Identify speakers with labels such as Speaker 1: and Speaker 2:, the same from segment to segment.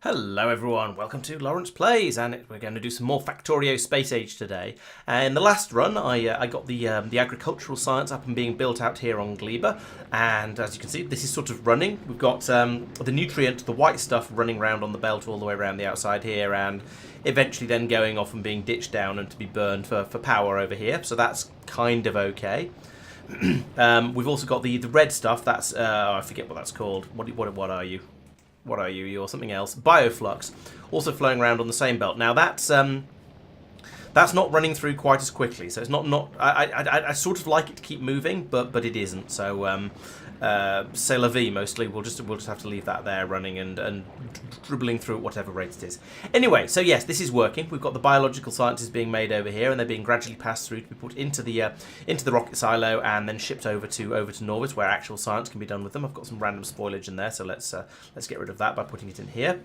Speaker 1: Hello everyone, welcome to Laurence Plays, and we're going to do some more Factorio Space Age today. In the last run, I got the agricultural science up and being built out here on Gleba, and as you can see, this is sort of running. We've got the nutrient, the white stuff, running around on the belt all the way around the outside here, and eventually then going off and being ditched down and to be burned for power over here, so that's kind of okay. We've also got the red stuff, that's, I forget what that's called. What are you? What are you? You're something else. Bioflux, also flowing around on the same belt. Now that's not running through quite as quickly, so it's not. I sort of like it to keep moving, but it isn't. So c'est la vie mostly. We'll just have to leave that there running and dribbling through at whatever rate it is. Anyway, so yes, this is working. We've got the biological sciences being made over here, and they're being gradually passed through to be put into the rocket silo and then shipped over to Norvis, where actual science can be done with them. I've got some random spoilage in there, so let's get rid of that by putting it in here.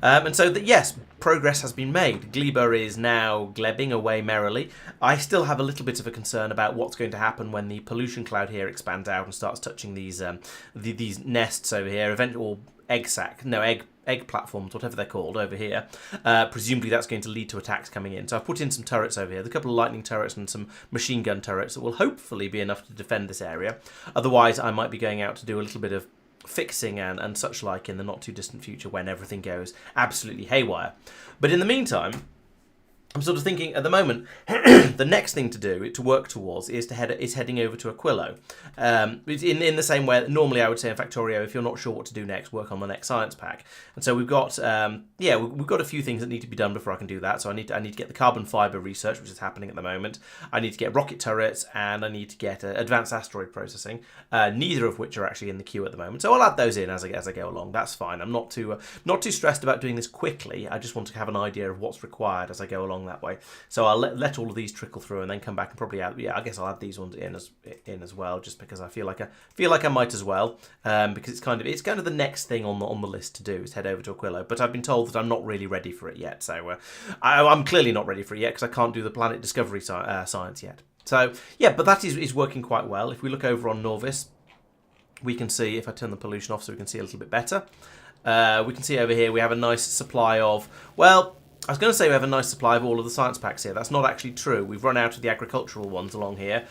Speaker 1: And so that yes, progress has been made. Gleba is now glebbing away merrily. I still have a little bit of a concern about what's going to happen when the pollution cloud here expands out and starts touching these these nests over here, or egg platforms, whatever they're called over here. Presumably that's going to lead to attacks coming in. So I've put in some turrets over here, a couple of lightning turrets and some machine gun turrets that will hopefully be enough to defend this area. Otherwise I might be going out to do a little bit of fixing and such like in the not too distant future when everything goes absolutely haywire. But in the meantime, I'm sort of thinking at the moment the next thing to do, to work towards, is heading over to Aquilo. In the same way that normally I would say in Factorio, if you're not sure what to do next, work on the next science pack. And so we've got we've got a few things that need to be done before I can do that. So I need to get the carbon fiber research, which is happening at the moment. I need to get rocket turrets, and I need to get advanced asteroid processing. Neither of which are actually in the queue at the moment. So I'll add those in as I go along. That's fine. I'm not too stressed about doing this quickly. I just want to have an idea of what's required as I go along that way. So I'll let all of these trickle through and then come back and probably add. Yeah, I guess I'll add these ones in as well, just because I feel like I might as well. Because it's kind of the next thing on the list to do is head over to Aquilo. But I've been told that I'm not really ready for it yet. So I'm clearly not ready for it yet because I can't do the planet discovery science yet. So yeah, but that is working quite well. If we look over on Norvis, we can see, if I turn the pollution off so we can see a little bit better, we can see over here we have a nice supply of, well, I was going to say we have a nice supply of all of the science packs here. That's not actually true. We've run out of the agricultural ones along here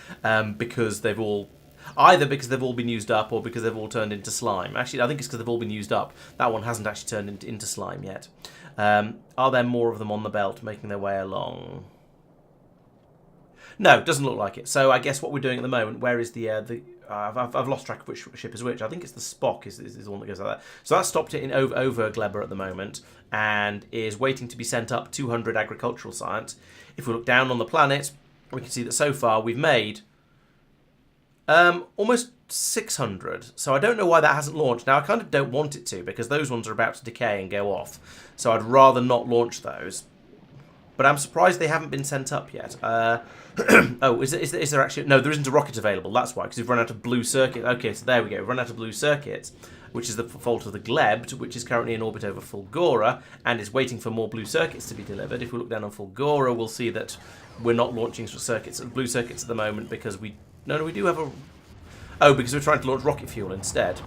Speaker 1: because they've all been used up or because they've all turned into slime. Actually, I think it's because they've all been used up. That one hasn't actually turned into slime yet. Are there more of them on the belt making their way along? No, doesn't look like it. So I guess what we're doing at the moment, where is I've lost track of which ship is which. I think it's the Spock is the one that goes like that. So that's stopped it in over Gleba at the moment and is waiting to be sent up 200 agricultural science. If we look down on the planet, we can see that so far we've made almost 600. So I don't know why that hasn't launched. Now I kind of don't want it to because those ones are about to decay and go off. So I'd rather not launch those. But I'm surprised they haven't been sent up yet. Oh, is there actually... No, there isn't a rocket available. That's why, because we've run out of blue circuits. Okay, so there we go. We've run out of blue circuits, which is the fault of the Gleb, which is currently in orbit over Fulgora and is waiting for more blue circuits to be delivered. If we look down on Fulgora, we'll see that we're not launching blue circuits at the moment because we... No, we do have a... Oh, because we're trying to launch rocket fuel instead.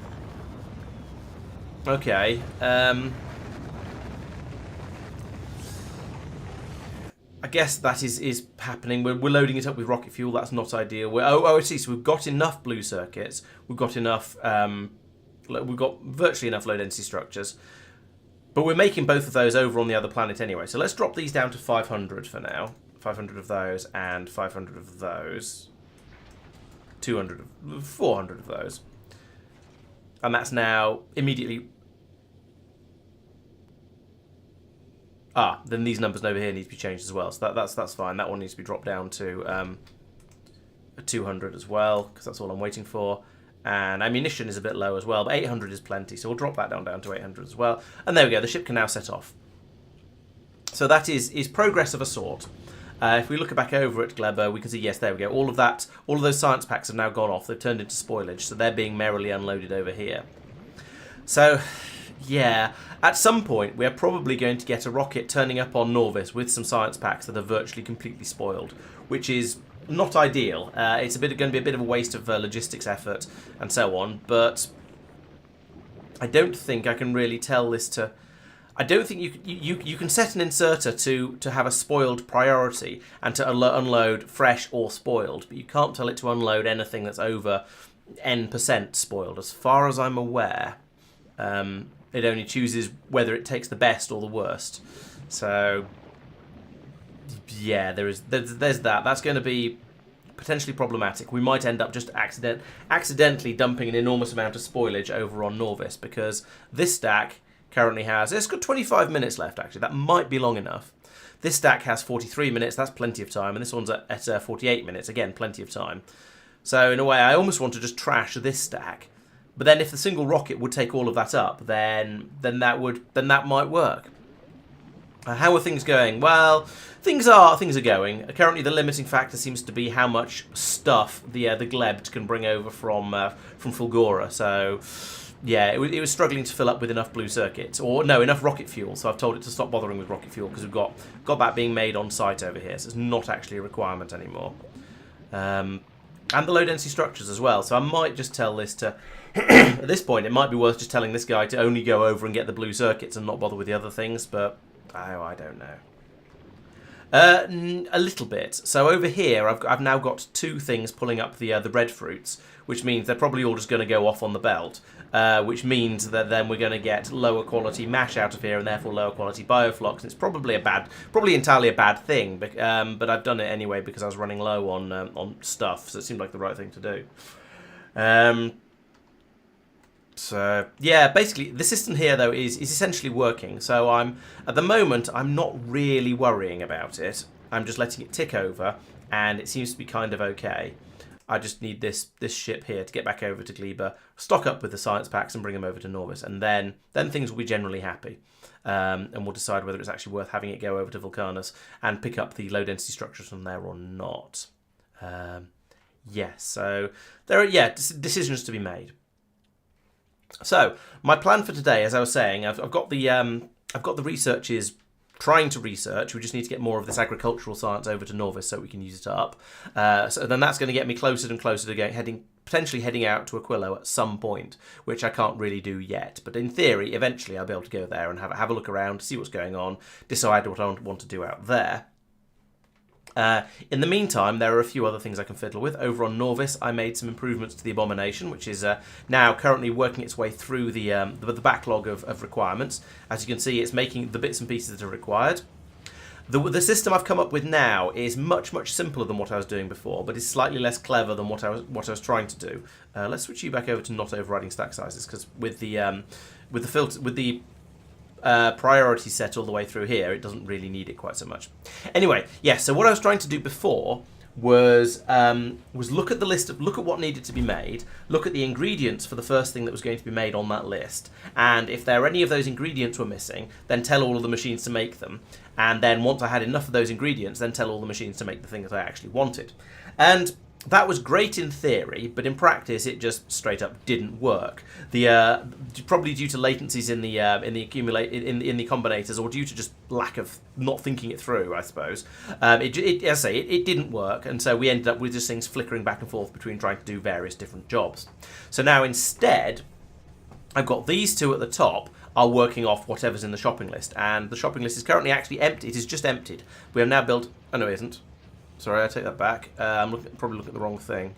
Speaker 1: Okay, I guess that is happening. We're loading it up with rocket fuel. That's not ideal. I see. So we've got enough blue circuits. We've got enough. We've got virtually enough low density structures, but we're making both of those over on the other planet anyway. So let's drop these down to 500 for now. 500 of those and 500 of those. 400 of those, and that's now immediately. Then these numbers over here need to be changed as well. So that's fine. That one needs to be dropped down to a 200 as well, because that's all I'm waiting for. And ammunition is a bit low as well, but 800 is plenty. So we'll drop that down to 800 as well. And there we go. The ship can now set off. So that is progress of a sort. If we look back over at Gleba, we can see, yes, there we go. All of those science packs have now gone off. They've turned into spoilage, so they're being merrily unloaded over here. So... yeah, at some point we are probably going to get a rocket turning up on Norvis with some science packs that are virtually completely spoiled, which is not ideal. It's going to be a bit of a waste of logistics effort and so on, but I don't think I can really tell this to... I don't think you can set an inserter to have a spoiled priority and to unload fresh or spoiled, but you can't tell it to unload anything that's over N% spoiled. As far as I'm aware, it only chooses whether it takes the best or the worst. So, yeah, there's that. That's going to be potentially problematic. We might end up just accidentally dumping an enormous amount of spoilage over on Norvis, because this stack currently has... It's got 25 minutes left, actually. That might be long enough. This stack has 43 minutes. That's plenty of time. And this one's at 48 minutes. Again, plenty of time. So, in a way, I almost want to just trash this stack. But then if the single rocket would take all of that up, then that might work. How are things going? Well, things are going. Currently, the limiting factor seems to be how much stuff the Gleb can bring over from Fulgora. So, yeah, it was struggling to fill up with enough blue circuits, or no, enough rocket fuel. So I've told it to stop bothering with rocket fuel because we've got that being made on site over here. So it's not actually a requirement anymore. And the low density structures as well. So I might just tell this to... At this point, it might be worth just telling this guy to only go over and get the blue circuits and not bother with the other things, but I don't know. A little bit. So over here, I've now got two things pulling up the red fruits, which means they're probably all just going to go off on the belt, which means that then we're going to get lower quality mash out of here and therefore lower quality bioflux. And it's probably entirely a bad thing, but I've done it anyway because I was running low on stuff, so it seemed like the right thing to do. So, yeah, basically, the system here, though, is essentially working. So at the moment, I'm not really worrying about it. I'm just letting it tick over, and it seems to be kind of okay. I just need this ship here to get back over to Gleba, stock up with the science packs, and bring them over to Norvis, and then things will be generally happy. And we'll decide whether it's actually worth having it go over to Vulcanus and pick up the low-density structures from there or not. Yes, so there are, decisions to be made. So, my plan for today, as I was saying, I've got the researchers trying to research. We just need to get more of this agricultural science over to Norvis so we can use it up. So then that's going to get me closer and closer to potentially heading out to Aquilo at some point, which I can't really do yet. But in theory, eventually I'll be able to go there and have a look around, see what's going on, decide what I want to do out there. In the meantime, there are a few other things I can fiddle with. Over on Norvis, I made some improvements to the Abomination, which is now currently working its way through the backlog of requirements. As you can see, it's making the bits and pieces that are required. The system I've come up with now is much simpler than what I was doing before, but is slightly less clever than what I was trying to do. Let's switch you back over to not overriding stack sizes, because with the priority set all the way through here, it doesn't really need it quite so much. Anyway, yes, so what I was trying to do before was look at the list look at what needed to be made, look at the ingredients for the first thing that was going to be made on that list, and if there any of those ingredients were missing, then tell all of the machines to make them, and then once I had enough of those ingredients, then tell all the machines to make the thing that I actually wanted. And that was great in theory, but in practice it just straight up didn't work. Probably due to latencies in the combinators, or due to just lack of not thinking it through, I suppose. It didn't work, and so we ended up with just things flickering back and forth between trying to do various different jobs. So now instead, I've got these two at the top are working off whatever's in the shopping list, and the shopping list is currently actually empty. It is just emptied. We have now built... Oh no, it isn't. Sorry, I take that back. I'm probably looking at the wrong thing.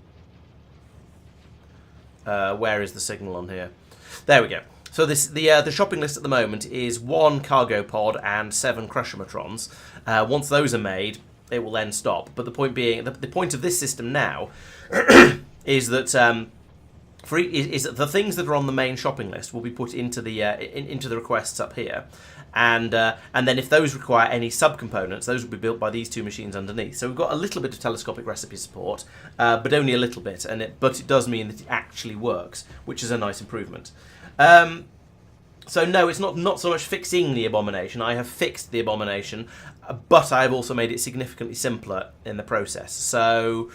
Speaker 1: Where is the signal on here? There we go. So the shopping list at the moment is 1 cargo pod and 7 Crushomatrons. Once those are made, it will then stop. But the point being, the point of this system now is that is that the things that are on the main shopping list will be put into the requests up here. And then if those require any subcomponents, those will be built by these two machines underneath. So we've got a little bit of telescopic recipe support, but only a little bit. But it does mean that it actually works, which is a nice improvement. So no, it's not so much fixing the Abomination. I have fixed the Abomination, but I have also made it significantly simpler in the process. So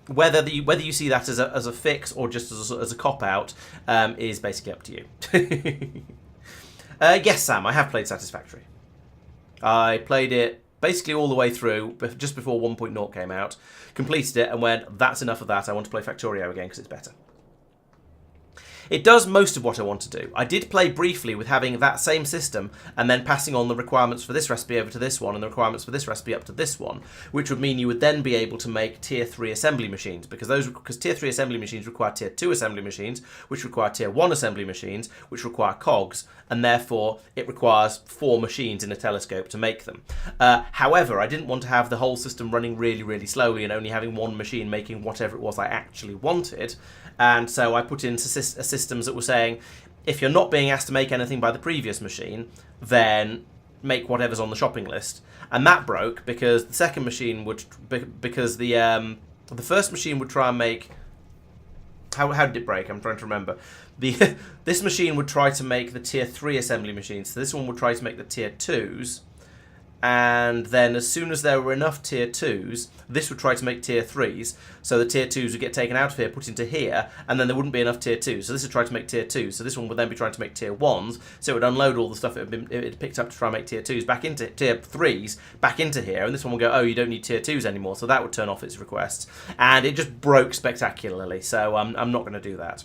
Speaker 1: whether you see that as a fix or just as a cop-out is basically up to you. Yes, Sam, I have played Satisfactory. I played it basically all the way through, just before 1.0 came out, completed it, and went, that's enough of that, I want to play Factorio again because it's better. It does most of what I want to do. I did play briefly with having that same system and then passing on the requirements for this recipe over to this one and the requirements for this recipe up to this one, which would mean you would then be able to make tier 3 assembly machines, because tier 3 assembly machines require tier 2 assembly machines, which require tier 1 assembly machines, which require cogs, and therefore it requires 4 machines in a telescope to make them. However, I didn't want to have the whole system running really, really slowly and only having one machine making whatever it was I actually wanted. And so I put in systems that were saying, if you're not being asked to make anything by the previous machine, then make whatever's on the shopping list. And that broke because the second machine would, because the first machine would try and make, how did it break? I'm trying to remember. This machine would try to make the tier 3 assembly machines. So this one would try to make the tier 2s. And then as soon as there were enough tier 2s, this would try to make tier 3s. So the tier 2s would get taken out of here, put into here, and then there wouldn't be enough tier 2s. So this would try to make tier 2s. So this one would then be trying to make tier 1s. So it would unload all the stuff it had picked up to try and make tier 2s back into tier 3s, back into here. And this one will go, oh, you don't need tier 2s anymore. So that would turn off its requests. And it just broke spectacularly. So I'm not going to do that.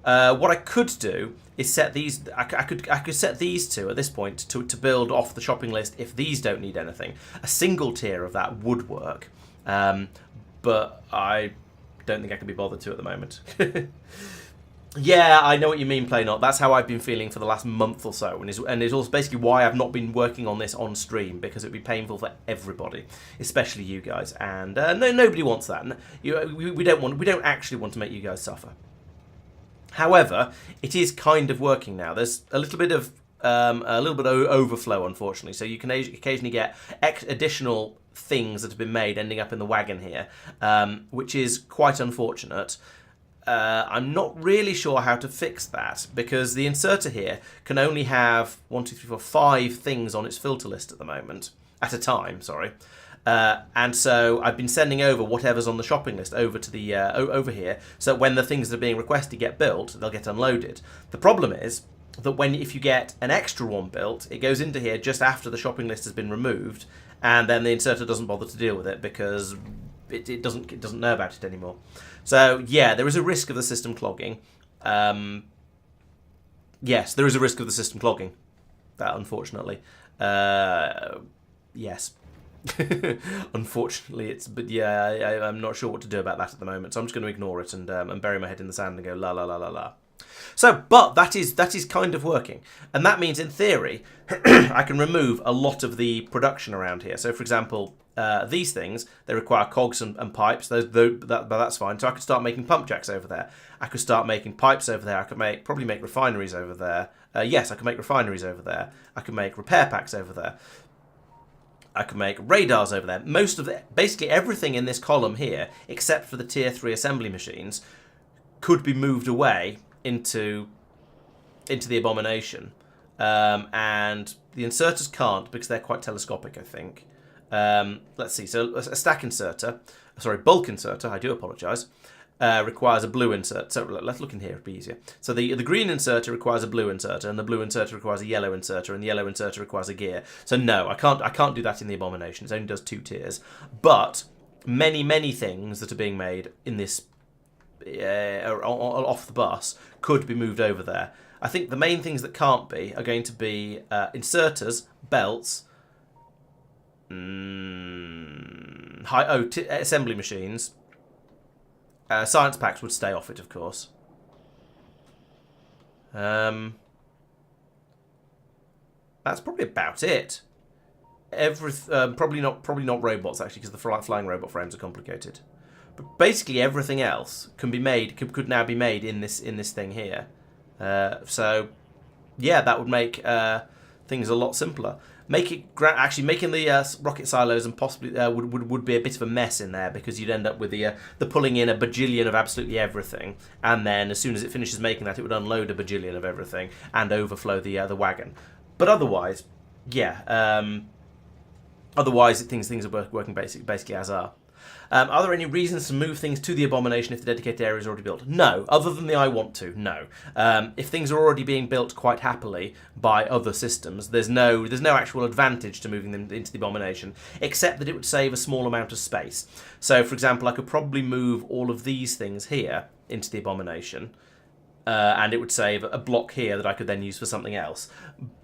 Speaker 1: What I could do is set these. I could set these two at this point to build off the shopping list if these don't need anything. A single tier of that would work, but I don't think I can be bothered to at the moment. Yeah, I know what you mean, Playnot. That's how I've been feeling for the last month or so, and it's also basically why I've not been working on this on stream, because it'd be painful for everybody, especially you guys. And no, nobody wants that. We don't actually want to make you guys suffer. However, it is kind of working now. There's a little bit of overflow, unfortunately. So you can occasionally get additional things that have been made ending up in the wagon here, which is quite unfortunate. I'm not really sure how to fix that, because the inserter here can only have 5 things on its filter list at the moment, at a time, sorry. And so I've been sending over whatever's on the shopping list over to the over here, so when the things that are being requested get built, they'll get unloaded. The problem is that if you get an extra one built, it goes into here just after the shopping list has been removed, and then the inserter doesn't bother to deal with it because it doesn't know about it anymore. So yeah, there is a risk of the system clogging. Yes, there is a risk of the system clogging. That, unfortunately, yes. Unfortunately, but yeah, I'm not sure what to do about that at the moment, so I'm just going to ignore it and bury my head in the sand and go la la la la la. So, but that is kind of working, and that means in theory I can remove a lot of the production around here. So, for example, these things, they require cogs and pipes. That's fine. So I could start making pump jacks over there. I could start making pipes over there. I could probably make refineries over there. Yes, I could make refineries over there. I could make repair packs over there. I can make radars over there. Basically everything in this column here, except for the tier 3 assembly machines, could be moved away into the abomination. And the inserters can't, because they're quite telescopic, I think. Let's see. So a bulk inserter, I do apologise, requires a blue insert. So let's look in here, it'll be easier. So the green inserter requires a blue inserter, and the blue inserter requires a yellow inserter, and the yellow inserter requires a gear. So no, I can't do that in the abomination. It only does 2 tiers. But many things that are being made in this off the bus could be moved over there. I think the main things that can't be are going to be inserters, belts, assembly machines. Science packs would stay off it, of course. That's probably about it. Probably not robots, actually, because the flying robot frames are complicated. But basically everything else could now be made in this thing here. So yeah, that would make things a lot simpler. Making the rocket silos and possibly would be a bit of a mess in there, because you'd end up with the pulling in a bajillion of absolutely everything, and then as soon as it finishes making that, it would unload a bajillion of everything and overflow the wagon. But otherwise, yeah. Otherwise, things are working basically as are. Are there any reasons to move things to the abomination if the dedicated area is already built? No, other than the I want to, no. If things are already being built quite happily by other systems, there's no actual advantage to moving them into the abomination, except that it would save a small amount of space. So, for example, I could probably move all of these things here into the abomination, and it would save a block here that I could then use for something else.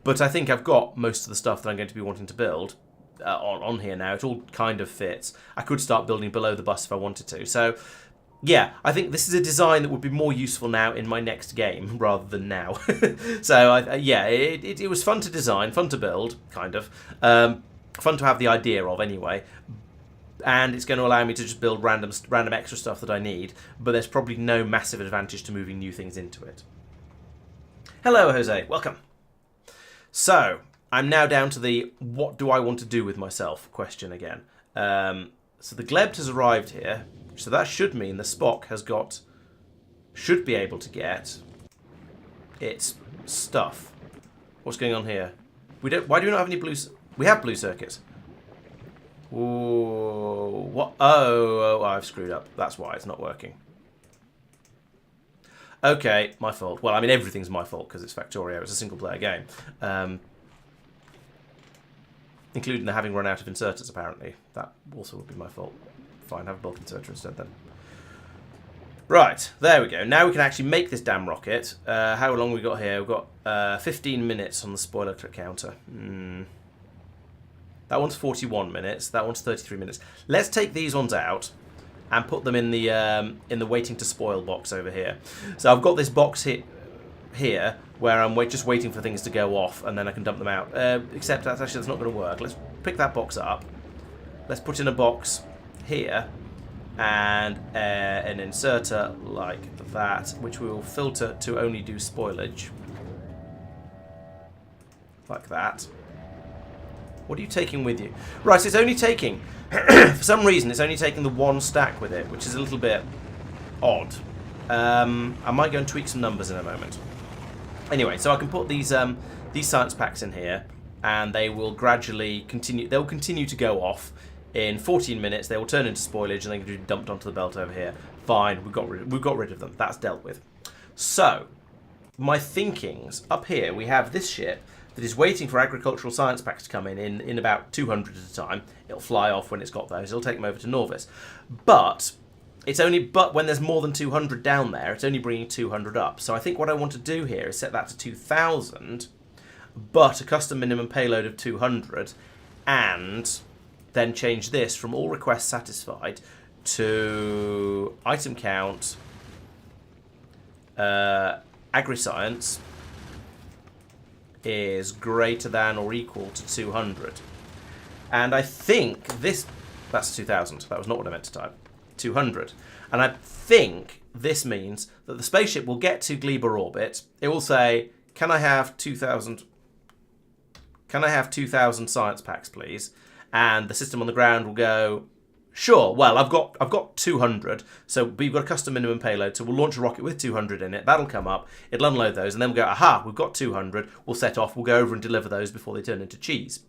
Speaker 1: But I think I've got most of the stuff that I'm going to be wanting to build on here now. It all kind of fits. I could start building below the bus if I wanted to. So, yeah, I think this is a design that would be more useful now in my next game rather than now. So, yeah, it was fun to design, fun to build, kind of. Fun to have the idea of, anyway. And it's going to allow me to just build random extra stuff that I need, but there's probably no massive advantage to moving new things into it. Hello, Jose. Welcome. So, I'm now down to the what do I want to do with myself question again. So the Gleb has arrived here, so that should mean the Spock should be able to get its stuff. What's going on here? Why do we not have any blue... We have blue circuits. Ooh, what? Oh, I've screwed up. That's why it's not working. Okay, my fault. Well, I mean, everything's my fault because it's Factorio. It's a single-player game. Including the having run out of inserters, apparently. That also would be my fault. Fine, have a bulk inserter instead, then. Right, there we go. Now we can actually make this damn rocket. How long we got here? We've got 15 minutes on the spoiler counter. That one's 41 minutes. That one's 33 minutes. Let's take these ones out and put them in the waiting to spoil box over here. So I've got this box here where I'm just waiting for things to go off and then I can dump them out. Except that's not going to work. Let's pick that box up. Let's put in a box here and an inserter like that, which we will filter to only do spoilage. Like that. What are you taking with you? Right, so it's only taking... for some reason, it's only taking the one stack with it, which is a little bit odd. I might go and tweak some numbers in a moment. Anyway, so I can put these science packs in here, and they will gradually continue... They'll continue to go off. In 14 minutes, they will turn into spoilage, and they can be dumped onto the belt over here. Fine, we've got rid of them. That's dealt with. So, my thinkings... Up here, we have this ship... that is waiting for agricultural science packs to come in about 200 at a time. It'll fly off when it's got those. It'll take them over to Norvis. But when there's more than 200 down there, it's only bringing 200 up. So I think what I want to do here is set that to 2,000, but a custom minimum payload of 200, and then change this from all requests satisfied to item count, agri-science, is greater than or equal to 200. And I think this... That's 2,000. That was not what I meant to type. 200. And I think this means that the spaceship will get to Gleba orbit. It will say, can I have 2,000... Can I have 2,000 science packs, please? And the system on the ground will go... Sure, well, I've got 200, so we've got a custom minimum payload, so we'll launch a rocket with 200 in it. That'll come up, it'll unload those, and then we'll go, aha, we've got 200, we'll set off, we'll go over and deliver those before they turn into cheese.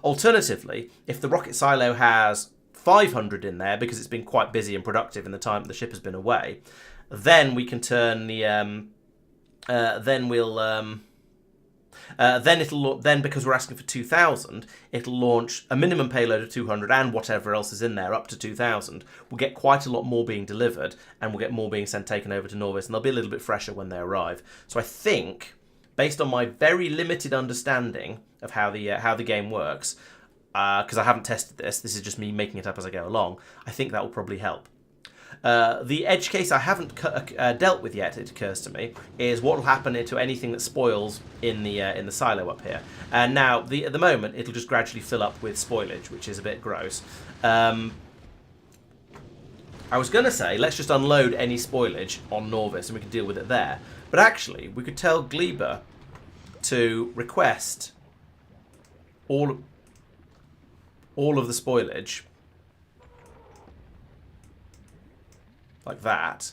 Speaker 1: Alternatively, if the rocket silo has 500 in there, because it's been quite busy and productive in the time that the ship has been away, then we can turn the, then because we're asking for 2,000, it'll launch a minimum payload of 200 and whatever else is in there up to 2,000. We'll get quite a lot more being delivered, and we'll get more being taken over to Norvis, and they'll be a little bit fresher when they arrive. So I think, based on my very limited understanding of how the game works, because I haven't tested this is just me making it up as I go along, I think that will probably help. The edge case I haven't dealt with yet, it occurs to me, is what will happen to anything that spoils in the silo up here. And now, at the moment, it'll just gradually fill up with spoilage, which is a bit gross. I was going to say, let's just unload any spoilage on Norvis and we can deal with it there. But actually, we could tell Gleba to request all of the spoilage, like that,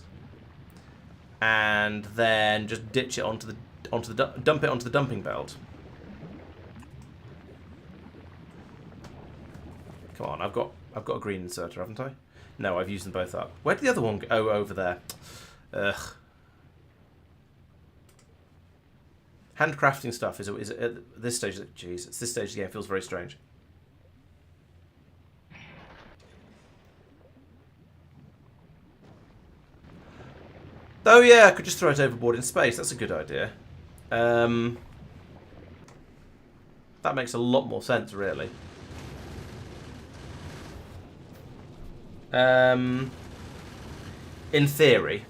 Speaker 1: and then just ditch it dump it onto the dumping belt. Come on, I've got a green inserter, haven't I? No, I've used them both up. Where did the other one go? Oh, over there. Ugh. Handcrafting stuff is at this stage. Jeez, at this stage of the game feels very strange. Oh yeah, I could just throw it overboard in space. That's a good idea. That makes a lot more sense, really. In theory.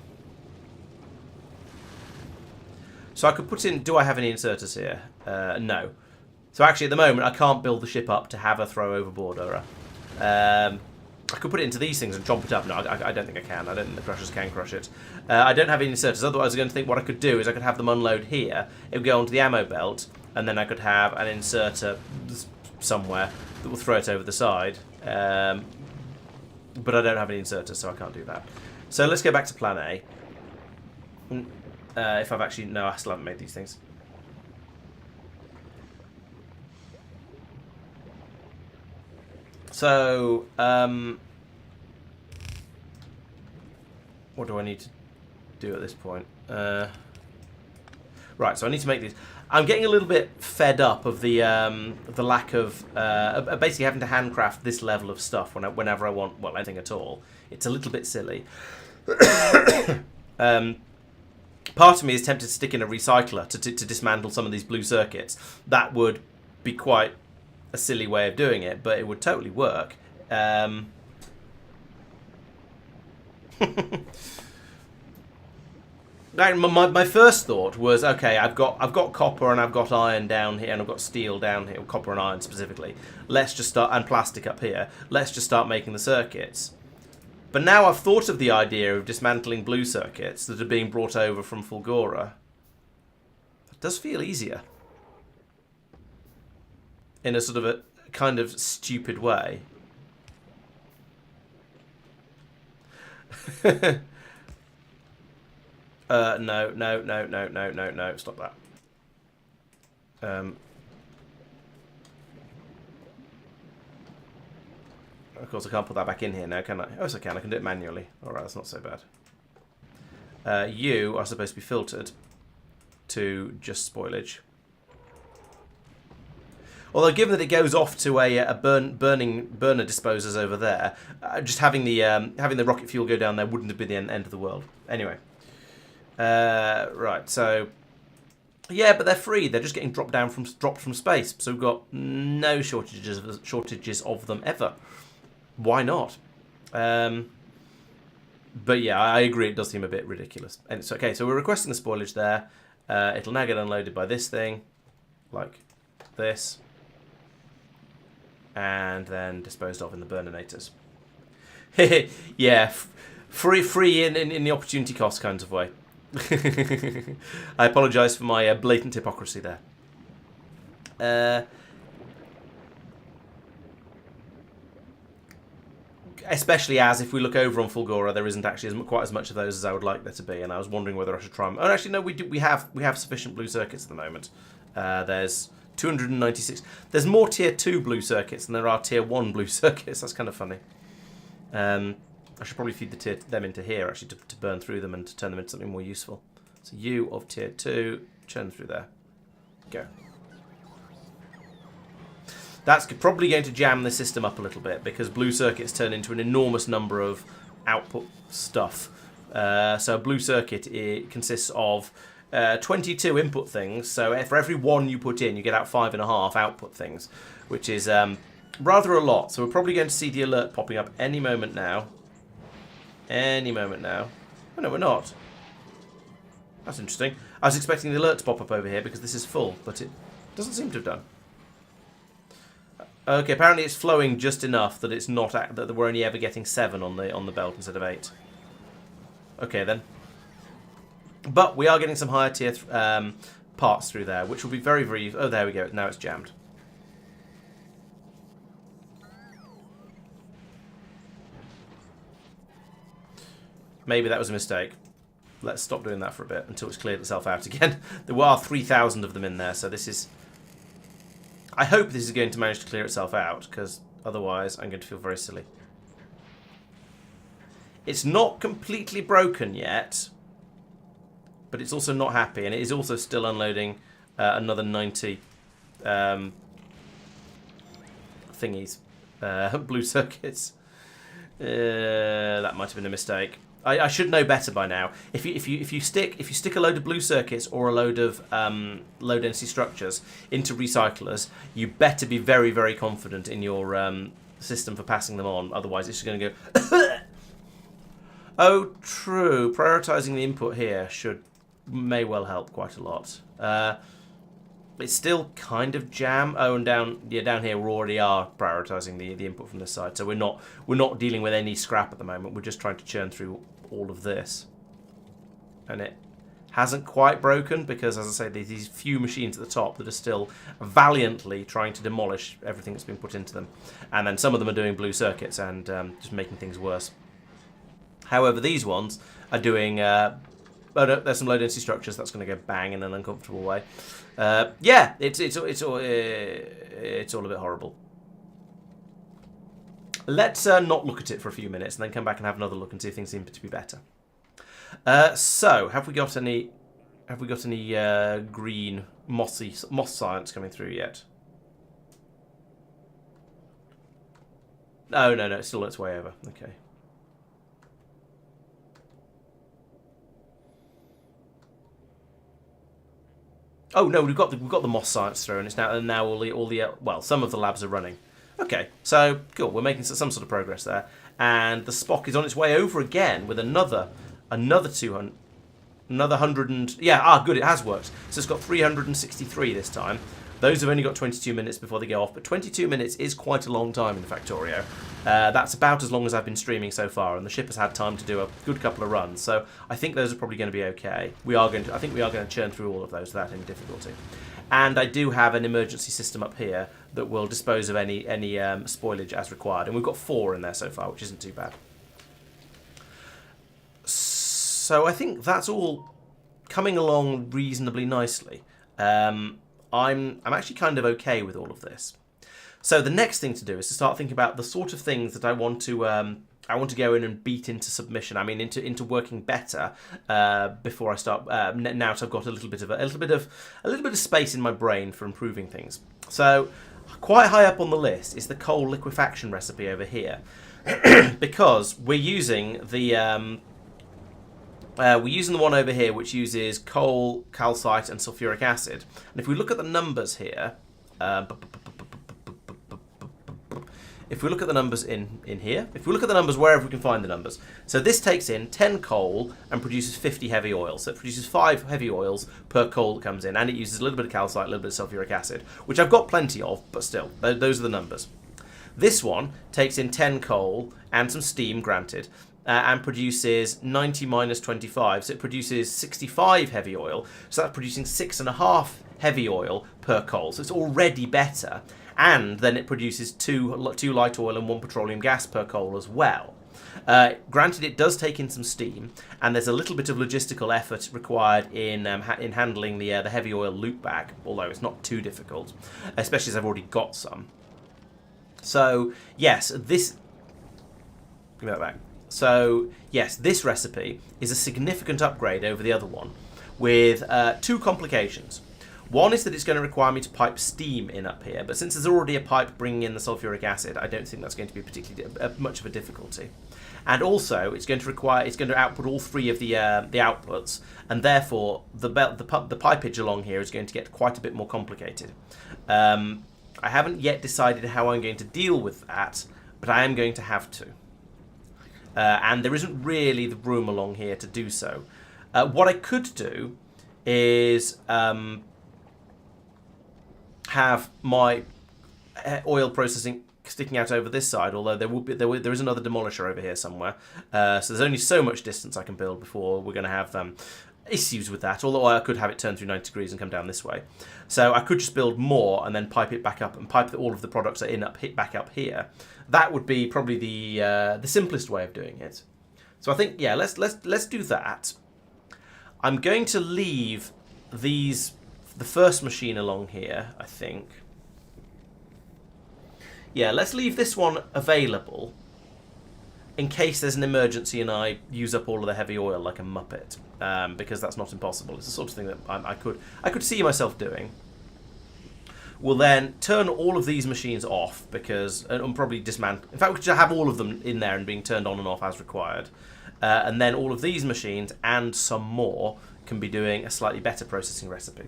Speaker 1: So I could put in... Do I have any inserters here? No. So actually, at the moment, I can't build the ship up to have a throw overboard. I could put it into these things and chomp it up. No, I don't think I can. I don't think the crushers can crush it. I don't have any inserters. Otherwise, I'm going to think what I could do is I could have them unload here. It would go onto the ammo belt. And then I could have an inserter somewhere that will throw it over the side. But I don't have any inserters, so I can't do that. So let's go back to plan A. If I've actually... No, I still haven't made these things. So, what do I need to do at this point? Right, so I need to make these. I'm getting a little bit fed up of the lack of basically having to handcraft this level of stuff whenever I want, well, anything at all. It's a little bit silly. Part of me is tempted to stick in a recycler to dismantle some of these blue circuits. That would be quite a silly way of doing it, but it would totally work. My first thought was, okay, I've got copper and I've got iron down here and I've got steel down here, copper and iron specifically. Let's just start, and plastic up here. Let's just start making the circuits. But now I've thought of the idea of dismantling blue circuits that are being brought over from Fulgora. It does feel easier. In a sort of a kind of stupid way. No. Stop that. Of course, I can't put that back in here now, can I? Oh, yes, I can. I can do it manually. Alright, that's not so bad. You are supposed to be filtered to just spoilage. Although, given that it goes off to a burner disposers over there, just having the rocket fuel go down there wouldn't have been the end of the world. Anyway, right. So, yeah, but they're free. They're just getting dropped from space. So we've got no shortages of them ever. Why not? But yeah, I agree. It does seem a bit ridiculous. And it's okay. So we're requesting the spoilage there. It'll now get unloaded by this thing, like this. And then disposed of in the burnernators. Yeah, free in the opportunity cost kinds of way. I apologise for my blatant hypocrisy there. Especially as, if we look over on Fulgora, there isn't actually quite as much of those as I would like there to be, and I was wondering whether I should try them. Oh, actually, no, we have sufficient blue circuits at the moment. There's 296. There's more tier 2 blue circuits than there are tier 1 blue circuits. That's kind of funny. I should probably feed them into here, actually, to burn through them and to turn them into something more useful. So you of tier 2, churn through there. Go. That's probably going to jam the system up a little bit, because blue circuits turn into an enormous number of output stuff. So a blue circuit, it consists of 22 input things, so for every one you put in, you get out 5.5 output things, which is rather a lot. So we're probably going to see the alert popping up any moment now. Any moment now. Oh no, we're not. That's interesting. I was expecting the alert to pop up over here because this is full, but it doesn't seem to have done. Okay, apparently it's flowing just enough that it's not that we're only ever getting 7 on the belt instead of 8. Okay then. But we are getting some higher tier parts through there, which will be very, very... Oh, there we go. Now it's jammed. Maybe that was a mistake. Let's stop doing that for a bit until it's cleared itself out again. There are 3,000 of them in there, so this is... I hope this is going to manage to clear itself out, because otherwise I'm going to feel very silly. It's not completely broken yet, but it's also not happy, and it is also still unloading another 90 thingies, blue circuits. That might have been a mistake. I should know better by now. If you stick a load of blue circuits or a load of low density structures into recyclers, you better be very, very confident in your system for passing them on. Otherwise, it's just going to go. Oh, true. Prioritizing the input here may well help quite a lot. It's still kind of jam. Oh, and down here we already are prioritizing the input from this side, so we're not dealing with any scrap at the moment. We're just trying to churn through all of this, and it hasn't quite broken because, as I say, there's these few machines at the top that are still valiantly trying to demolish everything that's been put into them, and then some of them are doing blue circuits and just making things worse. However, these ones are doing. Oh no, there's some low density structures that's going to go bang in an uncomfortable way. Yeah, it's all a bit horrible. Let's not look at it for a few minutes and then come back and have another look and see if things seem to be better. So, have we got any green moss science coming through yet? No, it's still on its way over. Okay. Oh no, we've got the moss science through, and it's now all the well, some of the labs are running. Okay, so cool. We're making some sort of progress there, and the Spock is on its way over again with another 200, another 100 and good. It has worked. So it's got 363 this time. Those have only got 22 minutes before they go off, but 22 minutes is quite a long time in the Factorio. That's about as long as I've been streaming so far, and the ship has had time to do a good couple of runs. So I think those are probably going to be okay. I think we are going to churn through all of those without any difficulty. And I do have an emergency system up here that will dispose of any spoilage as required, and we've got 4 in there so far, which isn't too bad. So I think that's all coming along reasonably nicely. I'm actually kind of okay with all of this. So the next thing to do is to start thinking about the sort of things that I want to go in and beat into submission. I mean, into working better before I start. Now I've got a little bit of space in my brain for improving things. So quite high up on the list is the coal liquefaction recipe over here, because we're using the one over here which uses coal, calcite and sulfuric acid. And if we look at the numbers here, if we look at the numbers in here, if we look at the numbers wherever we can find the numbers. So this takes in 10 coal and produces 50 heavy oils. So it produces 5 heavy oils per coal that comes in, and it uses a little bit of calcite, a little bit of sulfuric acid, which I've got plenty of, but still, those are the numbers. This one takes in 10 coal and some steam, granted, and produces 90 minus 25, so it produces 65 heavy oil, so that's producing 6.5 heavy oil per coal, so it's already better, and then it produces 2 light oil and 1 petroleum gas per coal as well. Granted, it does take in some steam, and there's a little bit of logistical effort required in handling the heavy oil loop back, although it's not too difficult, especially as I've already got some. So yes, give me that back. So yes, this recipe is a significant upgrade over the other one, with 2 complications. One is that it's going to require me to pipe steam in up here, but since there's already a pipe bringing in the sulfuric acid, I don't think that's going to be particularly much of a difficulty. And also, it's going to output all 3 of the outputs, and therefore the pipage along here is going to get quite a bit more complicated. I haven't yet decided how I'm going to deal with that, but I am going to have to. And there isn't really the room along here to do so. What I could do is have my oil processing sticking out over this side, although there is another demolisher over here somewhere. So there's only so much distance I can build before we're going to have issues with that, although I could have it turn through 90 degrees and come down this way. So I could just build more and then pipe it back up and pipe all of the products that are back up here. That would be probably the simplest way of doing it. So I think, yeah, let's do that. I'm going to leave the first machine along here, I think. Yeah, let's leave this one available in case there's an emergency and I use up all of the heavy oil like a muppet, because that's not impossible. It's the sort of thing that I could see myself doing. We'll then turn all of these machines off and probably dismantle. In fact, we should have all of them in there and being turned on and off as required. And then all of these machines and some more can be doing a slightly better processing recipe.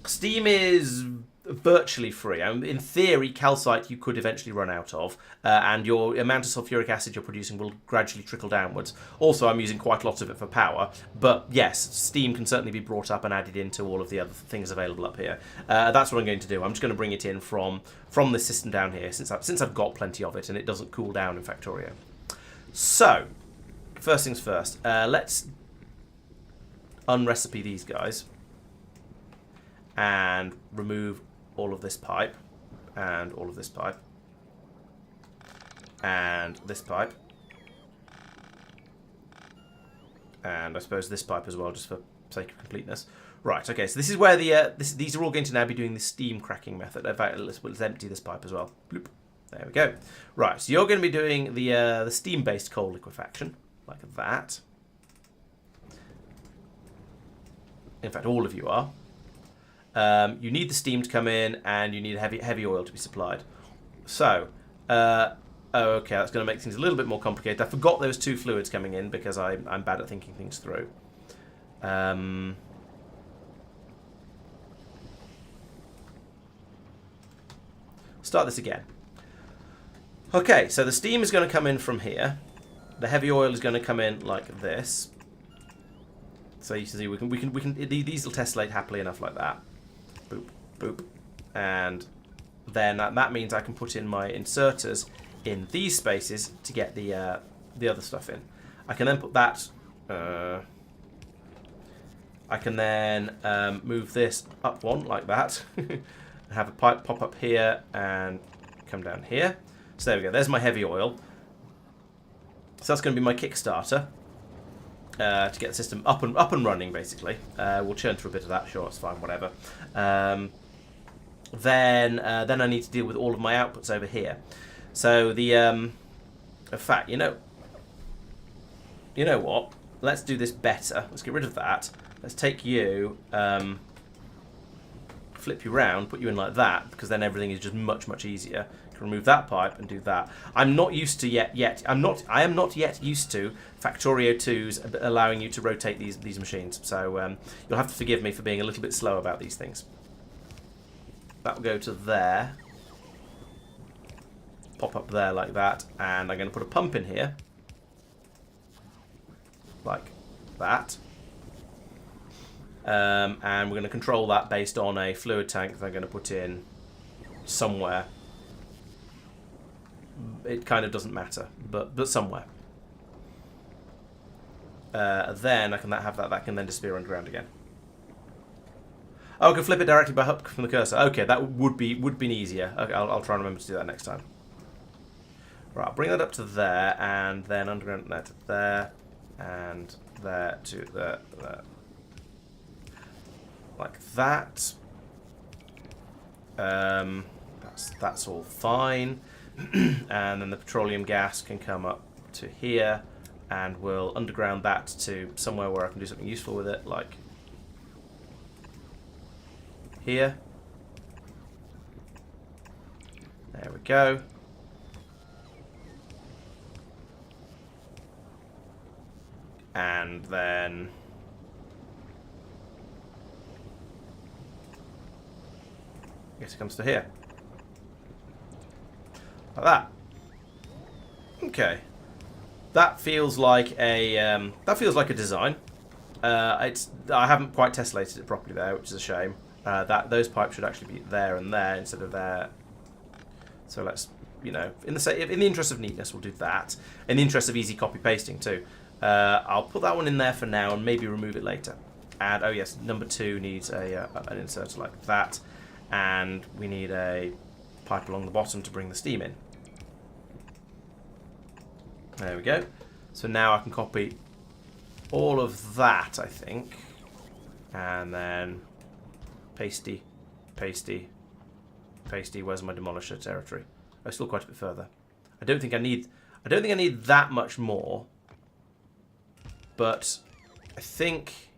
Speaker 1: Steam is virtually free. In theory, calcite you could eventually run out of, and your amount of sulfuric acid you're producing will gradually trickle downwards. Also, I'm using quite a lot of it for power, but yes, steam can certainly be brought up and added into all of the other things available up here. That's what I'm going to do. I'm just going to bring it in from this system down here, since I've got plenty of it and it doesn't cool down in Factorio. So, first things first, let's unrecipe these guys and remove all of this pipe, and all of this pipe, and this pipe, and I suppose this pipe as well, just for sake of completeness. Right, okay, so this is where these are all going to now be doing the steam cracking method. In fact, let's empty this pipe as well. Bloop. There we go. Right, so you're going to be doing the steam-based coal liquefaction, like that. In fact, all of you are. You need the steam to come in, and you need heavy oil to be supplied. So, oh, okay, that's going to make things a little bit more complicated. I forgot those two fluids coming in because I'm bad at thinking things through. Start this again. Okay, so the steam is going to come in from here. The heavy oil is going to come in like this. So you can see we can these will tessellate happily enough like that. Boop, boop, and then that means I can put in my inserters in these spaces to get the other stuff in. I can then put that. I can then move this up one like that, and have a pipe pop up here and come down here. So there we go. There's my heavy oil. So that's going to be my Kickstarter. To get the system up and running, basically. We'll churn through a bit of that. Sure, it's fine, whatever. Then I need to deal with all of my outputs over here. So the in fact, you know what? Let's do this better. Let's get rid of that. Let's take you, flip you round, put you in like that, because then everything is just much easier. Remove that pipe and do that. I'm not used to I am not yet used to Factorio 2s allowing you to rotate these machines. So you'll have to forgive me for being a little bit slow about these things. That will go to there. Pop up there like that, and I'm going to put a pump in here. Like that. And we're going to control that based on a fluid tank that I'm going to put in somewhere. It kind of doesn't matter, but somewhere. Then I can have that can then disappear underground again. Oh, I can flip it directly by hook from the cursor. Okay, that would be easier. Okay, I'll try and remember to do that next time. Right, I'll bring that up to there, and then underground there to there, and there to there. Like that. That's all fine. And then the petroleum gas can come up to here, and we'll underground that to somewhere where I can do something useful with it, like here. There we go. And then I guess it comes to here. Like that. Okay, that feels like a design. I haven't quite tessellated it properly there, which is a shame. Those pipes should actually be there and there instead of there. So let's, in the interest of neatness, we'll do that. In the interest of easy copy pasting too. I'll put that one in there for now and maybe remove it later. And oh yes, number 2 needs an inserter like that, and we need a pipe along the bottom to bring the steam in. There we go. So now I can copy all of that, I think, and then pasty, pasty, pasty. Where's my demolisher territory? Oh, still quite a bit further. I don't think I need that much more, but I think.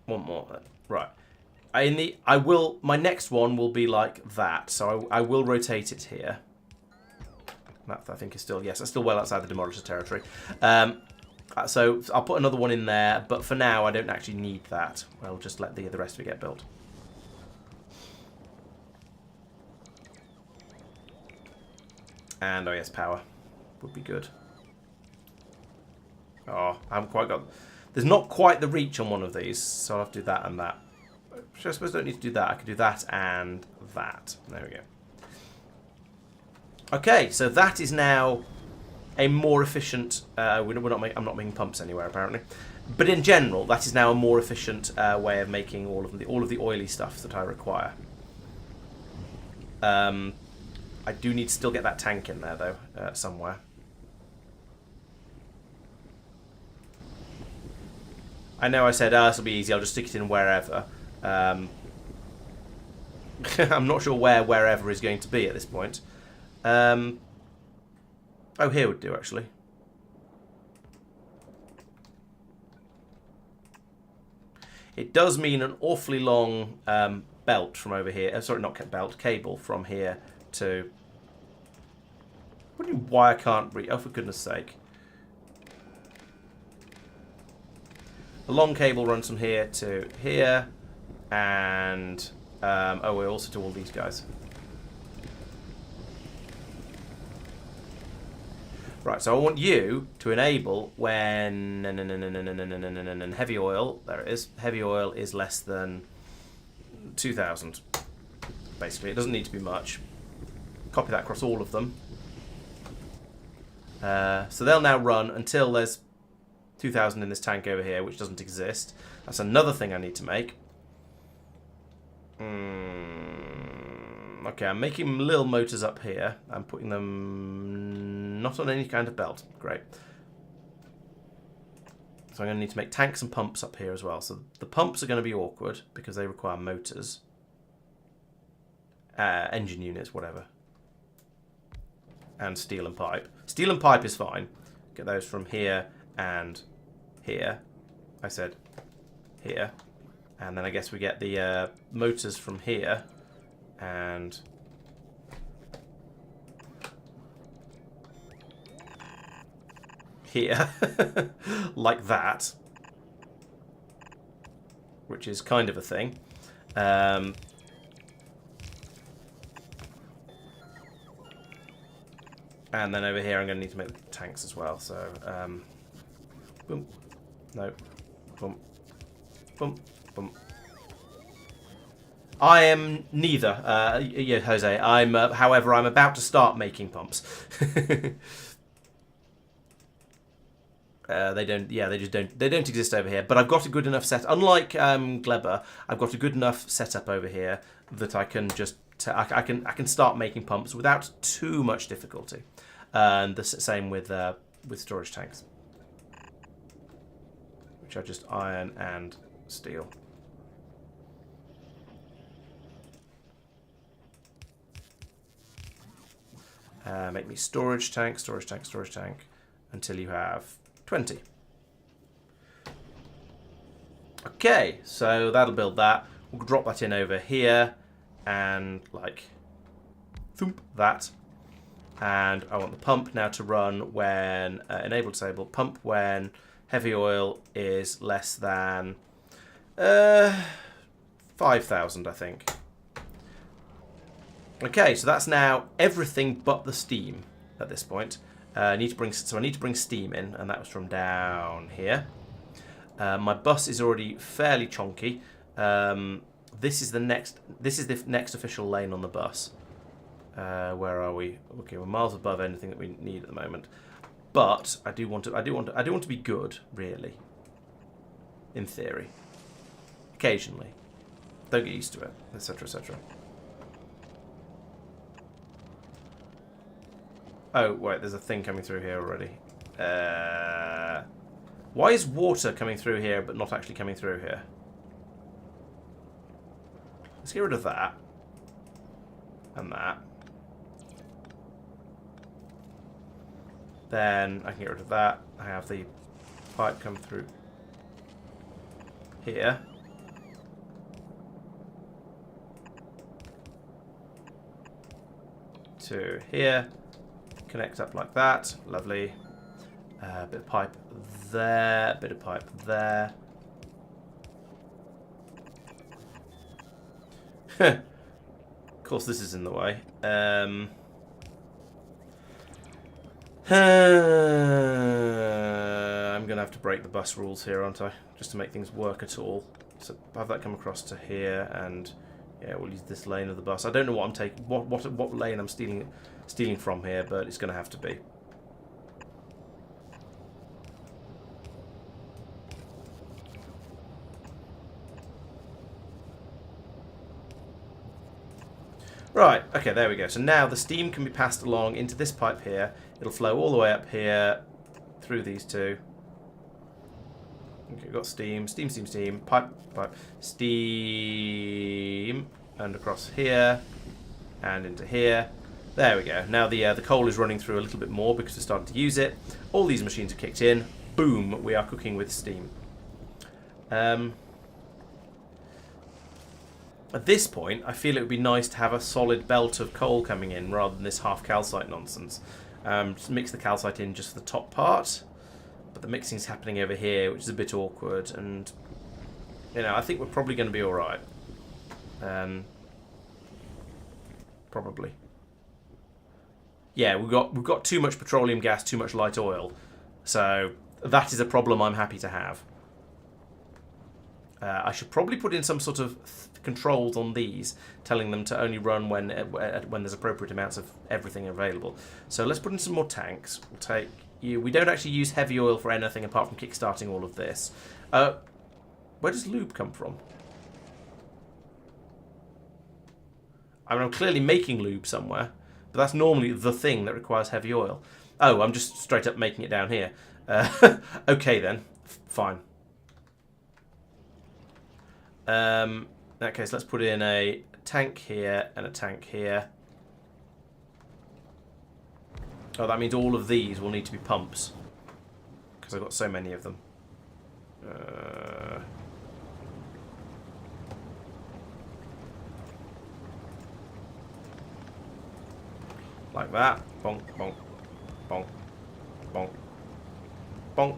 Speaker 1: One more. Right. My next one will be like that. So I will rotate it here. That I think is still, yes, that's still well outside the demolisher territory. So I'll put another one in there, but for now I don't actually need that. I'll just let the rest of it get built. And, oh yes, power would be good. Oh, I haven't quite got... There's not quite the reach on one of these, so I'll have to do that and that. Which I suppose I don't need to do that. I can do that and that. There we go. Okay, so that is now a more efficient... I'm not making pumps anywhere, apparently. But in general, that is now a more efficient way of making all of the oily stuff that I require. I do need to still get that tank in there, though, somewhere. I know I said, this will be easy, I'll just stick it in wherever. I'm not sure where wherever is going to be at this point. Oh, here would do, actually. It does mean an awfully long belt from over here. Sorry, not belt, cable from here to... What do you mean, why I can't read? Oh, for goodness sake. A long cable runs from here to here, and oh, we also do all these guys. Right, so I want you to enable when heavy oil, there it is, heavy oil is less than 2,000. Basically, it doesn't need to be much. Copy that across all of them. So they'll now run until there's 2,000 in this tank over here, which doesn't exist. That's another thing I need to make. Okay, I'm making little motors up here. I'm putting them not on any kind of belt. Great. So I'm going to need to make tanks and pumps up here as well. So the pumps are going to be awkward because they require motors. Engine units, whatever. And steel and pipe. Steel and pipe is fine. Get those from here and here. I said here. And then I guess we get the motors from here and here. Like that. Which is kind of a thing. And then over here I'm going to need to make the tanks as well. So, boom. No. Boom. Boom. Boom. I am neither, yeah, Jose. However, I'm about to start making pumps. They don't exist over here. But I've got a good enough set. Unlike Gleber, I've got a good enough setup over here that I can just I can start making pumps without too much difficulty. And the same with storage tanks, which are just iron and steel. Make me storage tank, until you have 20. Okay, so that'll build that. We'll drop that in over here, and like, thump, that. And I want the pump now to run when enable disable pump when heavy oil is less than 5,000, I think. Okay, so that's now everything but the steam at this point. I need to bring steam in, and that was from down here. My bus is already fairly chonky. This is the next official lane on the bus. Where are we? Okay, we're miles above anything that we need at the moment. But I do want to be good, really. In theory. Occasionally. Don't get used to it, etc., etc. Oh, wait, there's a thing coming through here already. Why is water coming through here but not actually coming through here? Let's get rid of that. And that. Then I can get rid of that. I have the pipe come through here. to here. Connect up like that. Lovely. Bit of pipe there. Bit of pipe there. Of course, this is in the way. I'm going to have to break the bus rules here, aren't I? Just to make things work at all. So have that come across to here, and yeah, we'll use this lane of the bus. I don't know what I'm taking, what lane I'm stealing from here, but it's going to have to be. Right, okay, there we go. So now the steam can be passed along into this pipe here. It'll flow all the way up here through these two. Okay, we've got steam, steam, steam, steam, pipe, pipe, steam, and across here, and into here. There we go. Now the coal is running through a little bit more because we're starting to use it. All these machines are kicked in. Boom, we are cooking with steam. At this point, I feel it would be nice to have a solid belt of coal coming in rather than this half calcite nonsense. Just mix the calcite in just for the top part, but the mixing's happening over here, which is a bit awkward, and you know, I think we're probably going to be all right. Probably. Yeah, we've got too much petroleum gas, too much light oil, so that is a problem I'm happy to have. I should probably put in some sort of controls on these, telling them to only run when there's appropriate amounts of everything available. So let's put in some more tanks. We'll take you. We don't actually use heavy oil for anything apart from kickstarting all of this. Where does lube come from? I mean, I'm clearly making lube somewhere, but that's normally the thing that requires heavy oil. Oh, I'm just straight up making it down here. Okay then, fine. In that case, let's put in a tank here and a tank here. Oh, that means all of these will need to be pumps, because I've got so many of them. Like that. Bonk, bonk, bonk, bonk, bonk.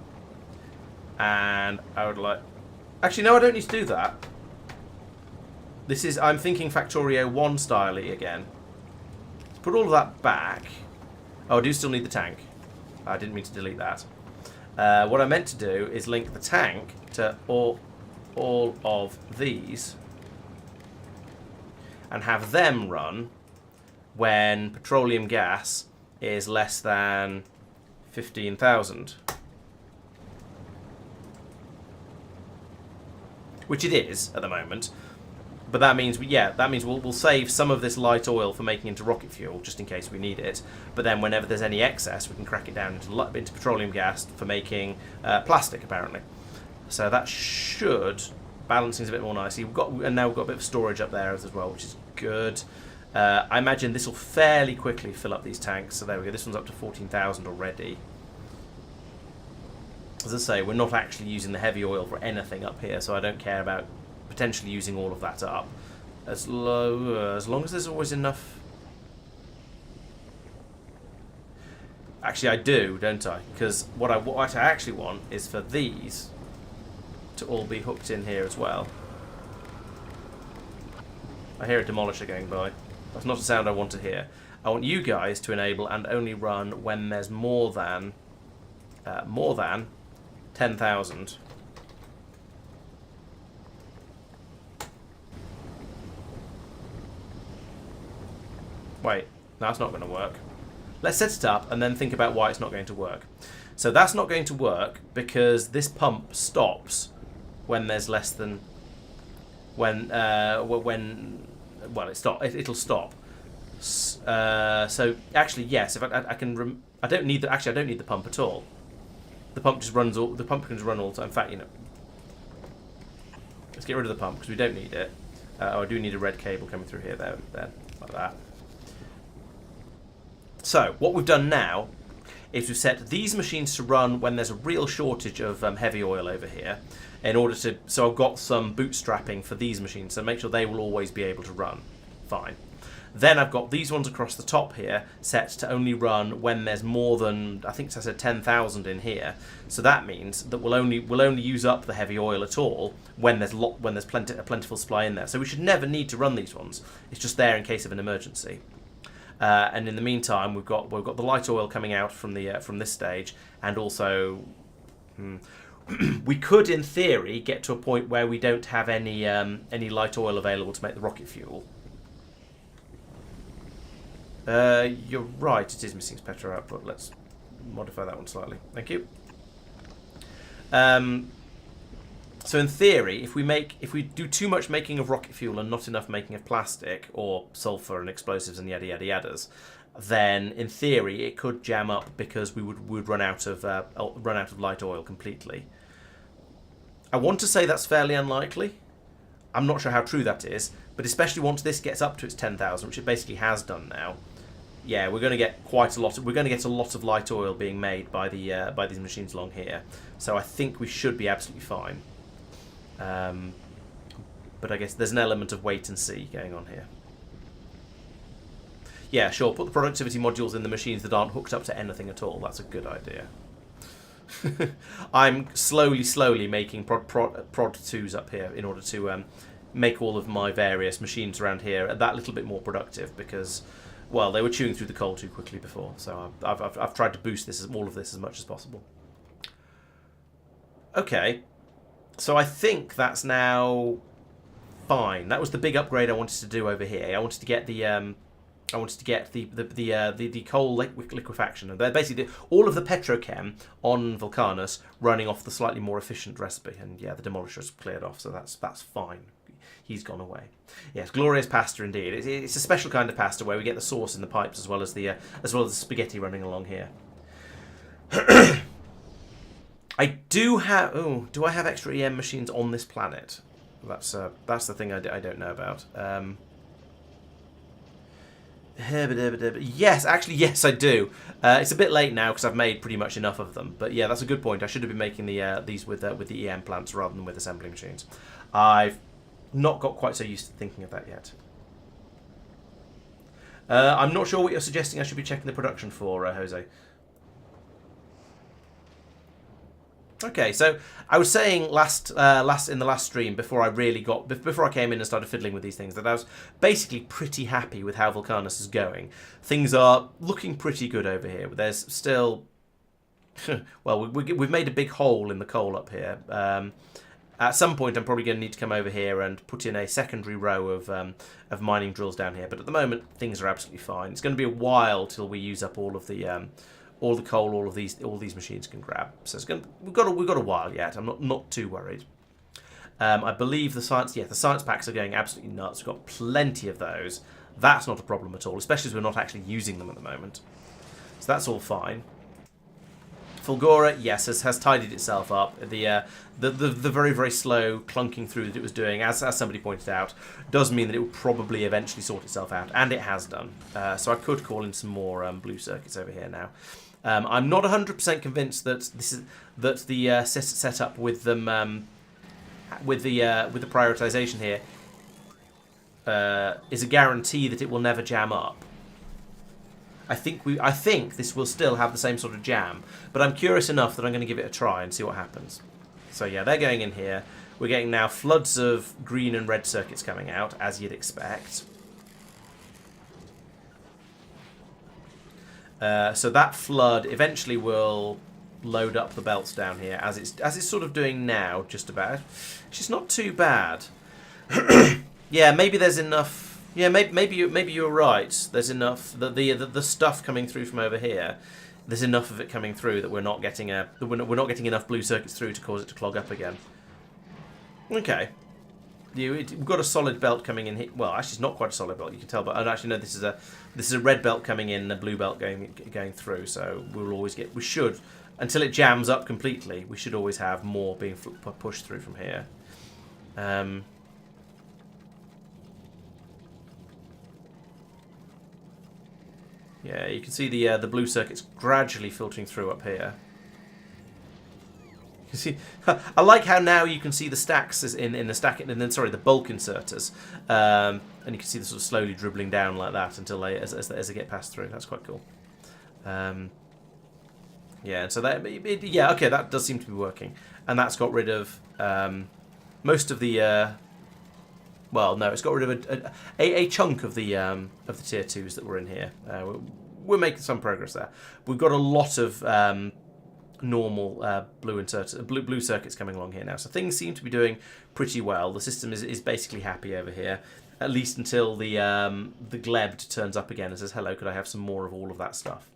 Speaker 1: And I would like... Actually, no, I don't need to do that. This is... I'm thinking Factorio 1 style-y again. Let's put all of that back. Oh, I do still need the tank. I didn't mean to delete that. What I meant to do is link the tank to all of these and have them run when petroleum gas is less than 15,000. Which it is at the moment. But that means, we'll save some of this light oil for making into rocket fuel, just in case we need it. But then whenever there's any excess, we can crack it down into petroleum gas for making plastic, apparently. So that should balance things a bit more nicely. And now we've got a bit of storage up there as well, which is good. I imagine this will fairly quickly fill up these tanks. So there we go. This one's up to 14,000 already. As I say, we're not actually using the heavy oil for anything up here, so I don't care about potentially using all of that up. As long as there's always enough. Actually, I do, don't I? Because what I actually want is for these to all be hooked in here as well. I hear a demolisher going by. That's not a sound I want to hear. I want you guys to enable and only run when there's more than 10,000. Wait, that's not going to work. Let's set it up and then think about why it's not going to work. So that's not going to work because this pump stops when there's less than it'll stop. So actually, yes, if I can, I don't need the pump at all. The pump just runs all. The pump can just run all the time. In fact, let's get rid of the pump because we don't need it. I do need a red cable coming through here, there, like that. So what we've done now is we've set these machines to run when there's a real shortage of heavy oil over here. So I've got some bootstrapping for these machines, so make sure they will always be able to run. Fine. Then I've got these ones across the top here set to only run when there's more than, I think I said 10,000 in here. So that means that we'll only use up the heavy oil at all when there's a plentiful supply in there. So we should never need to run these ones. It's just there in case of an emergency. And in the meantime, we've got the light oil coming out from this stage, and also we could, in theory, get to a point where we don't have any light oil available to make the rocket fuel. You're right, it is missing petro output. Let's modify that one slightly. Thank you. So in theory, if we do too much making of rocket fuel and not enough making of plastic or sulfur and explosives and yada yada yadas, then in theory it could jam up because we would run out of light oil completely. I want to say that's fairly unlikely. I'm not sure how true that is, but especially once this gets up to its 10,000, which it basically has done now. Yeah, we're going to get a lot of light oil being made by these machines along here. So I think we should be absolutely fine. But I guess there's an element of wait and see going on here. Yeah, sure, put the productivity modules in the machines that aren't hooked up to anything at all. That's a good idea. I'm slowly making prod 2s up here in order to make all of my various machines around here that little bit more productive, because, well, they were chewing through the coal too quickly before. So I've tried to boost all of this as much as possible. Okay. So I think that's now fine. That was the big upgrade I wanted to do over here. I wanted to get the coal liquefaction, and basically all of the petrochem on Vulcanus running off the slightly more efficient recipe. And yeah, the demolisher's cleared off, so that's fine. He's gone away. Yes, glorious pasta indeed. It's a special kind of pasta where we get the sauce in the pipes as well as the spaghetti running along here. I do have. Oh, do I have extra EM machines on this planet? That's the thing I don't know about. Yes, actually, yes, I do. It's a bit late now because I've made pretty much enough of them. But yeah, that's a good point. I should have been making these with the EM plants rather than with assembly machines. I've not got quite so used to thinking of that yet. I'm not sure what you're suggesting I should be checking the production for, Jose. Okay, so I was saying in the last stream before I came in and started fiddling with these things, that I was basically pretty happy with how Vulcanus is going. Things are looking pretty good over here, but there's still, well, we've made a big hole in the coal up here. At some point, I'm probably going to need to come over here and put in a secondary row of mining drills down here. But at the moment, things are absolutely fine. It's going to be a while till we use up all the coal all these machines can grab. So we've got a while yet. I'm not too worried. I believe the science packs are going absolutely nuts. We've got plenty of those. That's not a problem at all, especially as we're not actually using them at the moment. So that's all fine. Fulgora, yes, has tidied itself up. The very, very slow clunking through that it was doing, as somebody pointed out, does mean that it will probably eventually sort itself out, and it has done. So I could call in some more blue circuits over here now. I'm not 100% convinced that the setup with them with the prioritization here is a guarantee that it will never jam up. I think this will still have the same sort of jam, but I'm curious enough that I'm going to give it a try and see what happens. So yeah, they're going in here. We're getting now floods of green and red circuits coming out, as you'd expect. So that flood eventually will load up the belts down here, as it's sort of doing now, just about. Which is not too bad. Yeah, maybe there's enough. Yeah, maybe you're right. There's enough the stuff coming through from over here. There's enough of it coming through that we're not getting enough blue circuits through to cause it to clog up again. Okay, we've got a solid belt coming in here. Well, actually, it's not quite a solid belt. You can tell, but actually no, this is a red belt coming in, and a blue belt going through. So we should, until it jams up completely, we should always have more being pushed through from here. Yeah, you can see the blue circuits gradually filtering through up here. You see, I like how now you can see the stacks in the stack, and then sorry, the bulk inserters, and you can see them sort of slowly dribbling down like that until as they get passed through. That's quite cool. Yeah, and so yeah, okay, that does seem to be working, and that's got rid of most of the. Well, no, it's got rid of a chunk of the tier 2s that were in here. We're making some progress there. We've got a lot of normal blue circuits coming along here now, so things seem to be doing pretty well. The system is basically happy over here, at least until the glebed turns up again and says, "Hello, could I have some more of all of that stuff?"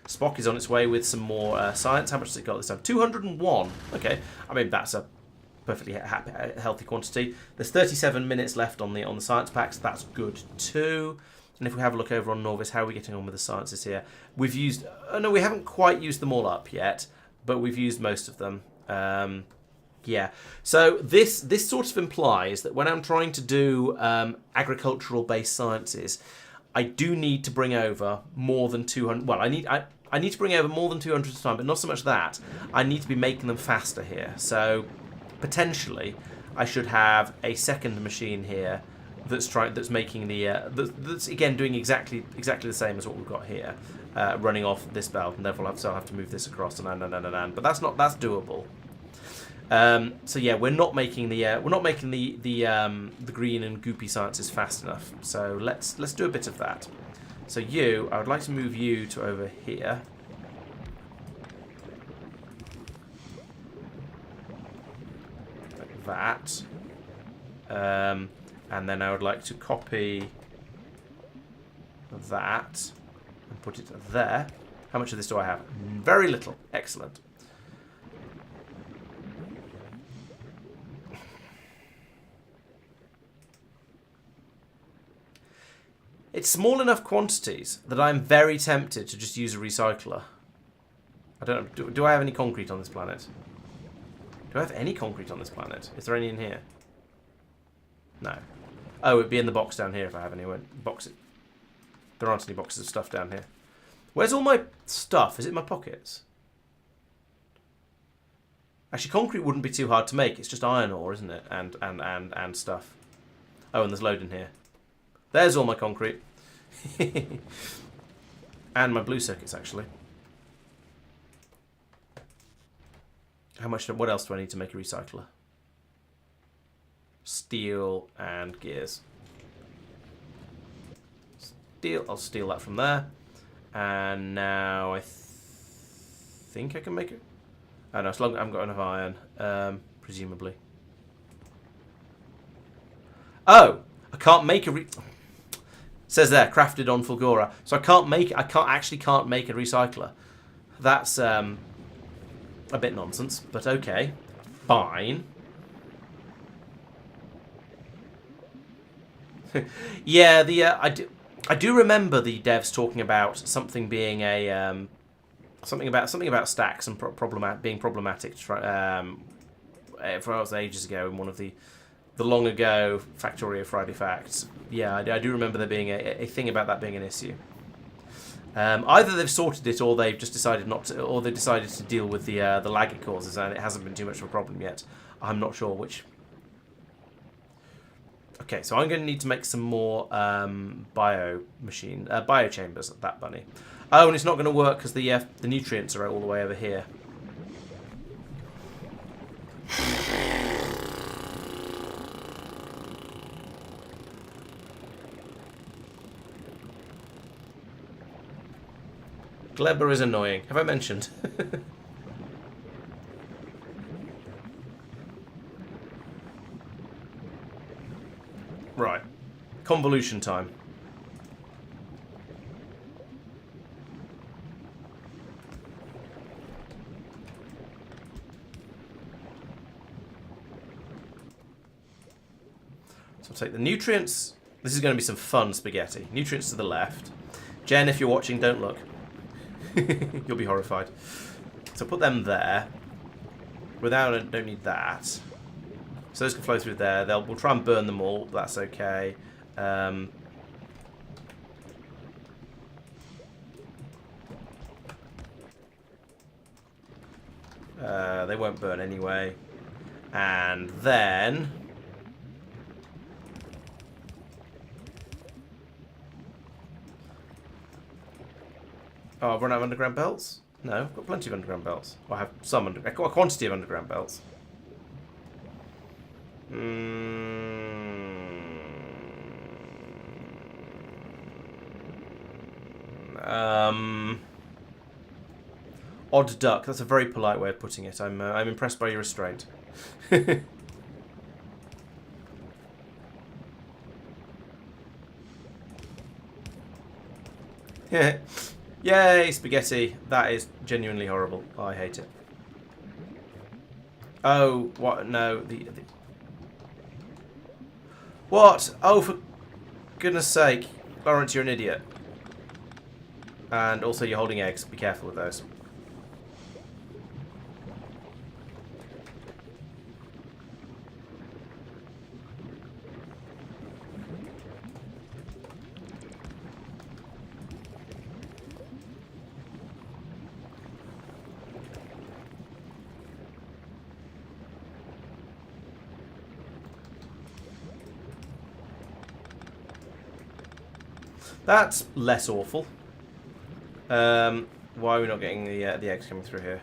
Speaker 1: Spock is on its way with some more science. How much has it got this time? 201. Okay, I mean that's a perfectly healthy quantity. There's 37 minutes left on the science packs. That's good too. And if we have a look over on Norvis, how are we getting on with the sciences here? We've used... no, we haven't quite used them all up yet, but we've used most of them. Yeah. So this sort of implies that when I'm trying to do agricultural-based sciences, I do need to bring over more than 200... Well, I need to bring over more than 200 at a time, but not so much that. I need to be making them faster here. So potentially, I should have a second machine here that's making the that's again doing exactly the same as what we've got here, running off this belt, and therefore I'll have to move this across and but that's doable. So yeah, we're not making the green and goopy sciences fast enough. So let's do a bit of that. So I would like to move you to over here. Like that. And then I would like to copy that and put it there. How much of this do I have? Very little. Excellent. It's small enough quantities that I'm very tempted to just use a recycler. I don't know. Do I have any concrete on this planet? Do I have any concrete on this planet? Is there any in here? No. Oh, it'd be in the box down here if I have any. Boxes. There aren't any boxes of stuff down here. Where's all my stuff? Is it in my pockets? Actually, concrete wouldn't be too hard to make. It's just iron ore, isn't it? And stuff. Oh, and there's load in here. There's all my concrete. And my blue circuits, actually. What else do I need to make a recycler? Steel and gears. Steel. I'll steal that from there. And now I think I can make it. Oh no, as long as I haven't got enough iron, presumably. Oh, I can't make a says there, crafted on Fulgora. So I actually can't make a recycler. That's a bit nonsense, but okay, fine. Yeah, I do remember the devs talking about something being a something about stacks and being problematic. For ages ago in one of the long ago Factorio Friday Facts. Yeah, I do remember there being a thing about that being an issue. Either they've sorted it, or they've just decided not to, or they decided to deal with the lag it causes, and it hasn't been too much of a problem yet. I'm not sure which. Okay, so I'm going to need to make some more bio chambers at that bunny. Oh, and it's not going to work because the nutrients are all the way over here. Gleber is annoying. Have I mentioned? Right. Convolution time. So I'll take the nutrients. This is going to be some fun spaghetti. Nutrients to the left. Jen, if you're watching, don't look. You'll be horrified. So put them there. Don't need that. So those can flow through there. We'll try and burn them all. That's okay. They won't burn anyway. And then... Oh, I've run out of underground belts? No, I've got plenty of underground belts. Well, I have some, a quantity of underground belts. Odd duck. That's a very polite way of putting it. I'm impressed by your restraint. Yeah. Yay, spaghetti. That is genuinely horrible. I hate it. Oh, what? No. What? Oh, for goodness sake. Laurence, you're an idiot. And also you're holding eggs. Be careful with those. That's less awful. Why are we not getting the eggs coming through here?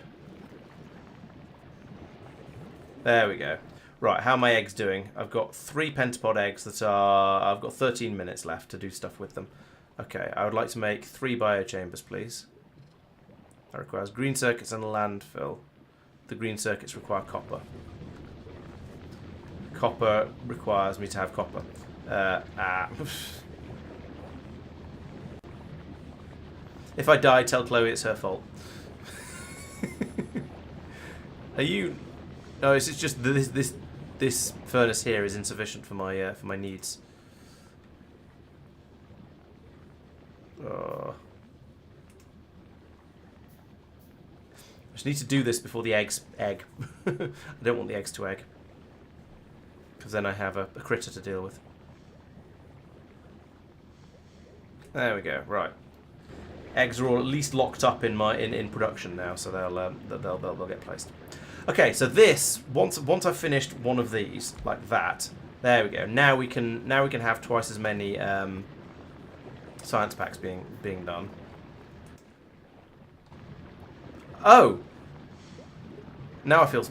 Speaker 1: There we go. Right, how are my eggs doing? I've got 3 pentapod eggs that are... I've got 13 minutes left to do stuff with them. Okay, I would like to make 3 biochambers, please. That requires green circuits and a landfill. The green circuits require copper. Copper requires me to have copper. If I die, tell Chloe it's her fault. Are you? No, it's just this furnace here is insufficient for my needs. Oh. I just need to do this before the eggs egg. I don't want the eggs to egg, because then I have a critter to deal with. There we go. Right. Eggs are all at least locked up in production now, so they'll get placed. Okay, so this once I've finished one of these like that, there we go. Now we can have twice as many science packs being done. Oh, now I feel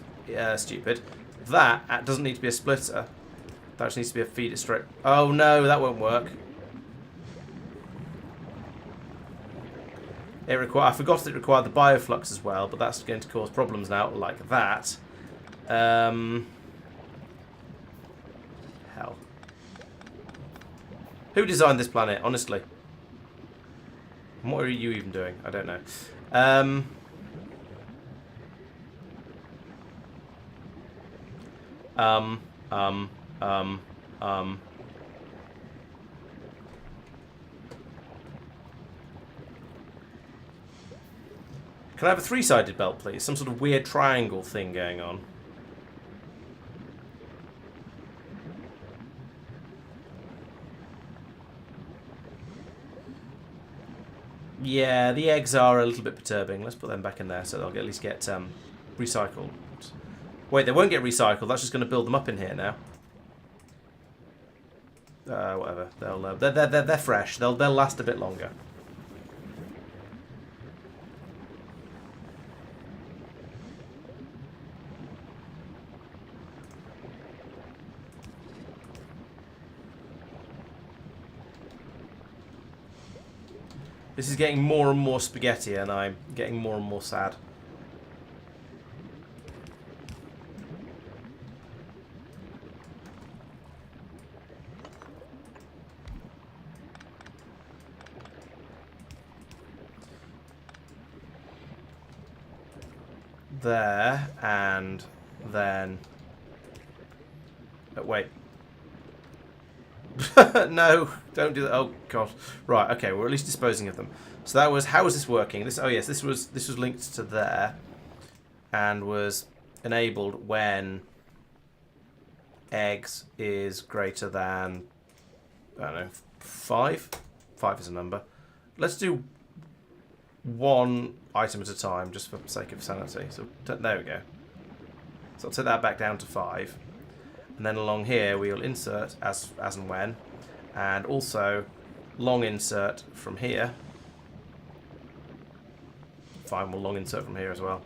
Speaker 1: stupid. That doesn't need to be a splitter. That just needs to be a feeder straight. Oh no, that won't work. I forgot it required the bioflux as well, but that's going to cause problems now, like that. Hell. Who designed this planet, honestly? And what are you even doing? I don't know. Can I have a 3-sided belt, please? Some sort of weird triangle thing going on. Yeah, the eggs are a little bit perturbing. Let's put them back in there so they'll at least get recycled. Wait, they won't get recycled. That's just going to build them up in here now. Whatever. They're fresh. They'll last a bit longer. This is getting more and more spaghetti, and I'm getting more and more sad. There, and then... Oh, wait. No, don't do that. Oh god. Right, okay, we're at least disposing of them. So that was, how was this working? This, oh yes, this was linked to there and was enabled when eggs is greater than, I don't know, 5? 5 is a number. Let's do one item at a time, just for sake of sanity. So there we go. So I'll take that back down to 5. And then along here we'll insert as and when. And also long insert from here. Fine, we'll long insert from here as well.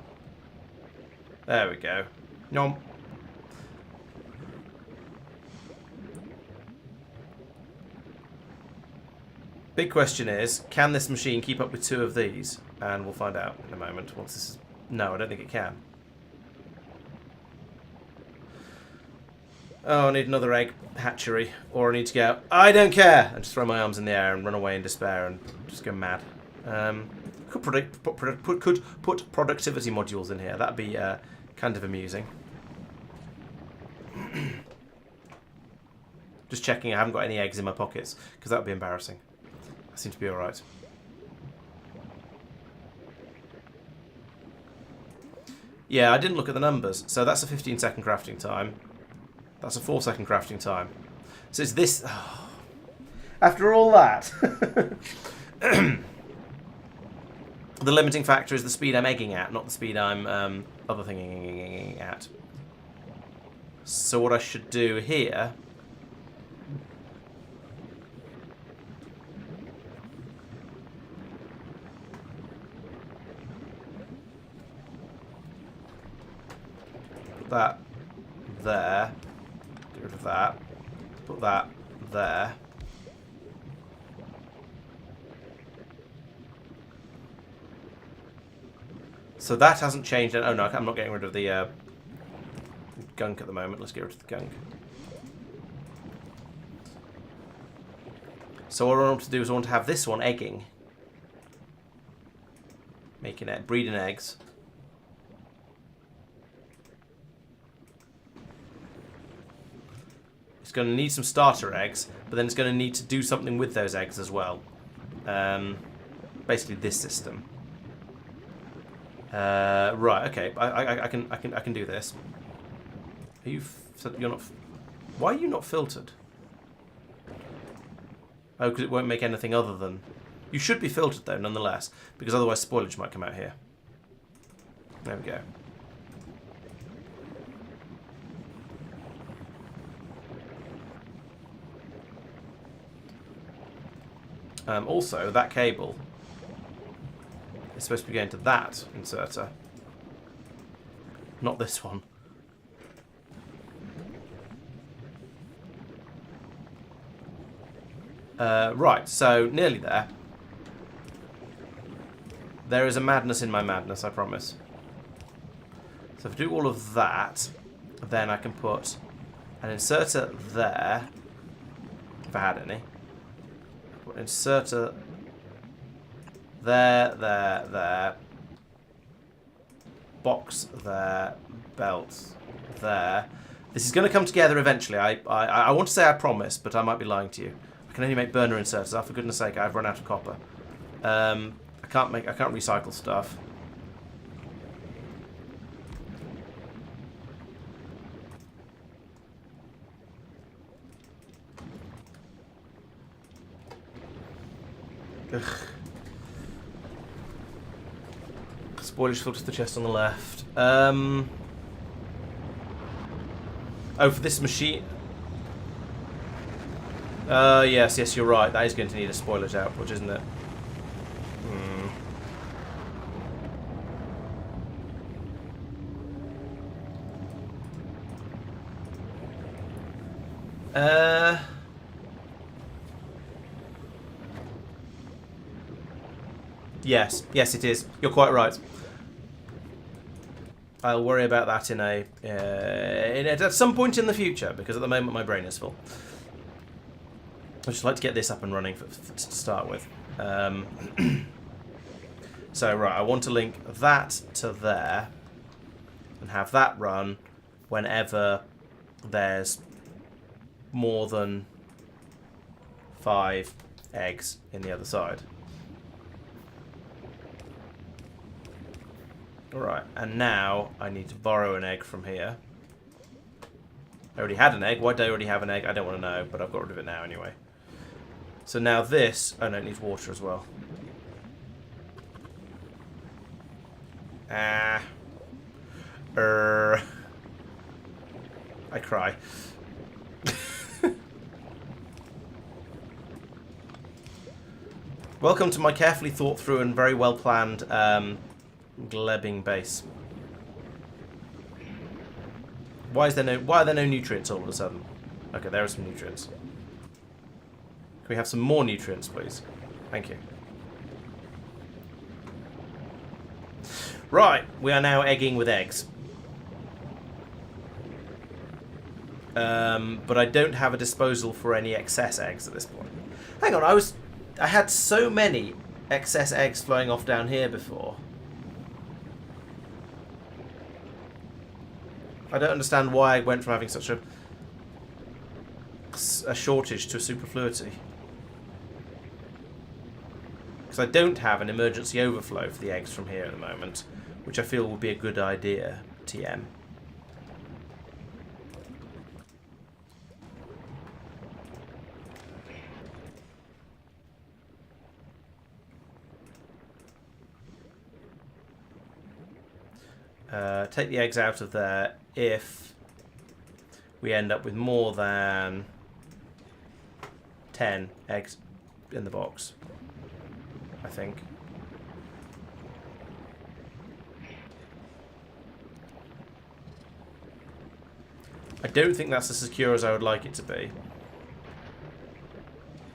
Speaker 1: There we go. Nom. Big question is, can this machine keep up with 2 of these? And we'll find out in a moment. Once this is... No, I don't think it can. Oh, I need another egg hatchery. Or I need to go, I don't care! And just throw my arms in the air and run away in despair and just go mad. Could put productivity modules in here. That'd be kind of amusing. Just checking I haven't got any eggs in my pockets, because that would be embarrassing. I seem to be alright. Yeah, I didn't look at the numbers. So that's a 15-second crafting time. That's a 4-second crafting time. So it's this... Oh. After all that... The limiting factor is the speed I'm egging at, not the speed I'm other thinging at. So what I should do here... Put that there. Get rid of that. Put that there. So that hasn't changed. Oh no, I'm not getting rid of the gunk at the moment. Let's get rid of the gunk. So what I want to do is I want to have this one egging. Making it, breeding eggs. It's going to need some starter eggs, but then it's going to need to do something with those eggs as well. Basically this system. Right. Okay. I can do this. Are you? You're not. Why are you not filtered? Oh, because it won't make anything other than. You should be filtered though, nonetheless, because otherwise spoilage might come out here. There we go. Also, that cable. It's supposed to be going to that inserter. Not this one. Right, so nearly there. There is a madness in my madness, I promise. So if I do all of that, then I can put an inserter there, if I had any. Put an inserter there. Box there, belt there. This is going to come together eventually. I want to say I promise, but I might be lying to you. I can only make burner inserters. Oh, for goodness sake, I've run out of copper. I can't recycle stuff. Ugh. Spoilage filters the chest on the left. Oh, for this machine. Yes, you're right. That is going to need a spoilage output, isn't it? Yes, it is. You're quite right. I'll worry about that at some point in the future, because at the moment my brain is full. I'd just like to get this up and running to start with. So, right, I want to link that to there and have that run whenever there's more than 5 eggs in the other side. Alright, and now I need to borrow an egg from here. I already had an egg. Why did I already have an egg? I don't want to know, but I've got rid of it now anyway. So now this... Oh no, it needs water as well. I cry. Welcome to my carefully thought through and very well planned glebbing base. Why are there no nutrients all of a sudden? Okay, there are some nutrients. Can we have some more nutrients, please? Thank you. Right, we are now egging with eggs. But I don't have a disposal for any excess eggs at this point. Hang on, I had so many excess eggs flowing off down here before. I don't understand why I went from having such a shortage to a superfluity. Because I don't have an emergency overflow for the eggs from here at the moment, which I feel would be a good idea, TM. Take the eggs out of there if we end up with more than 10 eggs in the box, I think. I don't think that's as secure as I would like it to be.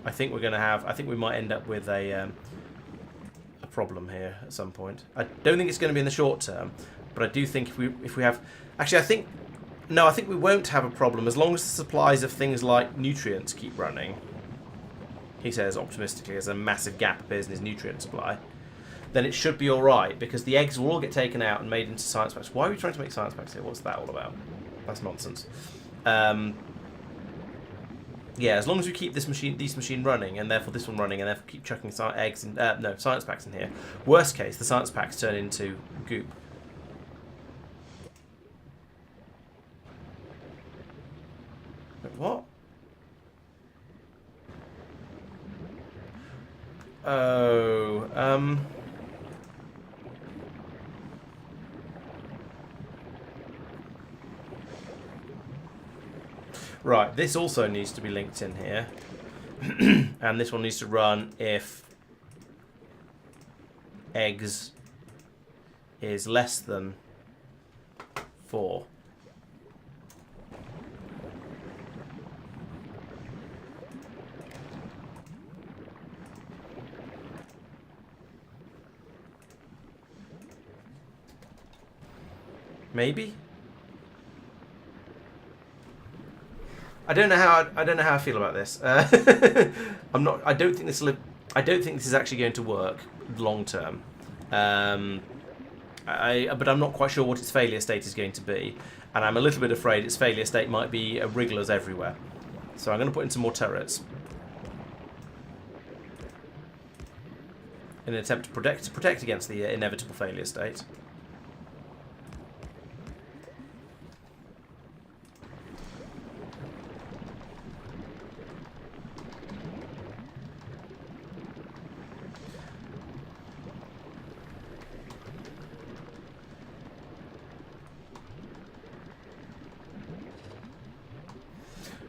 Speaker 1: I think we're going to have... I think we might end up with a problem here at some point. I don't think it's going to be in the short term, but I do think if we have... Actually, I think we won't have a problem as long as the supplies of things like nutrients keep running. He says optimistically, as a massive gap appears in his nutrient supply. Then it should be alright, because the eggs will all get taken out and made into science packs. Why are we trying to make science packs here? What's that all about? That's nonsense. Yeah, as long as we keep this machine running, and therefore this one running, and therefore keep chucking science packs in here. Worst case, the science packs turn into goop. Wait, what? Oh, right, this also needs to be linked in here. And this one needs to run if eggs is less than 4. Maybe? I don't know how I feel about this. I don't think this is actually going to work long term. But I'm not quite sure what its failure state is going to be, and I'm a little bit afraid its failure state might be wrigglers everywhere. So I'm going to put in some more turrets in an attempt to protect against the inevitable failure state.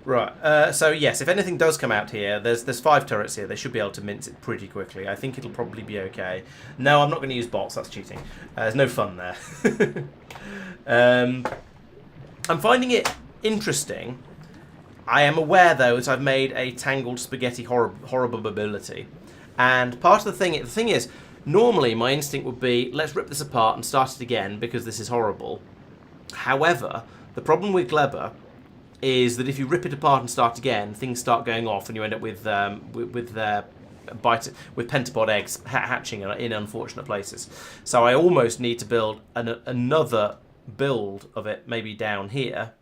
Speaker 1: Right, so yes, if anything does come out here, there's 5 turrets here. They should be able to mince it pretty quickly. I think it'll probably be okay. No, I'm not going to use bots. That's cheating. There's no fun there. I'm finding it interesting. I am aware, though, that I've made a tangled spaghetti horrible ability. And part of the thing is, normally my instinct would be, let's rip this apart and start it again because this is horrible. However, the problem with Gleber is that if you rip it apart and start again, things start going off, and you end up with pentapod eggs hatching in unfortunate places. So I almost need to build another build of it, maybe down here,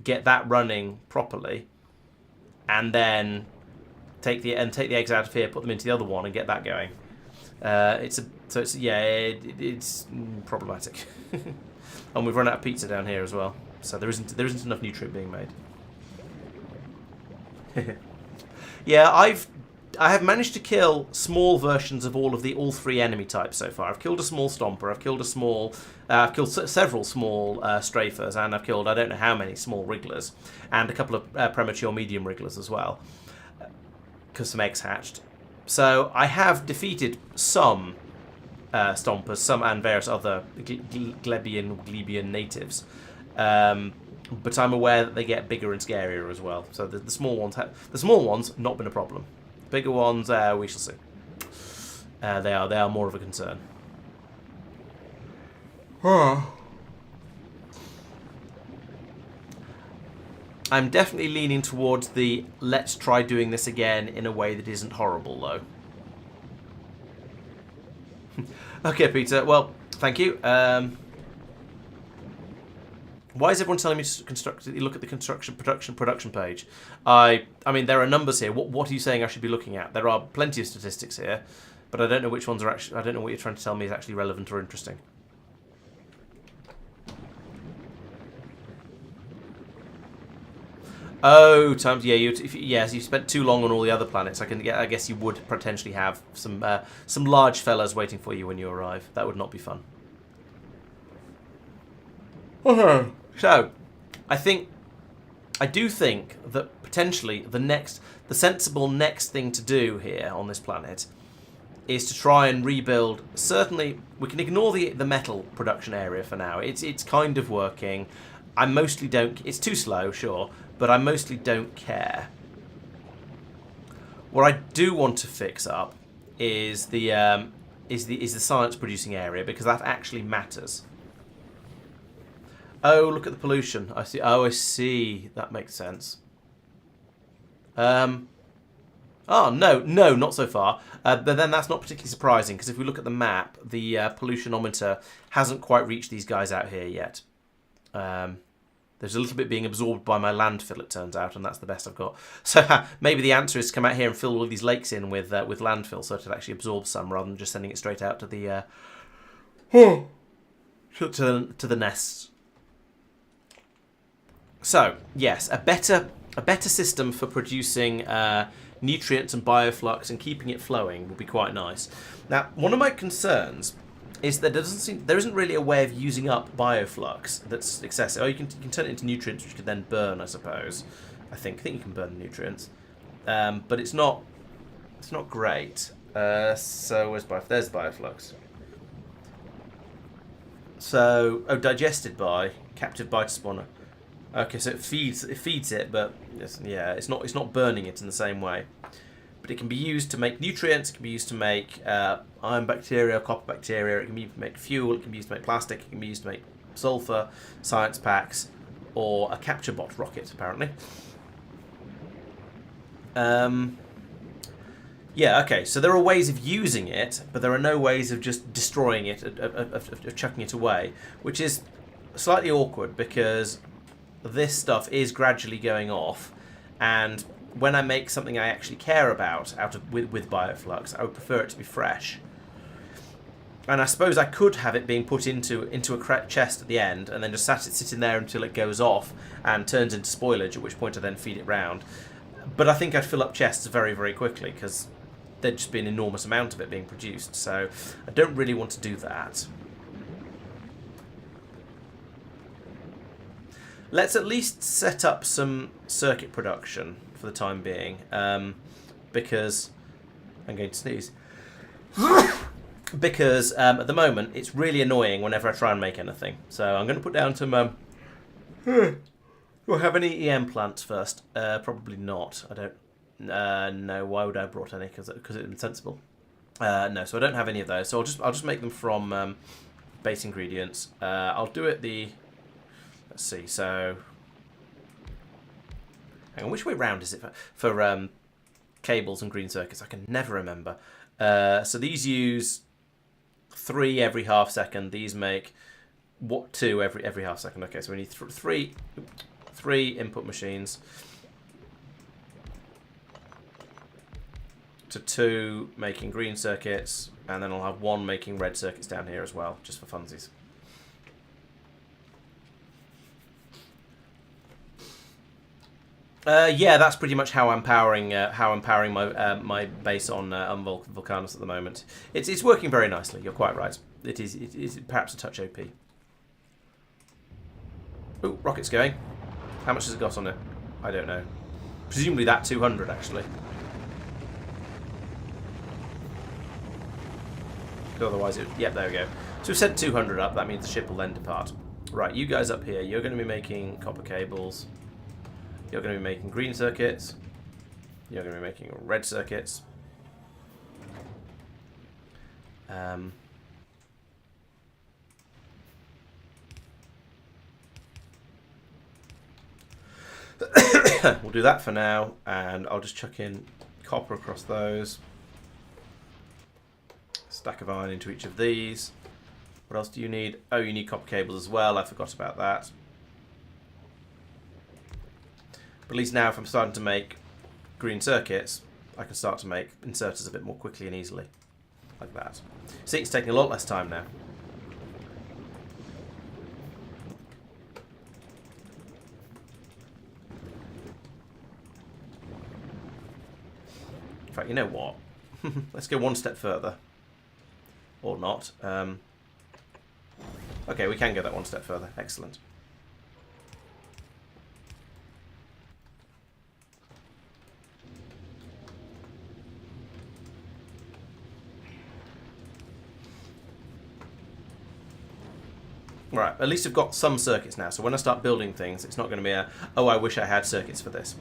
Speaker 1: get that running properly, and then take the eggs out of here, put them into the other one, and get that going. It's problematic, and we've run out of pizza down here as well. So there isn't enough nutrient being made. Yeah, I have managed to kill small versions of all three enemy types so far. I've killed a small stomper. I've killed several small strafers, and I've killed I don't know how many small wrigglers, and a couple of premature medium wrigglers as well, because some eggs hatched. So I have defeated some stompers, some and various other Glebian natives. But I'm aware that they get bigger and scarier as well. So the small ones not been a problem. Bigger ones, we shall see. They are more of a concern. I'm definitely leaning towards the let's try doing this again in a way that isn't horrible, though. Okay, Peter. Well, thank you. Why is everyone telling me to construct? Look at the construction production page. I mean, there are numbers here. What are you saying I should be looking at? There are plenty of statistics here, but I don't know which ones are actually. I don't know what you're trying to tell me is actually relevant or interesting. Oh, times yes. You spent too long on all the other planets. I guess you would potentially have some large fellas waiting for you when you arrive. That would not be fun. So, I do think that potentially the sensible next thing to do here on this planet is to try and rebuild. Certainly, we can ignore the metal production area for now. It's kind of working. I mostly don't. It's too slow, sure, but I mostly don't care. What I do want to fix up is the science producing area, because that actually matters. Oh, look at the pollution. I see. Oh, I see. That makes sense. Oh, no, not so far. But then that's not particularly surprising, because if we look at the map, the pollutionometer hasn't quite reached these guys out here yet. There's a little bit being absorbed by my landfill, it turns out, and that's the best I've got. So maybe the answer is to come out here and fill all these lakes in with landfill, so it'll actually absorb some rather than just sending it straight out to the to the nests. So yes, a better system for producing nutrients and bioflux and keeping it flowing would be quite nice. Now, one of my concerns is that there isn't really a way of using up bioflux that's excessive. Oh, you can turn it into nutrients, which you could then burn, I suppose. I think you can burn the nutrients, but it's not great. So where's there's bioflux. So digested by captive bite spawner. Okay, so it feeds it, but it's not burning it in the same way. But it can be used to make nutrients. It can be used to make iron bacteria, copper bacteria. It can be used to make fuel. It can be used to make plastic. It can be used to make sulfur, science packs, or a capture bot rocket, apparently. Yeah, okay, so there are ways of using it, but there are no ways of just destroying it, of chucking it away, which is slightly awkward because this stuff is gradually going off, and when I make something I actually care about with bioflux, I would prefer it to be fresh. And I suppose I could have it being put into a chest at the end, and then just sitting there until it goes off and turns into spoilage, at which point I then feed it round. But I think I'd fill up chests very, very quickly, because there'd just be an enormous amount of it being produced, so I don't really want to do that. Let's at least set up some circuit production for the time being, because I'm going to sneeze. Because at the moment it's really annoying whenever I try and make anything. So I'm going to put down some. We'll have any EM plants first. Probably not. I don't. No. Why would I have brought any? Because it's insensible. No. So I don't have any of those. So I'll just make them from base ingredients. I'll do it the. Let's see, so... Hang on, which way round is it for cables and green circuits? I can never remember. So these use 3 every half second. These make 2 every half second. Okay, so we need three input machines to 2 making green circuits, and then I'll have 1 making red circuits down here as well, just for funsies. Yeah, that's pretty much how I'm powering my base on Vulcanus at the moment. It's working very nicely. You're quite right. It is perhaps a touch OP. Ooh, rocket's going. How much has it got on it? I don't know. Presumably that 200 actually. Otherwise, yep, there we go. So we've sent 200 up. That means the ship will then depart. Right, you guys up here. You're going to be making copper cables. You're going to be making green circuits. You're going to be making red circuits. We'll do that for now, and I'll just chuck in copper across those. Stack of iron into each of these. What else do you need? Oh, you need copper cables as well. I forgot about that. But at least now if I'm starting to make green circuits, I can start to make inserters a bit more quickly and easily. Like that. See, it's taking a lot less time now. In fact, you know what? Let's go one step further. Or not. Okay, we can go that one step further. Excellent. Right, at least I've got some circuits now, so when I start building things, it's not going to be a, oh, I wish I had circuits for this.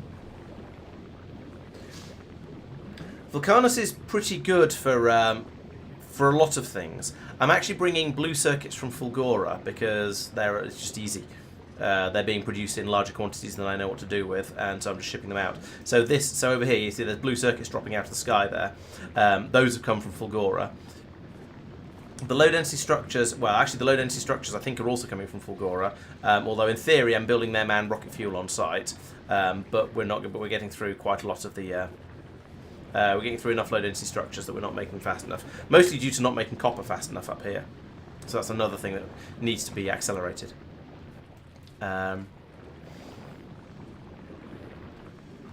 Speaker 1: Vulcanus is pretty good for a lot of things. I'm actually bringing blue circuits from Fulgora because it's just easy. They're being produced in larger quantities than I know what to do with, and so I'm just shipping them out. So over here, you see there's blue circuits dropping out of the sky there. Those have come from Fulgora. The low density structures, well, actually the low density structures I think are also coming from Fulgora. Although in theory I'm building their manned rocket fuel on site, but we're getting through quite a lot of the. We're getting through enough low density structures that we're not making fast enough. Mostly due to not making copper fast enough up here. So that's another thing that needs to be accelerated.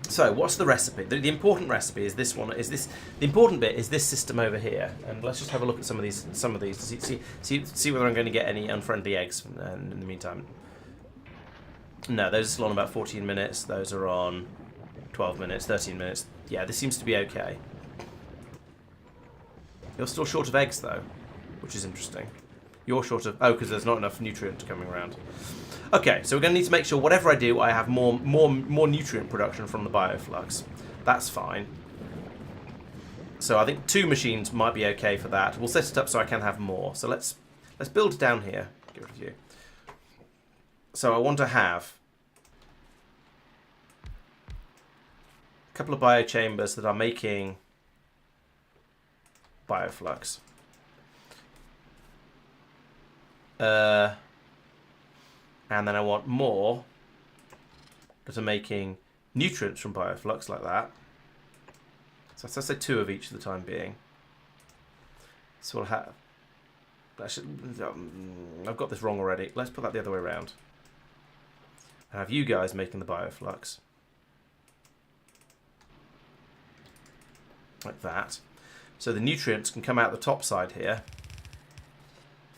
Speaker 1: So what's the recipe? The important recipe is this one. The important bit is this system over here. And let's just have a look at some of these to see whether I'm going to get any unfriendly eggs in the meantime. No, those are still on about 14 minutes. Those are on 12 minutes, 13 minutes. Yeah, this seems to be okay. You're still short of eggs, though, which is interesting. You're short of... Oh, because there's not enough nutrient coming around. Okay, so we're going to need to make sure whatever I do, I have more nutrient production from the bioflux. That's fine. So I think 2 machines might be okay for that. We'll set it up so I can have more. So let's build down here. Get rid of you. So I want to have a couple of biochambers that are making bioflux. And then I want more that are making nutrients from bioflux like that. So let's say 2 of each for the time being. So we'll have... I've got this wrong already. Let's put that the other way around. And have you guys making the bioflux. Like that. So the nutrients can come out the top side here,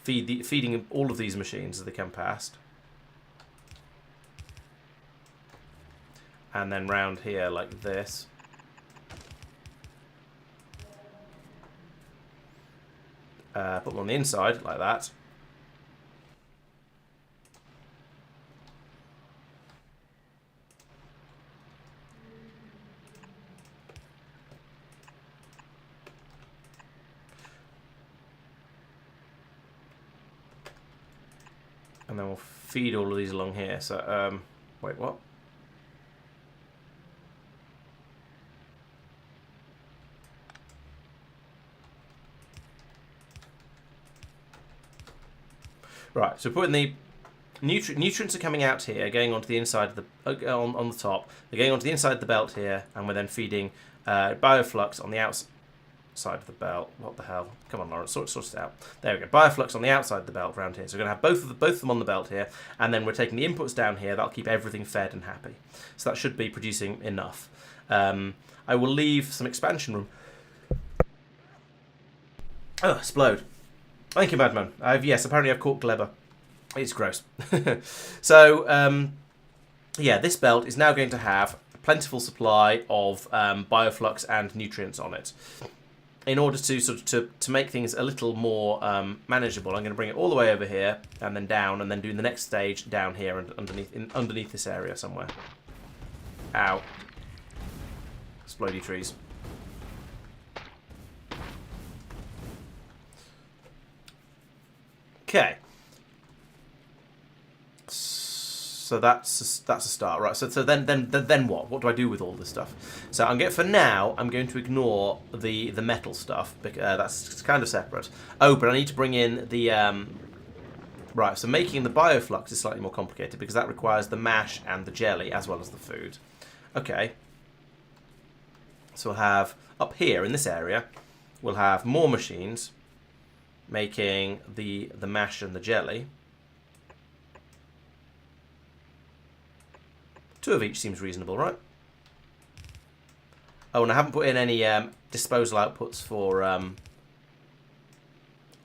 Speaker 1: feeding all of these machines as they come past. And then round here like this. Put them on the inside like that. And then we'll feed all of these along here. So, wait, what? Right, so putting the nutrients are coming out here, going onto the inside of the on the top. They're going onto the inside of the belt here, and we're then feeding bioflux on the outside. side of the belt. What the hell? Come on, Laurence, sort it out. There we go. Bioflux on the outside of the belt around here. So we're going to have both of them on the belt here, and then we're taking the inputs down here. That'll keep everything fed and happy. So that should be producing enough. I will leave some expansion room. Oh, explode. Thank you, Madman. Yes, apparently I've caught Glebber. It's gross. So, yeah, this belt is now going to have a plentiful supply of bioflux and nutrients on it. In order to sort of to make things a little more manageable, I'm going to bring it all the way over here and then down, and then do the next stage down here and underneath this area somewhere. Ow. Explodey trees. Okay. So that's a start, right? So then what? What do I do with all this stuff? So for now, I'm going to ignore the metal stuff because that's kind of separate. Oh, but I need to bring in the right. So making the bioflux is slightly more complicated because that requires the mash and the jelly as well as the food. Okay. So we'll have up here in this area, we'll have more machines making the mash and the jelly. 2 of each seems reasonable, right? Oh, and I haven't put in any disposal outputs for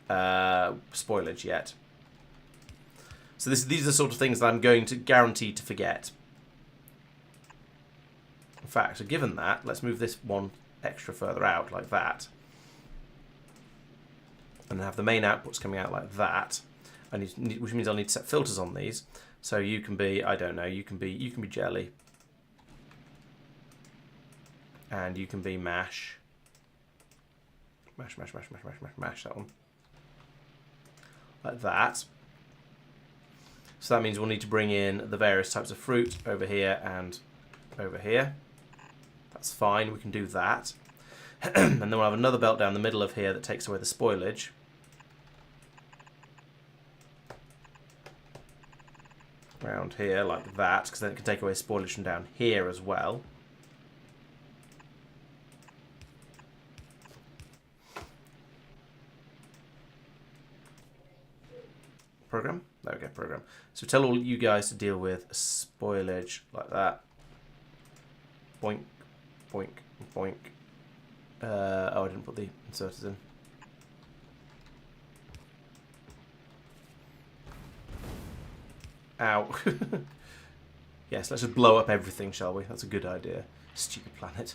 Speaker 1: spoilage yet. So these are the sort of things that I'm going to guarantee to forget. In fact, so given that, let's move this one extra further out like that. And have the main outputs coming out like that. Which means I'll need to set filters on these. So you can be, I don't know, you can be jelly. And you can be mash. Mash, that one. Like that. So that means we'll need to bring in the various types of fruit over here and over here. That's fine, we can do that. And then we'll have another belt down the middle of here that takes away the spoilage. Around here like that, because then it can take away spoilage from down here as well. Program? There we go, program. So tell all you guys to deal with spoilage like that. Boink, boink, boink. Oh, I didn't put the inserters in. Ow. Yes, let's just blow up everything, shall we? That's a good idea. Stupid planet.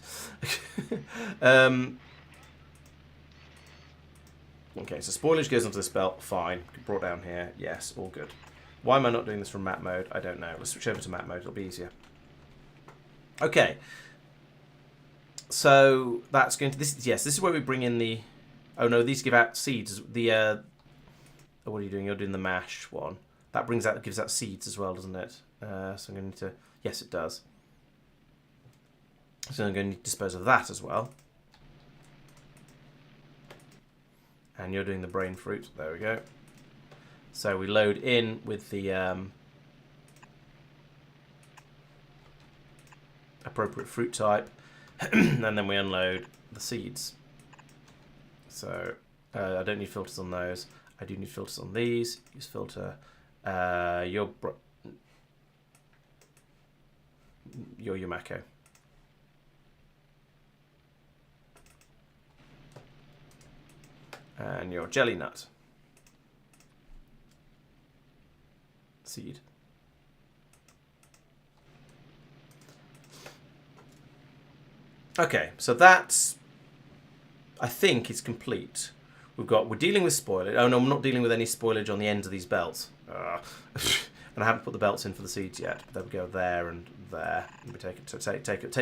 Speaker 1: Okay, so spoilage goes onto this belt. Fine. Brought down here. Yes, all good. Why am I not doing this from map mode? I don't know. Let's switch over to map mode. It'll be easier. Okay. So that's going to this. Yes, this is where we bring in the. Oh no, these give out seeds. The. Oh, what are you doing? You're doing the mash one. That gives out seeds as well, doesn't it? So I'm going to need to. Yes, it does. So I'm going to need to dispose of that as well. And you're doing the brain fruit. There we go. So we load in with the appropriate fruit type, and then we unload the seeds. So I don't need filters on those. I do need filters on these. Use filter. Your Yumako. And your jelly nut. Seed. Okay, so that's, I think, is complete. We're dealing with spoilage. Oh no, I'm not dealing with any spoilage on the ends of these belts. And I haven't put the belts in for the seeds yet. There we go, there and there. And we take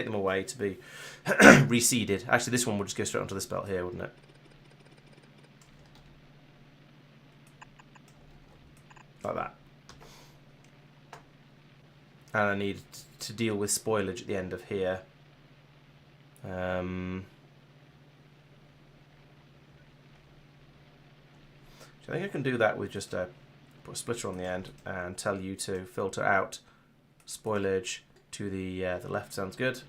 Speaker 1: them away to be reseeded. Actually, this one would just go straight onto this belt here, wouldn't it? Like that. And I need to deal with spoilage at the end of here. I think I can do that with just put a splitter on the end and tell you to filter out spoilage to the left. Sounds good.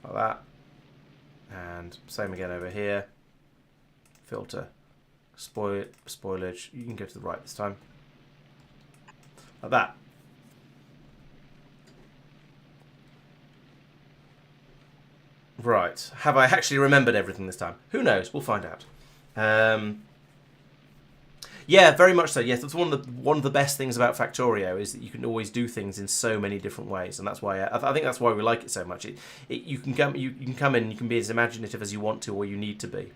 Speaker 1: Like that. And same again over here. Filter, spoilage. You can go to the right this time. Like that. Right. Have I actually remembered everything this time? Who knows? We'll find out. Yeah, very much so. Yes, that's one of the best things about Factorio is that you can always do things in so many different ways, and that's why I think that's why we like it so much. You can come in, and you can be as imaginative as you want to or you need to be.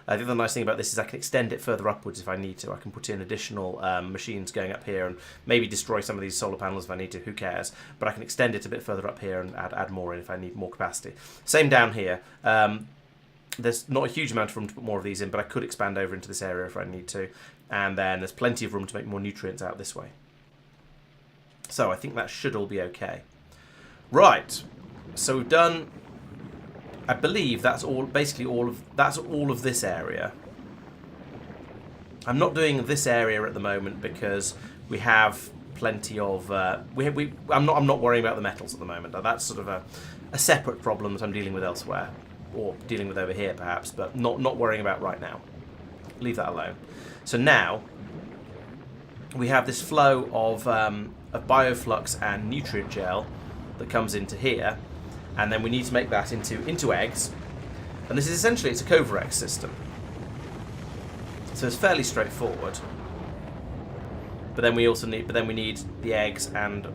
Speaker 1: The other nice thing about this is I can extend it further upwards if I need to. I can put in additional machines going up here and maybe destroy some of these solar panels if I need to. Who cares? But I can extend it a bit further up here and add more in if I need more capacity. Same down here. There's not a huge amount of room to put more of these in, but I could expand over into this area if I need to. And then there's plenty of room to make more nutrients out this way. So I think that should all be okay. Right. So we've done... I believe that's all. Basically, that's all of this area. I'm not doing this area at the moment because we have plenty of. I'm not worrying about the metals at the moment. That's sort of a separate problem that I'm dealing with elsewhere, or dealing with over here perhaps, but not worrying about right now. Leave that alone. So now we have this flow of bioflux and nutrient gel that comes into here. And then we need to make that into eggs. And this is essentially, it's a Covarex system. So it's fairly straightforward. But then we need the eggs and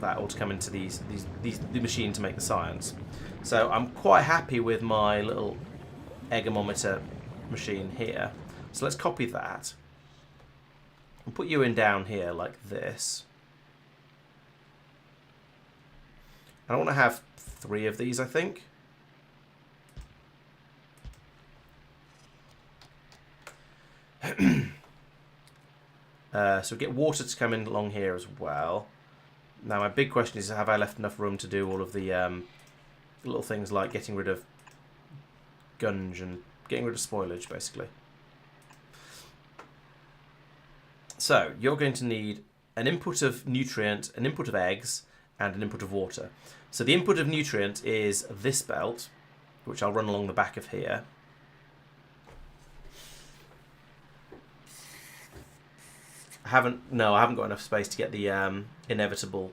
Speaker 1: that all to come into the machine to make the science. So I'm quite happy with my little eggometer machine here. So let's copy that. And put you in down here like this. And I want to have 3 of these, I think. So get water to come in along here as well. Now my big question is, have I left enough room to do all of the little things like getting rid of gunge and getting rid of spoilage, basically. So you're going to need an input of nutrient, an input of eggs, and an input of water. So the input of nutrient is this belt, which I'll run along the back of here. I haven't got enough space to get the inevitable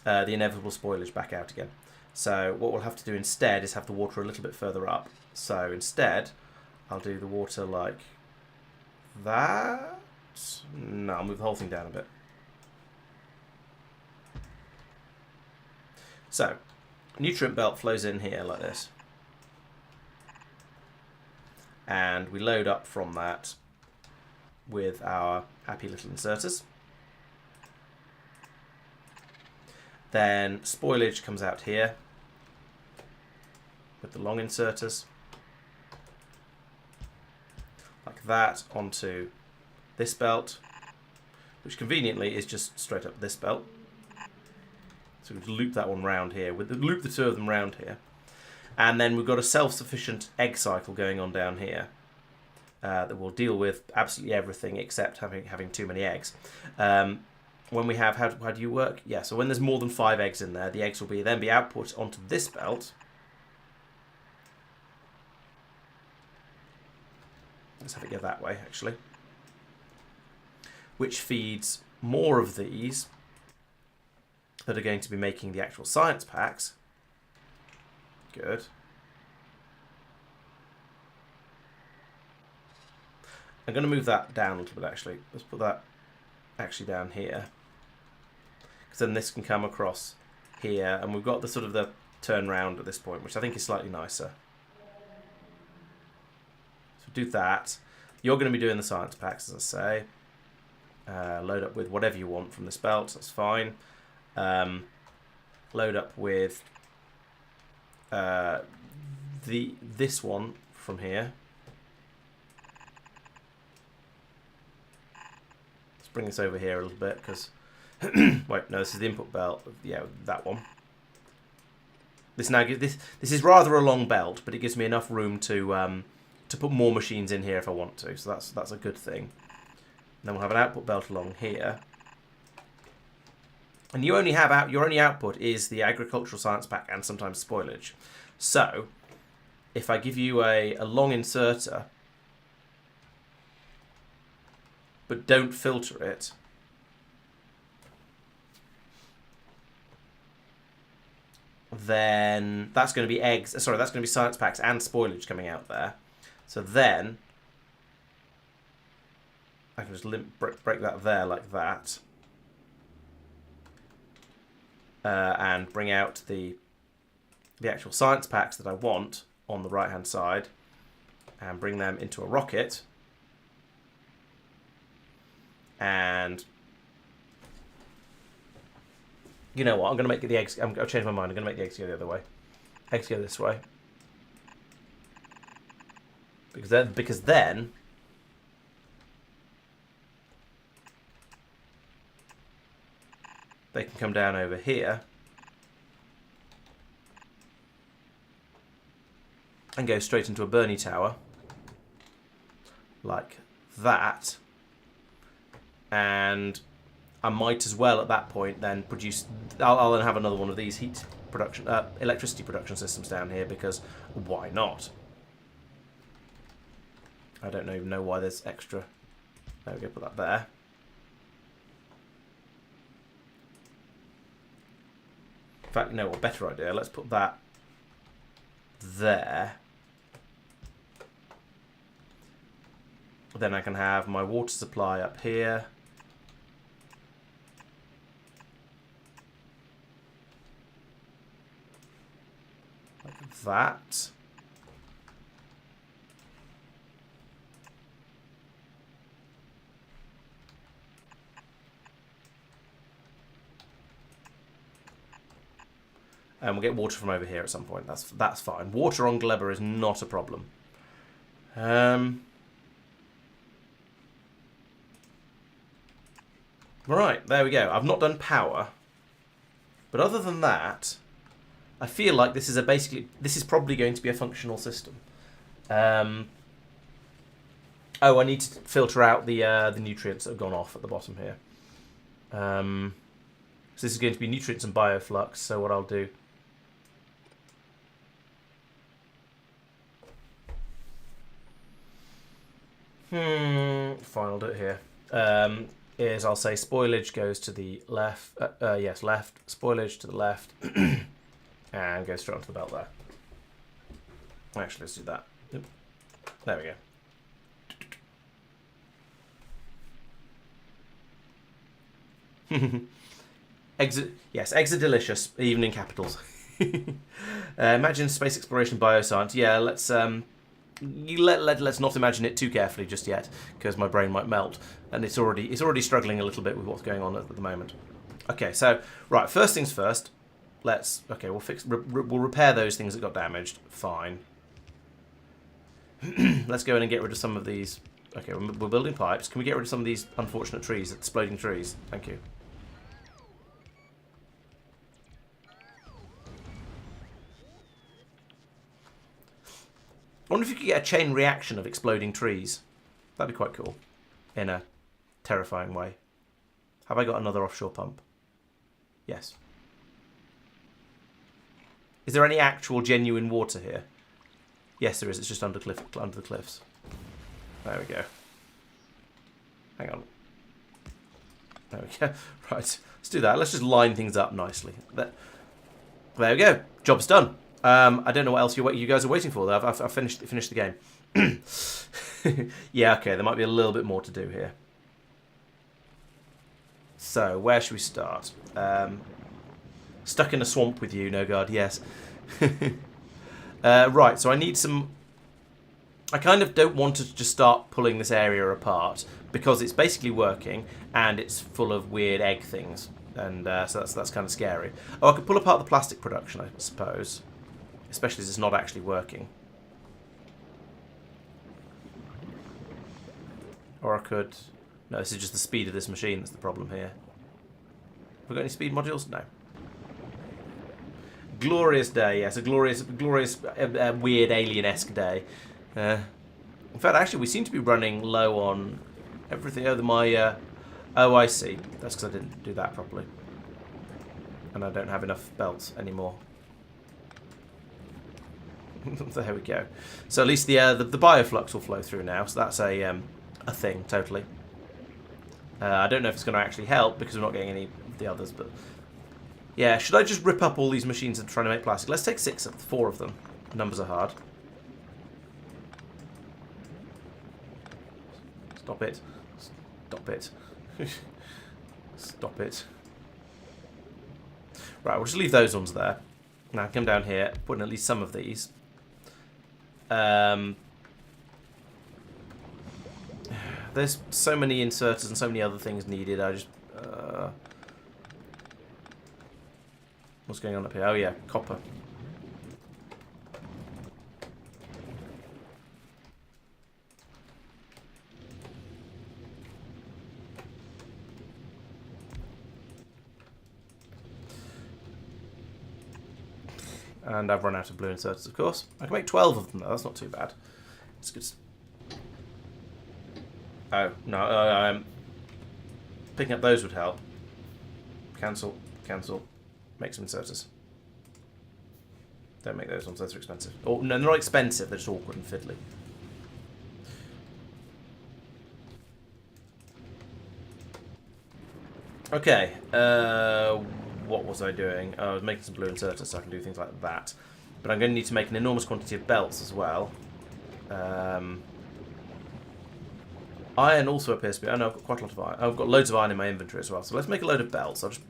Speaker 1: spoilage back out again. So what we'll have to do instead is have the water a little bit further up. So instead, I'll do the water like that. No, I'll move the whole thing down a bit. So, nutrient belt flows in here like this. And we load up from that with our happy little inserters. Then spoilage comes out here with the long inserters. Like that onto this belt, which conveniently is just straight up this belt. So we loop that one round here, loop the 2 of them round here. And then we've got a self-sufficient egg cycle going on down here that will deal with absolutely everything except having too many eggs. When we have, how do you work? Yeah, so when there's more than 5 eggs in there, the eggs will then be output onto this belt. Let's have it go that way, actually. Which feeds more of these that are going to be making the actual science packs. Good. I'm going to move that down a little bit, actually. Let's put that actually down here. Because then this can come across here, and we've got the sort of the turn round at this point, which I think is slightly nicer. So do that. You're going to be doing the science packs, as I say. Load up with whatever you want from this belt, that's fine. Load up with this one from here. Let's bring this over here a little bit because wait, no, this is the input belt. Yeah, that one. This is rather a long belt, but it gives me enough room to put more machines in here if I want to. So that's a good thing. And then we'll have an output belt along here. And you only have your only output is the agricultural science pack and sometimes spoilage. So, if I give you a long inserter, but don't filter it, then that's going to be eggs. Sorry, that's going to be science packs and spoilage coming out there. So then I can just break that there like that, and bring out the actual science packs that I want on the right hand side, and bring them into a rocket. And you know what? I'm going to make the eggs. I'll change my mind. I'm going to make the eggs go the other way. Eggs go this way. Because then they can come down over here and go straight into a Bernie tower like that. And I might as well at that point then produce. I'll then have another one of these heat production, electricity production systems down here, because why not? I don't even know why there's extra. There we go. Put that there. In fact, you know what? Better idea. Let's put that there. Then I can have my water supply up here. That. And we'll get water from over here at some point. That's fine. Water on Gleba is not a problem. Right, there we go. I've not done power. But other than that, I feel like this is probably going to be a functional system. Oh, I need to filter out the nutrients that have gone off at the bottom here. So this is going to be nutrients and bioflux. So what I'll do. Fine, I'll do it here. Is I'll say spoilage goes to the left. Yes, left. Spoilage to the left. And go straight onto the belt there. Actually, let's do that. Yep. There we go. Yes, eggs are delicious, even in capitals. Imagine space exploration bioscience. Yeah, let's not imagine it too carefully just yet, because my brain might melt, and it's already struggling a little bit with what's going on at the moment. Okay, so right, first things first. We'll repair those things that got damaged. Fine. Let's go in and get rid of some of these. Okay, we're building pipes. Can we get rid of some of these unfortunate trees, exploding trees? Thank you. I wonder if you could get a chain reaction of exploding trees. That'd be quite cool. In a terrifying way. Have I got another offshore pump? Yes. Is there any actual genuine water here? Yes, there is. It's just under the cliffs. There we go. Hang on. There we go. Right, let's do that. Let's just line things up nicely. There we go. Job's done. I don't know what else you guys are waiting for, though. I've finished the game. Yeah, okay. There might be a little bit more to do here. So, where should we start? Stuck in a swamp with you, no god, yes. Right, so I need some. I kind of don't want to just start pulling this area apart, because it's basically working and it's full of weird egg things, and so that's kind of scary. Oh, I could pull apart the plastic production, I suppose, especially as it's not actually working. Or I could. No, this is just the speed of this machine that's the problem here. Have we got any speed modules? No. Glorious day, yes, a glorious, weird alien-esque day. In fact, actually, we seem to be running low on everything. Oh, I see. That's because I didn't do that properly. And I don't have enough belts anymore. There we go. So at least the bioflux will flow through now. So that's a thing, totally. I don't know if it's going to actually help because we're not getting any of the others, but yeah. Should I just rip up all these machines and try to make plastic? Let's take 4 of them. Numbers are hard. Stop it. Stop it. Stop it. Right, we'll just leave those ones there. Now come down here, put in at least some of these. There's so many inserters and so many other things needed. I just... what's going on up here? Oh yeah, copper. And I've run out of blue inserters, of course. I can make 12 of them, though. That's not too bad. It's good. Oh, no. Picking up those would help. Cancel. Cancel. Make some inserters. Don't make those ones. Those are expensive. Oh, no, they're not expensive. They're just awkward and fiddly. Okay. What was I doing? I was making some blue inserters so I can do things like that. But I'm going to need to make an enormous quantity of belts as well. Iron also appears to be... Oh no, I've got quite a lot of iron. I've got loads of iron in my inventory as well. So let's make a load of belts. I'll just...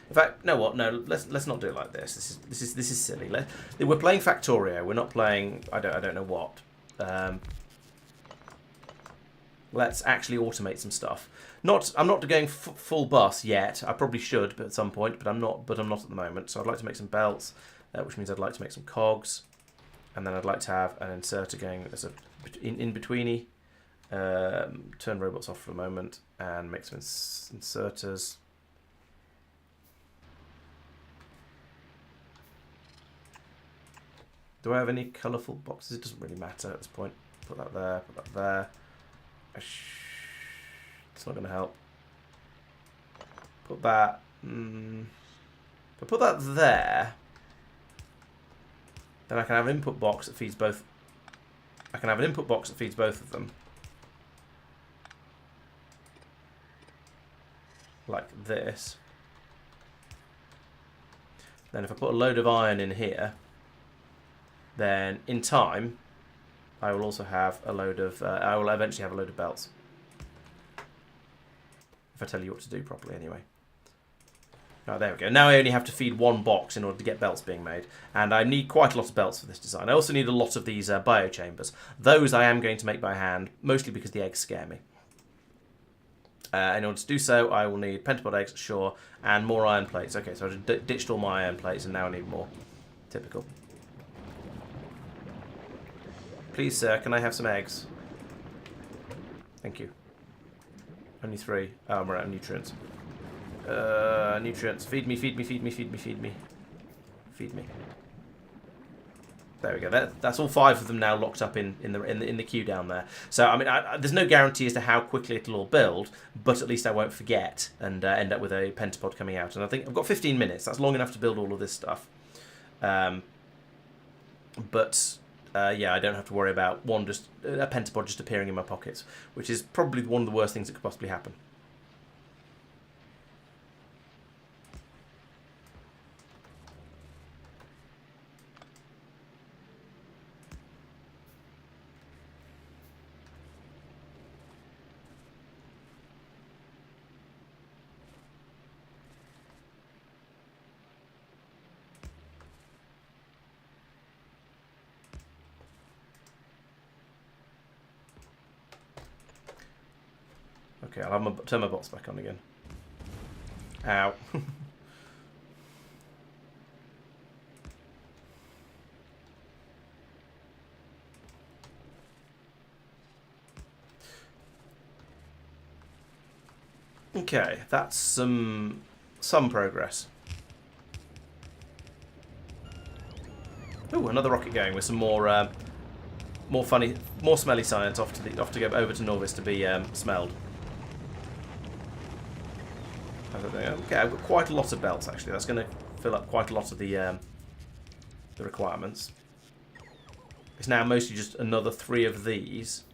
Speaker 1: In fact, no, what? No, let's not do it like this. This is silly. We're playing Factorio. We're not playing... I don't know what. Let's actually automate some stuff. I'm not going full bus yet. I probably should, but at some point. But I'm not at the moment. So I'd like to make some belts, which means I'd like to make some cogs, and then I'd like to have an inserter going as a in betweeny. Turn robots off for a moment and make some inserters. Do I have any colourful boxes? It doesn't really matter at this point. Put that there. Put that there. It's not going to help. Put that... If I put that there, then I can have an input box that feeds both... I can have an input box that feeds both of them. Like this. Then if I put a load of iron in here, then in time, I will also have a load of... I will eventually have a load of belts. If I tell you what to do properly, anyway. Oh, there we go. Now I only have to feed one box in order to get belts being made. And I need quite a lot of belts for this design. I also need a lot of these biochambers. Those I am going to make by hand, mostly because the eggs scare me. In order to do so, I will need pentapod eggs, sure, and more iron plates. Okay, so I just ditched all my iron plates, and now I need more. Typical. Please, sir, can I have some eggs? Thank you. Only 3. Oh, I'm out of nutrients. Nutrients. Feed me, feed me, feed me, feed me, feed me. Feed me. There we go. That's all 5 of them now locked up in the queue down there. So I mean, there's no guarantee as to how quickly it'll all build, but at least I won't forget and end up with a pentapod coming out. And I think I've got 15 minutes. That's long enough to build all of this stuff. Yeah, I don't have to worry about a pentapod just appearing in my pockets, which is probably one of the worst things that could possibly happen. Okay, I'll turn my box back on again. Ow. Okay, that's some progress. Ooh, another rocket going with some more smelly science off to go over to Norvis to be smelled. Okay, I've got quite a lot of belts actually. That's going to fill up quite a lot of the requirements. It's now mostly just another 3 of these.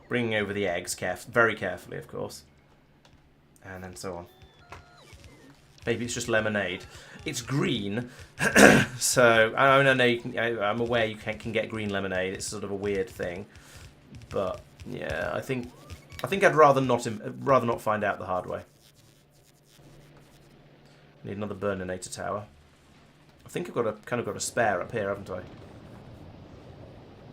Speaker 1: Bringing over the eggs very carefully, of course. And then so on. Maybe it's just lemonade. It's green, so I know I'm aware you can get green lemonade. It's sort of a weird thing, but yeah, I think I'd rather not find out the hard way. Need another burninator tower. I think I've kind of got a spare up here, haven't I?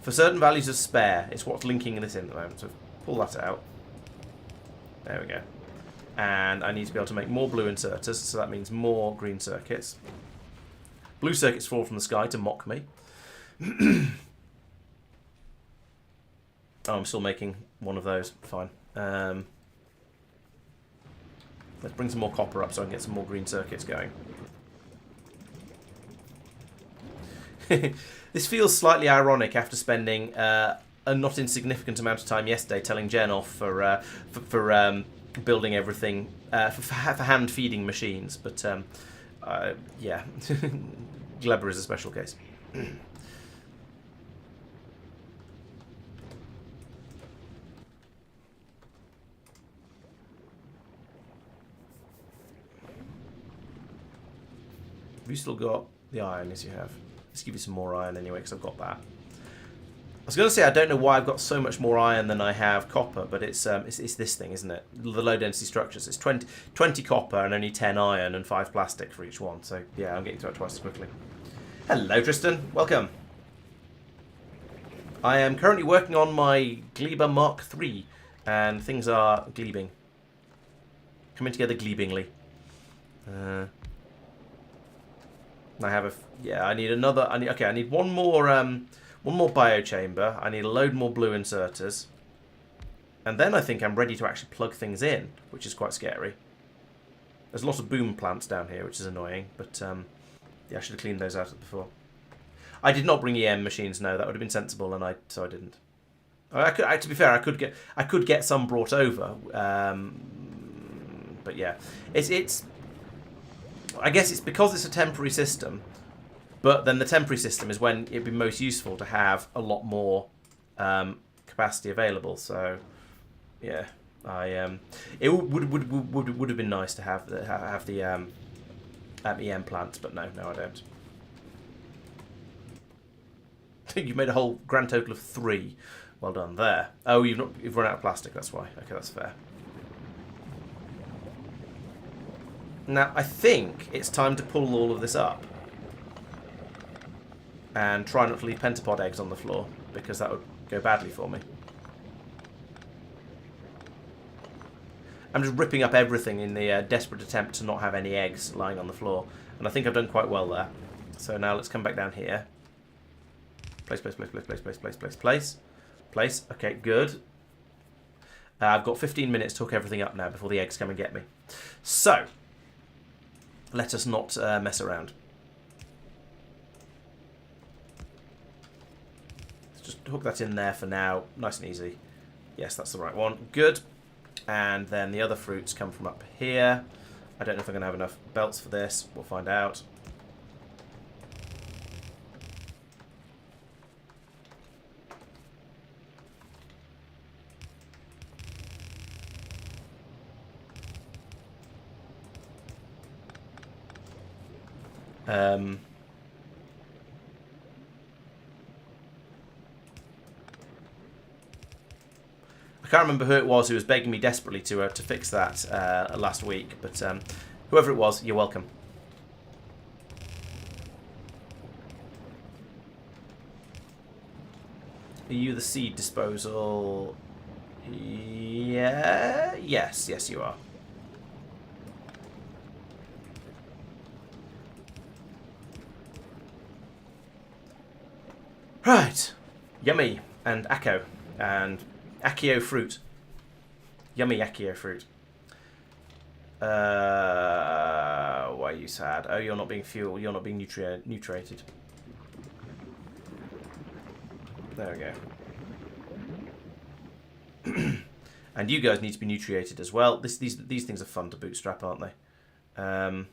Speaker 1: For certain values of spare, it's what's linking this in at the moment. So pull that out. There we go. And I need to be able to make more blue inserters, so that means more green circuits. Blue circuits fall from the sky to mock me. Oh, I'm still making one of those. Fine. Let's bring some more copper up so I can get some more green circuits going. This feels slightly ironic after spending a not insignificant amount of time yesterday telling Jen off for building everything for hand feeding machines, but yeah, Gleber is a special case. Have you still got the iron? Yes, you have. Let's give you some more iron anyway, because I've got that. I was going to say I don't know why I've got so much more iron than I have copper, but it's this thing, isn't it? The low density structures. It's 20 copper and only 10 iron and 5 plastic for each one. So yeah, I'm getting through it twice as quickly. Hello, Tristan. Welcome. I am currently working on my Gleber Mark III, and things are glebing. Coming together glebingly. I have I need another. I need one more. One more biochamber. I need a load more blue inserters. And then I think I'm ready to actually plug things in, which is quite scary. There's a lot of boom plants down here, which is annoying. But yeah, I should have cleaned those out before. I did not bring EM machines. No, that would have been sensible, and so I didn't. To be fair, I could get some brought over. But yeah, it's. I guess it's because it's a temporary system. But then the temporary system is when it'd be most useful to have a lot more capacity available. So, yeah, it would have been nice to have the EM plant, but no, I don't. You've made a whole grand total of 3. Well done there. Oh, you've run out of plastic. That's why. Okay, that's fair. Now I think it's time to pull all of this up. And try not to leave pentapod eggs on the floor, because that would go badly for me. I'm just ripping up everything in the desperate attempt to not have any eggs lying on the floor. And I think I've done quite well there. So now let's come back down here. Place. Okay, good. I've got 15 minutes to hook everything up now before the eggs come and get me. So, let us not mess around. Just hook that in there for now, nice and easy. Yes, that's the right one. Good. And then the other fruits come from up here. I don't know if I'm going to have enough belts for this. We'll find out. I can't remember who it was who was begging me desperately to fix that last week, but whoever it was, you're welcome. Are you the seed disposal? Yeah. Yes, you are. Right. Yummy. And Akko. And Aquilo fruit. Yummy Aquilo fruit. Why are you sad? Oh, you're not being fueled. You're not being nutriated. There we go. And you guys need to be nutriated as well. These things are fun to bootstrap, aren't they? So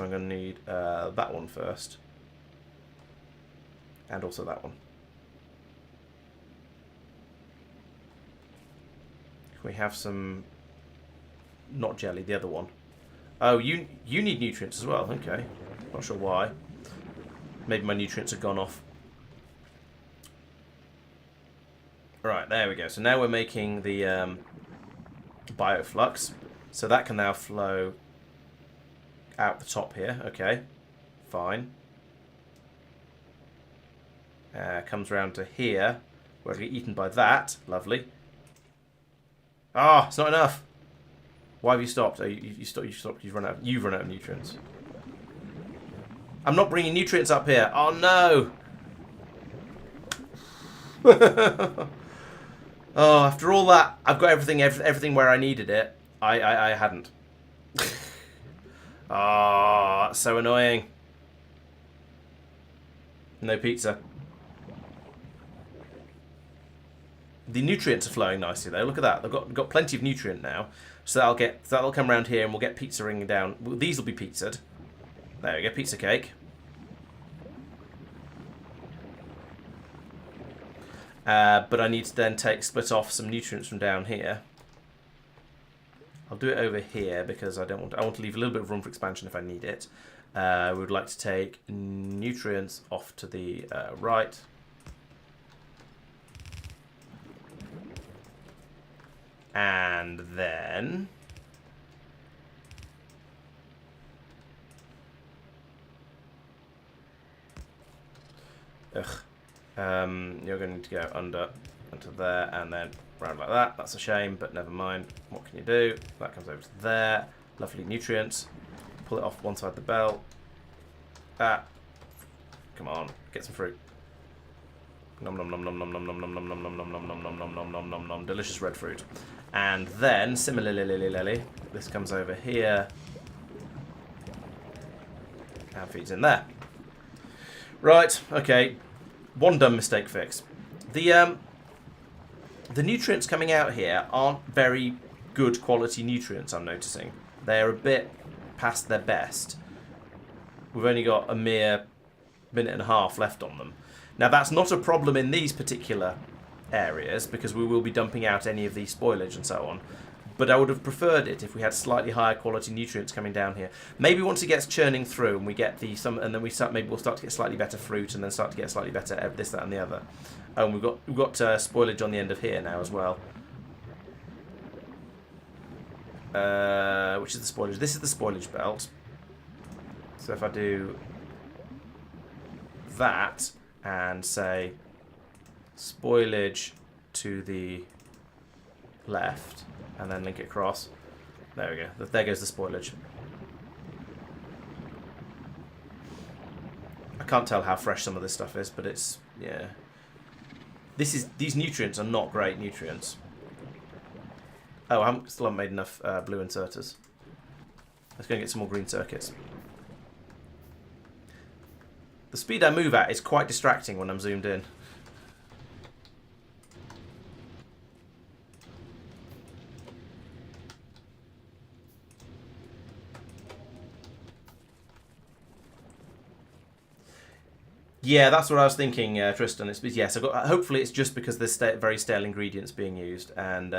Speaker 1: I'm going to need that one first. And also that one. Can we have some... Not jelly, the other one. Oh, you need nutrients as well. Okay. Not sure why. Maybe my nutrients have gone off. Right, there we go. So now we're making the bioflux. So that can now flow out the top here. Okay, fine. Comes round to here, where it'll get eaten by that. Lovely. Ah, it's not enough. Why have you stopped? Oh, you stopped. You've run out of nutrients. I'm not bringing nutrients up here. Oh no. Oh, after all that, I've got everything where I needed it. I hadn't. Ah, oh, so annoying. No pizza. The nutrients are flowing nicely though. Look at that. They've got plenty of nutrient now. So that'll come around here and we'll get pizza ringing down. Well, these will be pizzaed. There we go, pizza cake. But I need to then split off some nutrients from down here. I'll do it over here because I want to leave a little bit of room for expansion if I need it. We would like to take nutrients off to the right. And then... you're going to go under onto there and then round like that. That's a shame, but never mind. What can you do? That comes over to there. Lovely nutrients. Pull it off one side of the belt. Ah, come on, get some fruit. Nom nom nom nom nom nom nom nom nom nom nom nom nom nom nom nom nom nom nom nom. Delicious red fruit. And then similarly, this comes over here and feeds in there. Right. Okay. One dumb mistake fix. The nutrients coming out here aren't very good quality nutrients, I'm noticing. They're a bit past their best. We've only got a mere minute and a half left on them. Now that's not a problem in these particular areas because we will be dumping out any of the spoilage and so on. But I would have preferred it if we had slightly higher quality nutrients coming down here. Maybe once it gets churning through and we get and then maybe we'll start to get slightly better fruit and then start to get slightly better this, that, and the other. Oh, and we've got spoilage on the end of here now as well. Which is the spoilage? This is the spoilage belt. So if I do that and say spoilage to the left. And then link it across. There we go. There goes the spoilage. I can't tell how fresh some of this stuff is, but it's, yeah. These nutrients are not great nutrients. Oh, I still haven't made enough blue inserters. Let's go and get some more green circuits. The speed I move at is quite distracting when I'm zoomed in. Yeah, that's what I was thinking, Tristan. Yes, hopefully it's just because there's very stale ingredients being used, and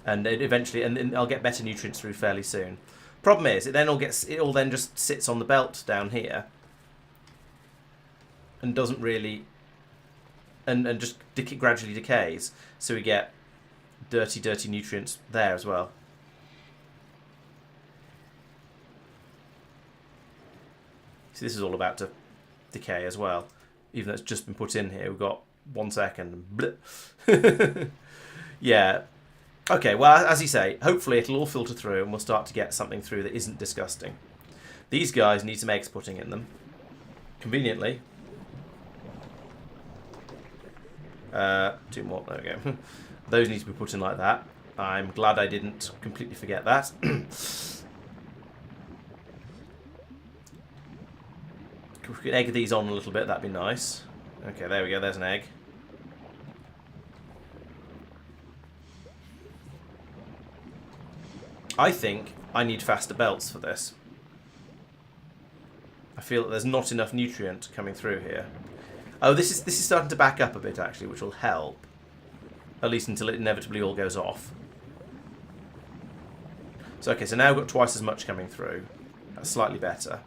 Speaker 1: eventually I'll get better nutrients through fairly soon. Problem is, it all then just sits on the belt down here, and doesn't really, and just gradually decays. So we get dirty nutrients there as well. See, this is all about to decay as well, even though it's just been put in here. We've got 1 second. Yeah. Okay, well, as you say, hopefully it'll all filter through and we'll start to get something through that isn't disgusting. These guys need some eggs putting in them. Conveniently. 2 more. There we go. Those need to be put in like that. I'm glad I didn't completely forget that. If we could egg these on a little bit, that'd be nice. Okay, there we go. There's an egg. I think I need faster belts for this. I feel that there's not enough nutrient coming through here. Oh, this is starting to back up a bit, actually, which will help. At least until it inevitably all goes off. So, okay, so now we've got twice as much coming through. That's slightly better.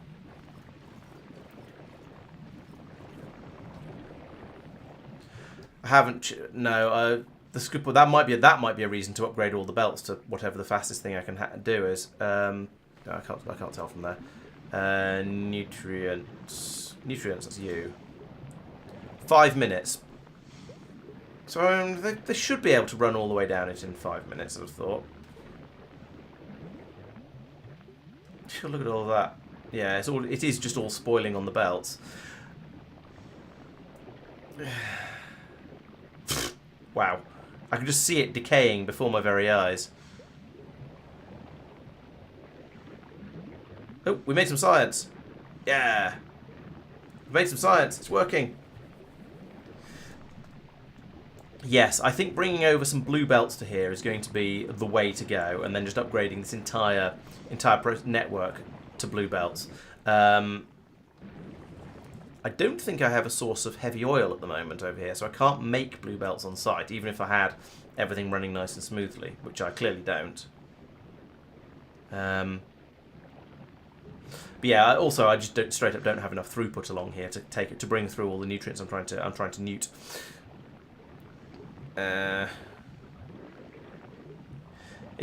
Speaker 1: I haven't... No, that might be a reason to upgrade all the belts to whatever the fastest thing I can do is. No, I can't tell from there. Nutrients, that's you. 5 minutes. So they should be able to run all the way down it in 5 minutes, I'd have thought. Sure, look at all that. Yeah, it is just all spoiling on the belts. Wow. I can just see it decaying before my very eyes. Oh, we made some science. Yeah. We made some science. It's working. Yes, I think bringing over some blue belts to here is going to be the way to go, and then just upgrading this entire network to blue belts. I don't think I have a source of heavy oil at the moment over here, so I can't make blue belts on site, even if I had everything running nice and smoothly, which I clearly don't. But yeah, also I just straight up don't have enough throughput along here to bring through all the nutrients I'm trying to newt. It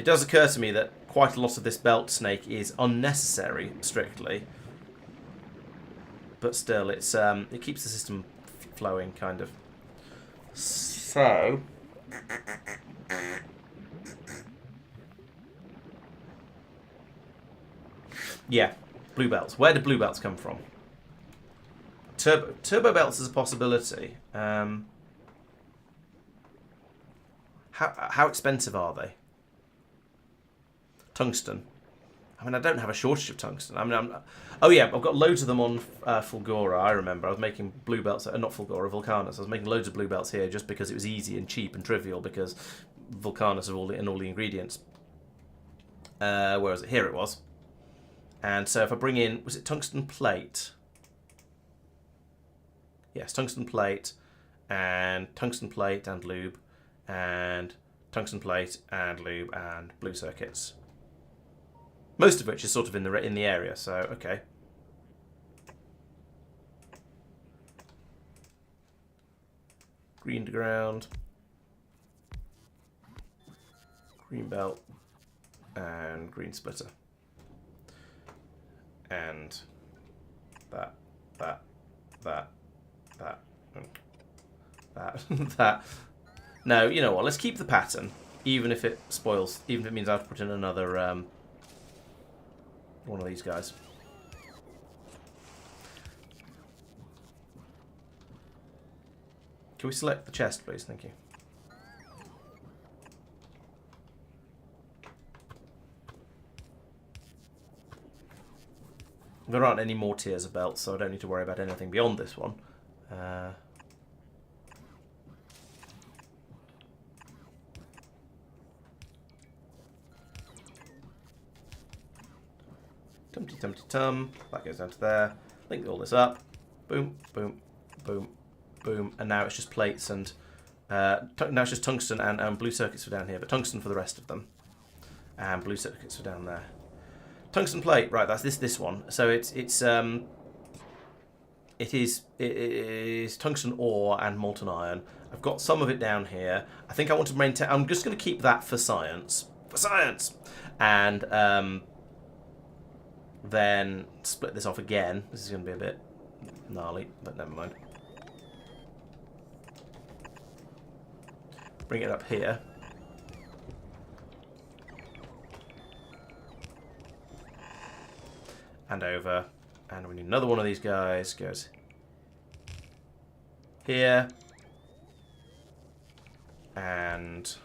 Speaker 1: does occur to me that quite a lot of this belt snake is unnecessary, strictly. But still, it keeps the system flowing, kind of. So... yeah, blue belts. Where do blue belts come from? Turbo belts is a possibility. How expensive are they? Tungsten. I mean, I don't have a shortage of tungsten. I mean, oh yeah, I've got loads of them on Fulgora. I remember I was making blue belts, not Fulgora, Vulcanus. I was making loads of blue belts here just because it was easy and cheap and trivial because Vulcanus are all the ingredients. Where was it? Here it was. And so if I bring in, was it tungsten plate? Yes, tungsten plate and lube and tungsten plate and lube and blue circuits. Most of which is sort of in the area, so okay. Green to ground, green belt, and green splitter, and that, that. No, you know what? Let's keep the pattern, even if it spoils, even if it means I have to put in another. One of these guys. Can we select the chest, please? Thank you. There aren't any more tiers of belts, so I don't need to worry about anything beyond this one. Tum-tum-tum. That goes down to there. Link all this up. Boom, boom, boom, boom. And now it's just plates and... now it's just tungsten and blue circuits for down here, but tungsten for the rest of them. And blue circuits for down there. Tungsten plate, right, that's this one. So it is tungsten ore and molten iron. I've got some of it down here. I think I want to maintain... I'm just going to keep that for science. For science! And... then split this off again. This is going to be a bit gnarly, but never mind. Bring it up here. And over. And we need another one of these guys. Goes here. And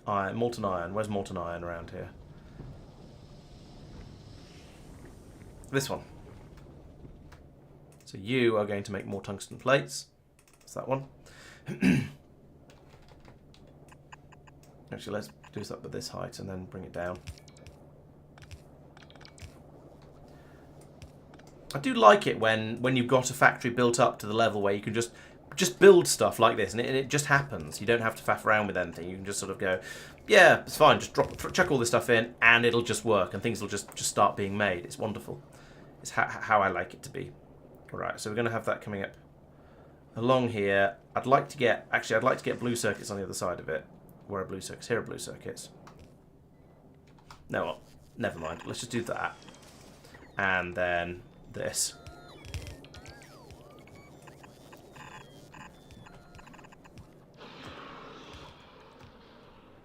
Speaker 1: molten iron. Where's molten iron around here? This one. So you are going to make more tungsten plates. That's that one. Actually, let's do this up at this height and then bring it down. I do like it when you've got a factory built up to the level where you can just build stuff like this, and it just happens. You don't have to faff around with anything. You can just sort of go, yeah, it's fine. Just chuck all this stuff in, and it'll just work, and things will just start being made. It's wonderful. It's how I like it to be. All right, so we're going to have that coming up along here. I'd like to get blue circuits on the other side of it. Where are blue circuits? Here are blue circuits. No, well, never mind. Let's just do that, and then this.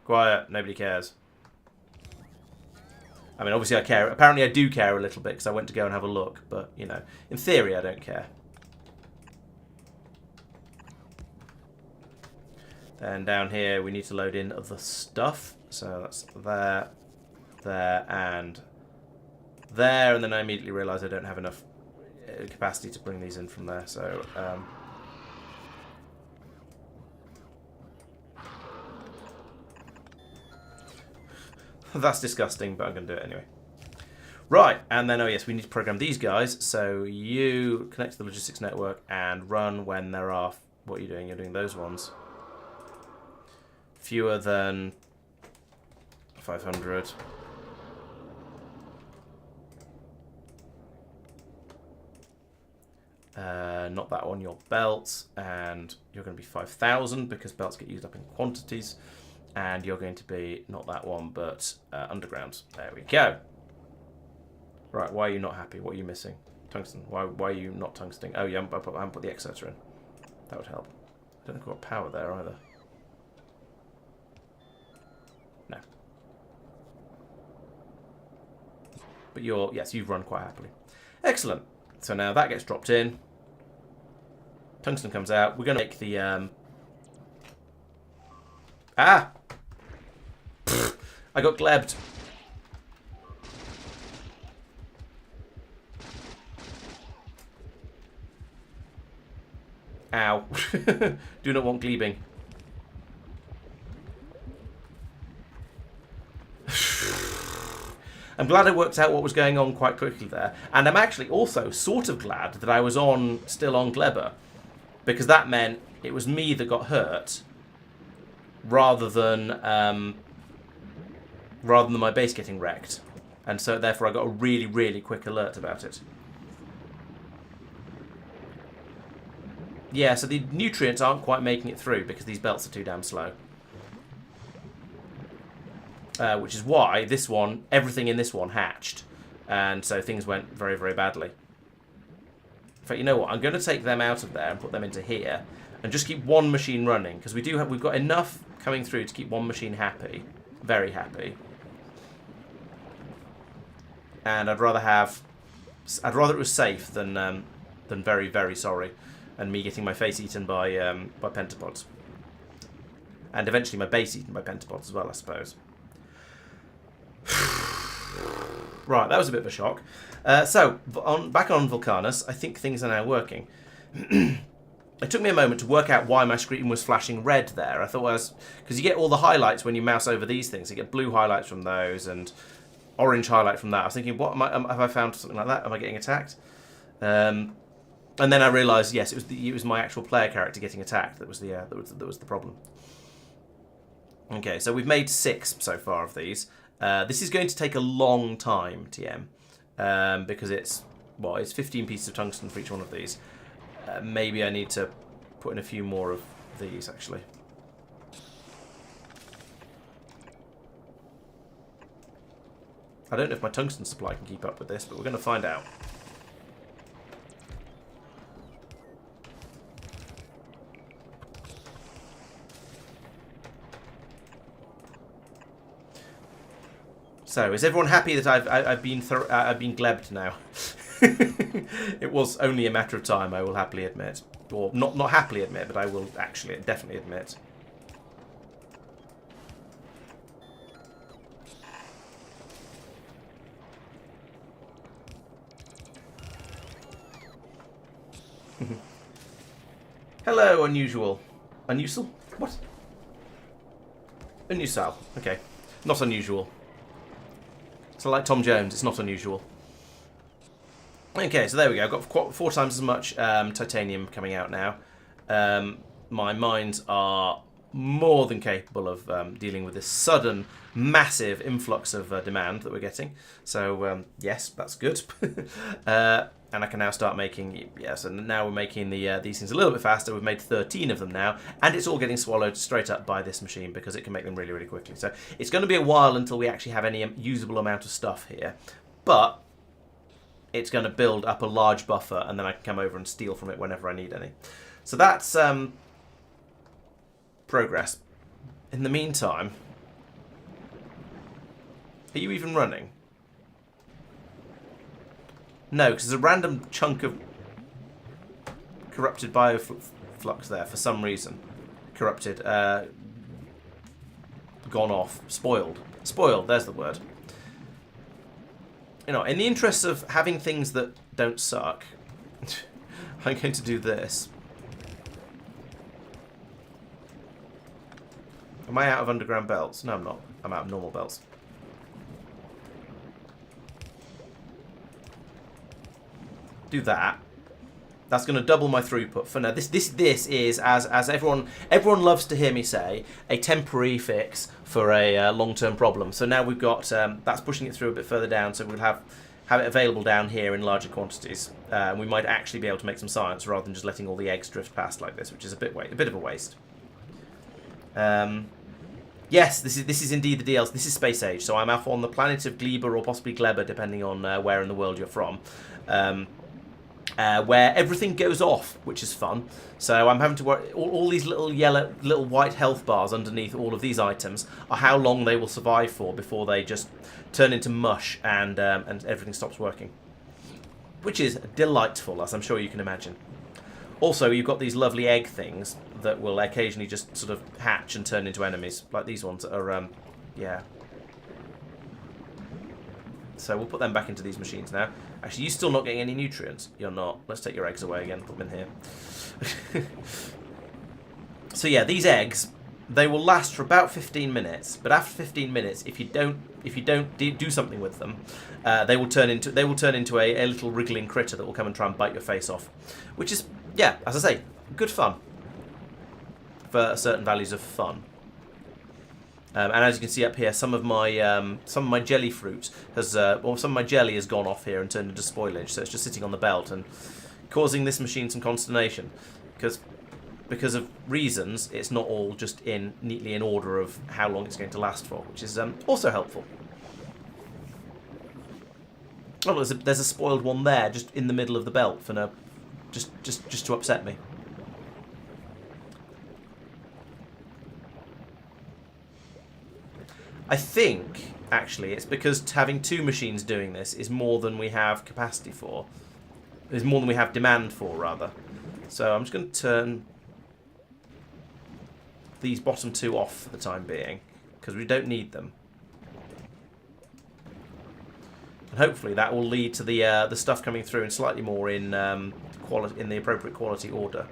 Speaker 1: Quiet, nobody cares. I mean, obviously I care. Apparently I do care a little bit because I went to go and have a look. But, you know, in theory I don't care. Then down here we need to load in the stuff. So that's there, there, and there. And then I immediately realise I don't have enough capacity to bring these in from there. So, that's disgusting, but I'm going to do it anyway. Right, and then, oh yes, we need to program these guys. So you connect to the logistics network and run when there are... What are you doing? You're doing those ones. Fewer than 500. Not that one, your belts. And you're going to be 5,000 because belts get used up in quantities. And you're going to be, not that one, but underground. There we go. Right, why are you not happy? What are you missing? Tungsten. Why are you not tungstening? Oh, yeah, I haven't put the exerter in. That would help. I don't think I've got power there either. No. But yes, you've run quite happily. Excellent. So now that gets dropped in. Tungsten comes out. We're going to make the... Ah! Pfft, I got glebbed. Ow. Do not want glebing. I'm glad I worked out what was going on quite quickly there. And I'm actually also sort of glad that I was still on Glebber. Because that meant it was me that got hurt. Rather than my base getting wrecked. And so therefore I got a really, really quick alert about it. Yeah, so the nutrients aren't quite making it through because these belts are too damn slow. Which is why this one, everything in this one hatched. And so things went very, very badly. In fact, you know what? I'm going to take them out of there and put them into here. And just keep one machine running. Because we've got enough coming through to keep one machine happy. Very happy. And I'd rather it was safe than very, very sorry. And me getting my face eaten by pentapods. And eventually my base eaten by pentapods as well, I suppose. Right, that was a bit of a shock. So, back on Vulcanus, I think things are now working. It took me a moment to work out why my screen was flashing red there. I thought because you get all the highlights when you mouse over these things. You get blue highlights from those and orange highlight from that. I was thinking, what have I found something like that? Am I getting attacked? And then I realised, yes, it was my actual player character getting attacked that was the problem. Okay, so we've made 6 so far of these. This is going to take a long time, TM, because it's 15 pieces of tungsten for each one of these. Maybe I need to put in a few more of these, actually. I don't know if my tungsten supply can keep up with this, but we're going to find out. So, is everyone happy that I've been glebbed now? It was only a matter of time, I will happily admit, or not happily admit, but I will actually definitely admit. Hello, unusual. Unusual? What? A new style. Okay. Not unusual. So like Tom Jones, it's not unusual. Okay, so there we go. I've got 4 times as much titanium coming out now. My mines are more than capable of dealing with this sudden, massive influx of demand that we're getting. So, yes, that's good. And I can now start making, so now we're making these things a little bit faster. We've made 13 of them now, and it's all getting swallowed straight up by this machine because it can make them really, really quickly. So it's going to be a while until we actually have any usable amount of stuff here, but it's going to build up a large buffer, and then I can come over and steal from it whenever I need any. So that's progress. In the meantime, are you even running? No, because there's a random chunk of corrupted bioflux there for some reason. Corrupted. Gone off. Spoiled. Spoiled, there's the word. You know, in the interests of having things that don't suck, I'm going to do this. Am I out of underground belts? No, I'm not. I'm out of normal belts. Do that. That's going to double my throughput for now. This is, as everyone loves to hear me say, a temporary fix for a long-term problem. So now we've got that's pushing it through a bit further down, so we'll have it available down here in larger quantities. We might actually be able to make some science rather than just letting all the eggs drift past like this, which is a bit of a waste. Yes, this is indeed the DLC. This is Space Age, so I'm off on the planet of Gleba or possibly Gleba, depending on where in the world you're from. Where everything goes off, which is fun. So I'm having to worry. All these little white health bars underneath all of these items are how long they will survive for before they just turn into mush and everything stops working, which is delightful, as I'm sure you can imagine. Also, you've got these lovely egg things that will occasionally just sort of hatch and turn into enemies, like these ones that are, yeah. So we'll put them back into these machines now. Actually, you're still not getting any nutrients. You're not. Let's take your eggs away again. Put them in here. So yeah, these eggs, they will last for about 15 minutes. But after 15 minutes, if you don't do something with them, they will turn into a little wriggling critter that will come and try and bite your face off. Which is, yeah, as I say, good fun for certain values of fun. And as you can see up here, some of my jelly fruit has, or some of my jelly has gone off here and turned into spoilage. So it's just sitting on the belt and causing this machine some consternation, because of reasons. It's not all just neatly in order of how long it's going to last for, which is also helpful. Oh, there's a spoiled one there, just in the middle of the belt for no, just to upset me. I think, actually, it's because having 2 machines doing this is more than we have capacity for. Is more than we have demand for, rather. So I'm just going to turn these bottom 2 off for the time being, because we don't need them. And hopefully that will lead to the stuff coming through and slightly more in the appropriate quality order,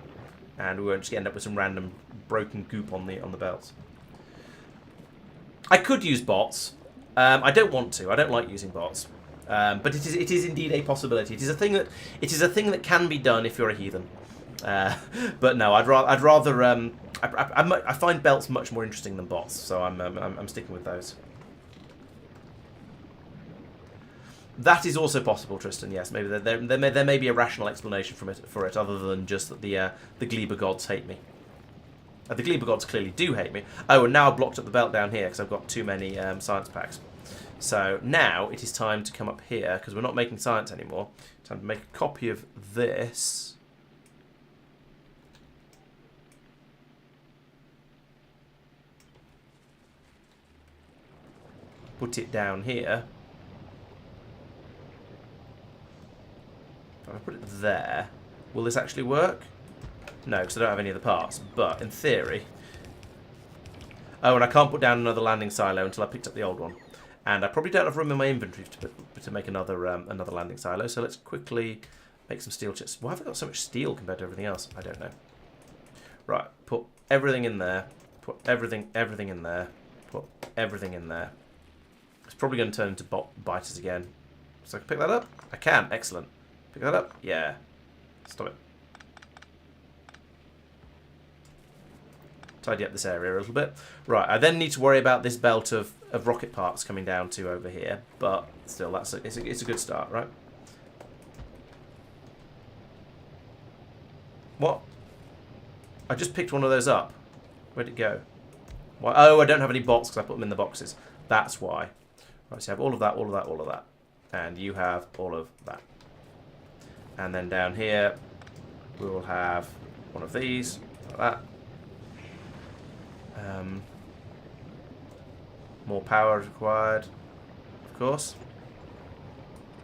Speaker 1: and we won't just end up with some random broken goop on the belts. I could use bots. I don't want to. I don't like using bots. But it is indeed a possibility. It is a thing that can be done if you're a heathen. But no, I'd rather. I find belts much more interesting than bots, so I'm sticking with those. That is also possible, Tristan. Yes, maybe there may be a rational explanation for it, other than just that the Gleba gods hate me. The Gleba gods clearly do hate me. Oh, and now I've blocked up the belt down here because I've got too many science packs. So now it is time to come up here, because we're not making science anymore. Time to make a copy of this. Put it down here. If I put it there, will this actually work? No, because I don't have any of the parts, but in theory... Oh, and I can't put down another landing silo until I picked up the old one. And I probably don't have room in my inventory to make another landing silo, so let's quickly make some steel chips. Why have I got so much steel compared to everything else? I don't know. Right, put everything in there. Put everything in there. Put everything in there. It's probably going to turn into biters again. So I can pick that up? I can. Excellent. Pick that up? Yeah. Stop it. Tidy up this area a little bit. Right, I then need to worry about this belt of rocket parts coming down to over here. But still, it's a good start, right? What? I just picked one of those up. Where'd it go? Why? Oh, I don't have any bots because I put them in the boxes. That's why. Right, so you have all of that, all of that, all of that. And you have all of that. And then down here, we will have one of these, like that. More power required, of course.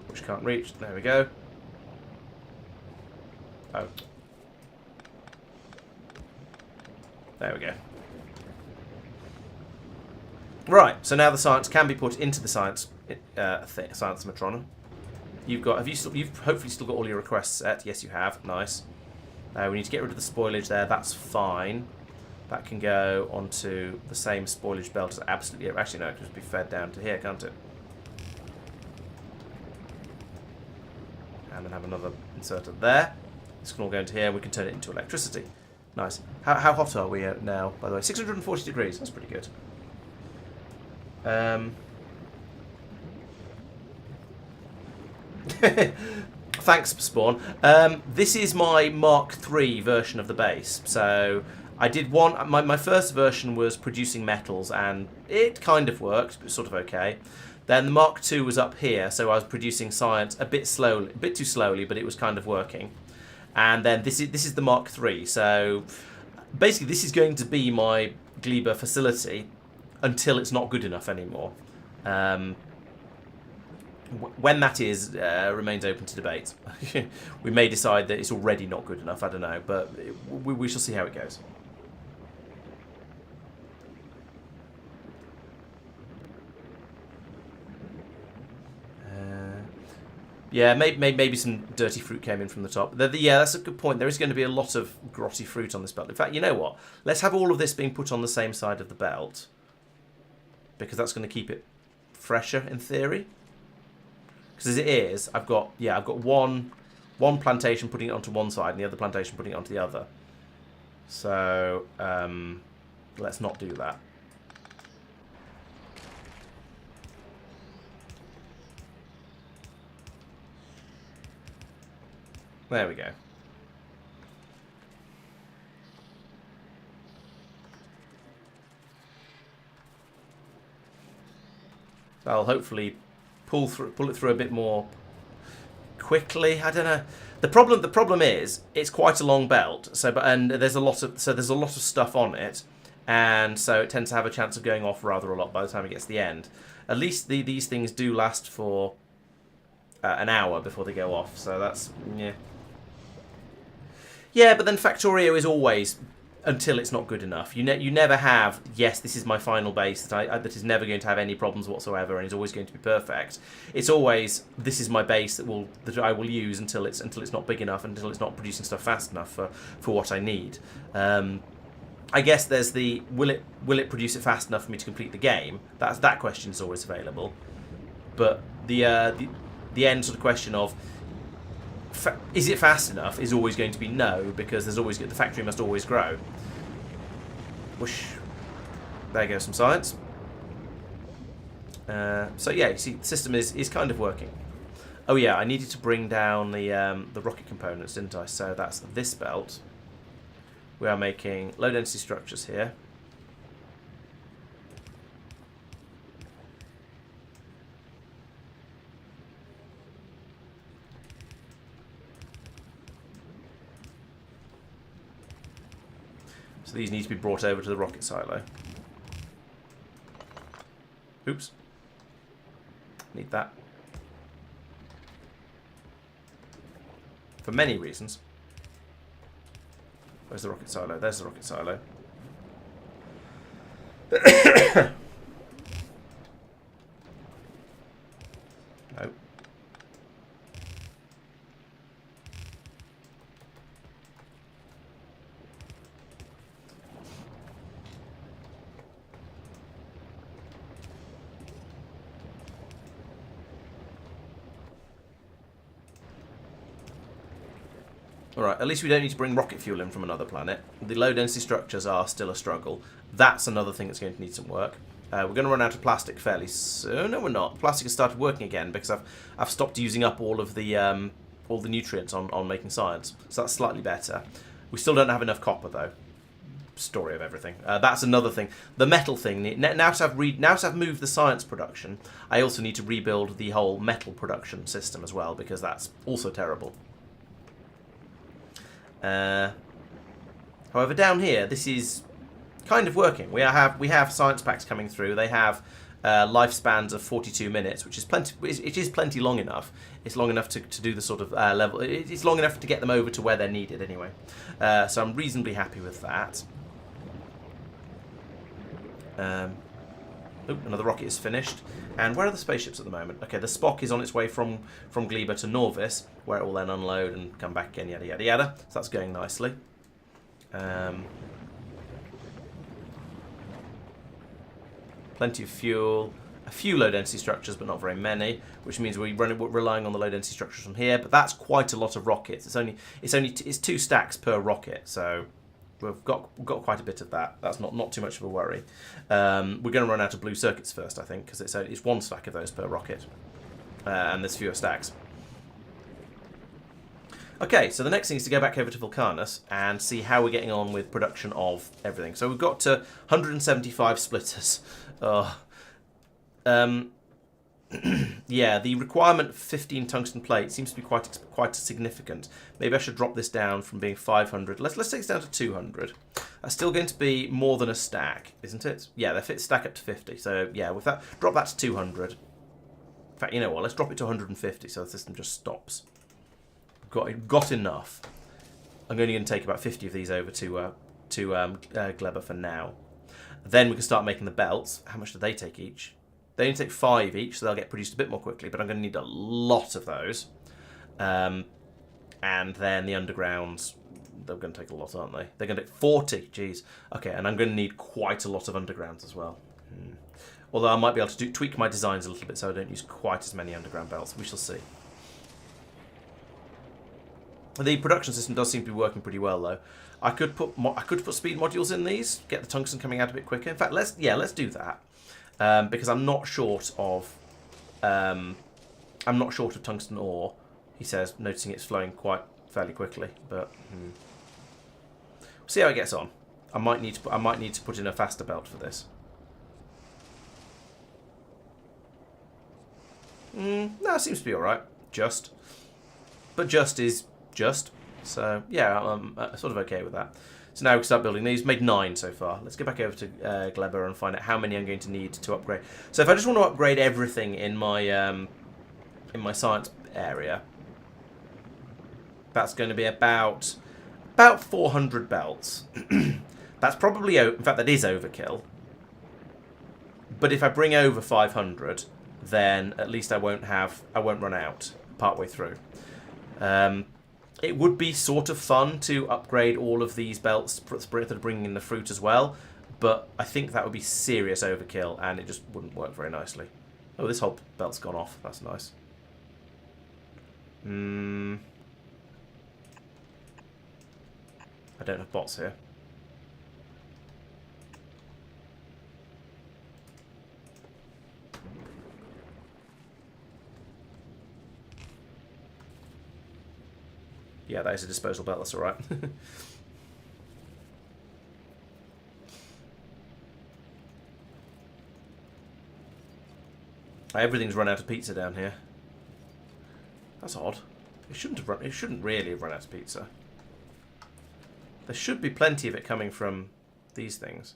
Speaker 1: Which can't reach. There we go. Oh. There we go. Right, so now the science can be put into the science matrona. You've hopefully still got all your requests set. Yes, you have. Nice. We need to get rid of the spoilage there. That's fine. That can go onto the same spoilage belt as absolutely. Actually, no, it can just be fed down to here, can't it? And then have another inserter there. This can all go into here. We can turn it into electricity. Nice. How hot are we now, by the way? 640 degrees. That's pretty good. Thanks, Spawn. This is my Mark III version of the base. So I did one. My first version was producing metals, and it kind of worked, but sort of okay. Then the Mark II was up here, so I was producing science a bit slowly, a bit too slowly, but it was kind of working. And then this is the Mark III. So basically, this is going to be my Gleba facility until it's not good enough anymore. When that is remains open to debate. We may decide that it's already not good enough. I don't know, but we shall see how it goes. Yeah, maybe some dirty fruit came in from the top. Yeah, that's a good point. There is going to be a lot of grotty fruit on this belt. In fact, you know what? Let's have all of this being put on the same side of the belt, because that's going to keep it fresher in theory. Because as it is, I've got one plantation putting it onto one side and the other plantation putting it onto the other. So let's not do that. There we go. So I'll hopefully pull it through a bit more quickly. I don't know. The problem is it's quite a long belt. And there's a lot of stuff on it, and so it tends to have a chance of going off rather a lot by the time it gets to the end. At least these things do last for an hour before they go off. So that's yeah. Yeah, but then Factorio is always until it's not good enough. You never have, yes, this is my final base that is never going to have any problems whatsoever and is always going to be perfect. It's always, this is my base that I will use until it's not big enough, until it's not producing stuff fast enough for what I need. I guess there's the will it produce it fast enough for me to complete the game? That question is always available. But the end sort of question of is it fast enough is always going to be no, because the factory must always grow. Whoosh. There goes some science. So yeah, you see, the system is kind of working. Oh yeah, I needed to bring down the rocket components, didn't I? So that's this belt. We are making low density structures here. So these need to be brought over to the rocket silo. Oops. Need that. For many reasons. Where's the rocket silo? There's the rocket silo. No. Alright, at least we don't need to bring rocket fuel in from another planet. The low-density structures are still a struggle. That's another thing that's going to need some work. We're going to run out of plastic fairly soon. No, we're not. Plastic has started working again because I've stopped using up all of the nutrients on making science. So that's slightly better. We still don't have enough copper, though. Story of everything. That's another thing. The metal thing. Now to have moved the science production, I also need to rebuild the whole metal production system as well, because that's also terrible. However, down here, this is kind of working. We have science packs coming through. They have lifespans of 42 minutes, which is plenty. It is plenty long enough. It's long enough to do the sort of level. It's long enough to get them over to where they're needed anyway. So I'm reasonably happy with that. Another rocket is finished. And where are the spaceships at the moment? Okay, the Spock is on its way from Gleba to Norvis, where it will then unload and come back again, yada yada yada. So that's going nicely. Plenty of fuel, a few low-density structures, but not very many, which means we're relying on the low-density structures from here. But that's quite a lot of rockets. It's 2 stacks per rocket, so we've got quite a bit of that. That's not too much of a worry. We're going to run out of blue circuits first, I think, because it's 1 stack of those per rocket, and there's fewer stacks. Okay, so the next thing is to go back over to Vulcanus and see how we're getting on with production of everything. So we've got to 175 splitters. Yeah, the requirement for 15 tungsten plates seems to be quite significant. Maybe I should drop this down from being 500. Let's take this down to 200. That's still going to be more than a stack, isn't it? Yeah, they stack up to 50. So yeah, with that, drop that to 200. In fact, you know what? Let's drop it to 150 so the system just stops. Got enough. I'm only going to take about 50 of these over to Gleba for now. Then we can start making the belts. How much do they take each? They only take 5 each, so they'll get produced a bit more quickly, but I'm going to need a lot of those. And then the undergrounds, they're going to take a lot, aren't they? They're going to take 40, jeez. Okay, and I'm going to need quite a lot of undergrounds as well. Although I might be able to tweak my designs a little bit so I don't use quite as many underground belts. We shall see. The production system does seem to be working pretty well, though. I could put speed modules in these, get the tungsten coming out a bit quicker. In fact, let's do that because I'm not short of tungsten ore. He says, noticing it's flowing fairly quickly, but we'll see how it gets on. I might need to put in a faster belt for this. No, it seems to be all right. But just is just. So yeah, I'm sort of okay with that. So now we can start building these. Made 9 so far. Let's go back over to Gleba and find out how many I'm going to need to upgrade. So if I just want to upgrade everything in my science area, that's going to be about 400 belts. That's probably in fact that is overkill. But if I bring over 500, then at least I won't run out partway through. It would be sort of fun to upgrade all of these belts that are bringing in the fruit as well, but I think that would be serious overkill, and it just wouldn't work very nicely. Oh, this whole belt's gone off. That's nice. I don't have bots here. Yeah, that is a disposal belt, that's alright. Everything's run out of pizza down here. That's odd. It shouldn't really have run out of pizza. There should be plenty of it coming from these things.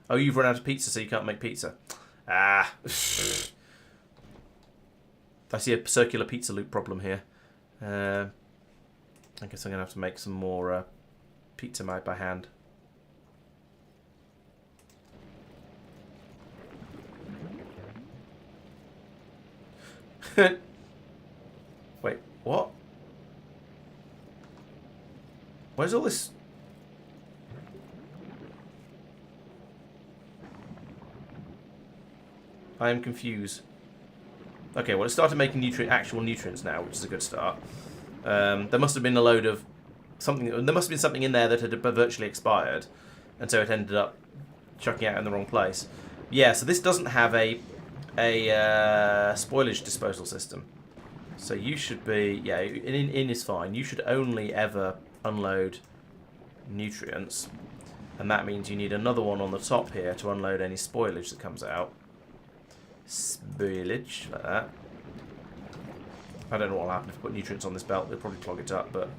Speaker 1: Oh, you've run out of pizza, so you can't make pizza. Ah. I see a circular pizza loop problem here. I guess I'm going to have to make some more pizza made by hand. Wait, what? Where's all this? I am confused. Okay, well, it started making actual nutrients now, which is a good start. There must have been a load of something. There must have been something in there that had virtually expired, and so it ended up chucking out in the wrong place. Yeah, so this doesn't have a spoilage disposal system. So you should be, yeah, in is fine. You should only ever unload nutrients, and that means you need another one on the top here to unload any spoilage that comes out. Spoilage, like that. I don't know what will happen if I put nutrients on this belt. They'll probably clog it up, but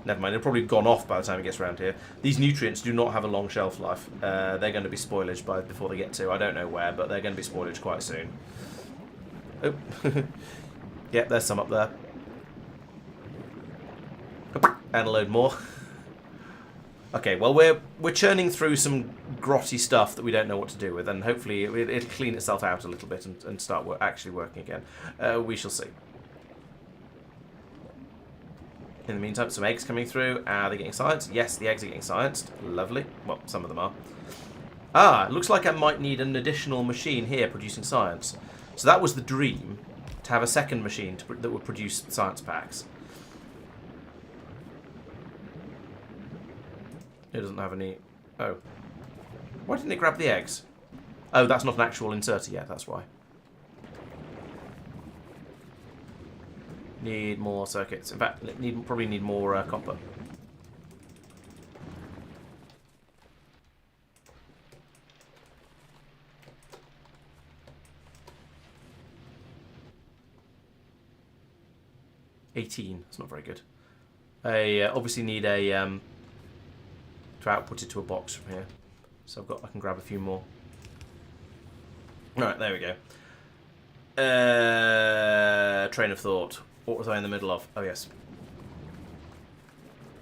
Speaker 1: never mind. They'll probably gone off by the time it gets around here. These nutrients do not have a long shelf life. They're going to be spoilage before they get to, I don't know where, but they're going to be spoilage quite soon. Oh. Yep, there's some up there. And a load more. Okay, well, we're churning through some grotty stuff that we don't know what to do with, and hopefully it'll clean itself out a little bit and start actually working again. We shall see. In the meantime, some eggs coming through. Are they getting scienced? Yes, the eggs are getting scienced. Lovely. Well, some of them are. Ah, it looks like I might need an additional machine here producing science. So that was the dream, to have a second machine that would produce science packs. It doesn't have any... Oh. Why didn't it grab the eggs? Oh, that's not an actual inserter yet, that's why. Need more circuits. In fact, probably need more copper. $18. It's not very good. I obviously need a to output it to a box from here. So I can grab a few more. Alright, there we go. Train of thought. What was I in the middle of? Oh, yes.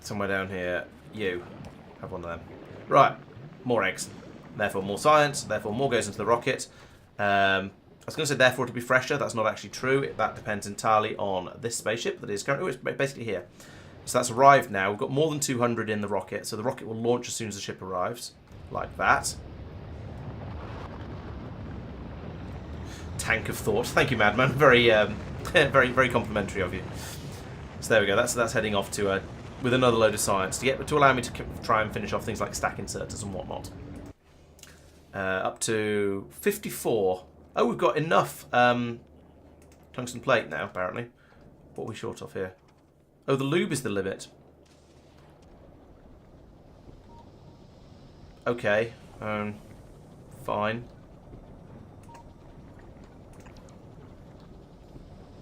Speaker 1: Somewhere down here. You. Have one of them. Right. More eggs. Therefore, more science. Therefore, more goes into the rocket. I was going to say, therefore, it'll be fresher. That's not actually true. That depends entirely on this spaceship that is currently... Oh, it's basically here. So that's arrived now. We've got more than 200 in the rocket. So the rocket will launch as soon as the ship arrives. Like that. Tank of thought. Thank you, Madman. Very, very complimentary of you. So there we go. That's heading off to with another load of science to allow me to try and finish off things like stack inserters and whatnot. Up to 54. Oh, we've got enough tungsten plate now. Apparently, what are we short of here? Oh, the lube is the limit. Okay. Fine.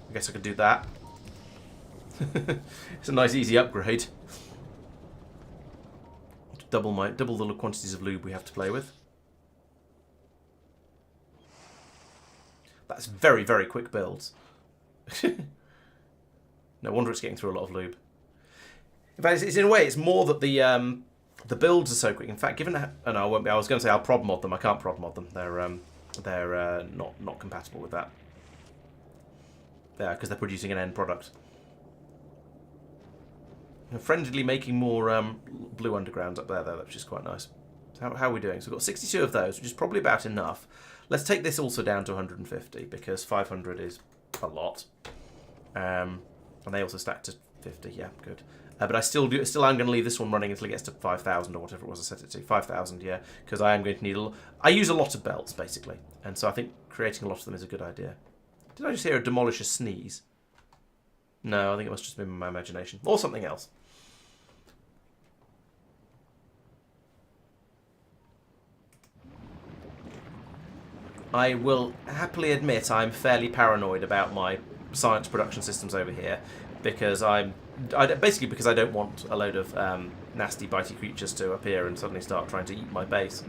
Speaker 1: I guess I could do that. It's a nice, easy upgrade. Double the quantities of lube we have to play with. That's very, very quick builds. No wonder it's getting through a lot of lube. In fact, it's in a way, it's more that the builds are so quick. In fact, given that, oh no, I won't be. I was going to say I'll prod mod them. I can't prod mod them. They're not compatible with that. Yeah, because they're producing an end product. And friendly making more blue undergrounds up there, though, which is quite nice. So how are we doing? So we've got 62 of those, which is probably about enough. Let's take this also down to 150, because 500 is a lot. And they also stack to 50, yeah, good. But I still am going to leave this one running until it gets to 5,000 or whatever it was I set it to. 5,000, yeah, because I am going to need I use a lot of belts, basically. And so I think creating a lot of them is a good idea. Did I just hear a demolisher sneeze? No, I think it must just be my imagination. Or something else. I will happily admit I'm fairly paranoid about my science production systems over here, because basically because I don't want a load of nasty bitey creatures to appear and suddenly start trying to eat my base.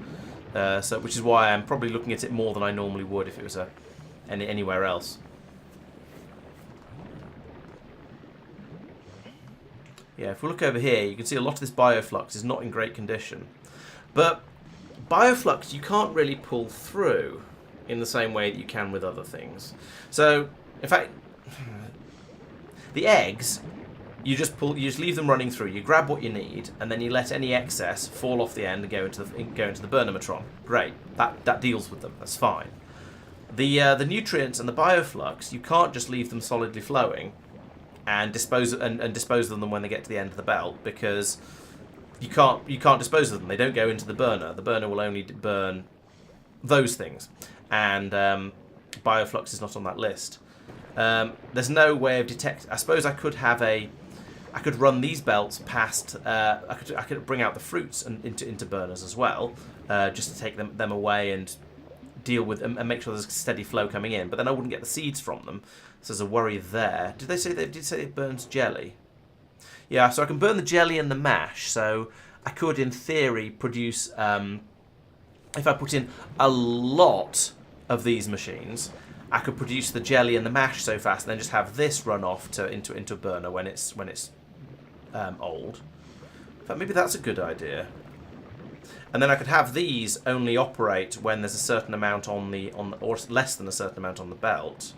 Speaker 1: Which is why I'm probably looking at it more than I normally would if it was anywhere else. Yeah, if we look over here, you can see a lot of this bioflux is not in great condition. But bioflux you can't really pull through in the same way that you can with other things. So, in fact, the eggs, you just leave them running through. You grab what you need, and then you let any excess fall off the end and go into the burnometron. Great, that deals with them. That's fine. The nutrients and the bioflux, you can't just leave them solidly flowing. and dispose of them when they get to the end of the belt, because you can't dispose of them. They don't go into the burner. The burner will only burn those things, and bioflux is not on that list. There's no way of detect. I suppose I could run these belts past. I could bring out the fruits and into burners as well, just to take them away and deal with and make sure there's a steady flow coming in. But then I wouldn't get the seeds from them, so there's a worry there. Did they say it burns jelly? Yeah, so I can burn the jelly and the mash. So I could, in theory, produce. If I put in a lot of these machines, I could produce the jelly and the mash so fast, and then just have this run off into a burner when it's old. In fact, maybe that's a good idea. And then I could have these only operate when there's a certain amount or less than a certain amount on the belt,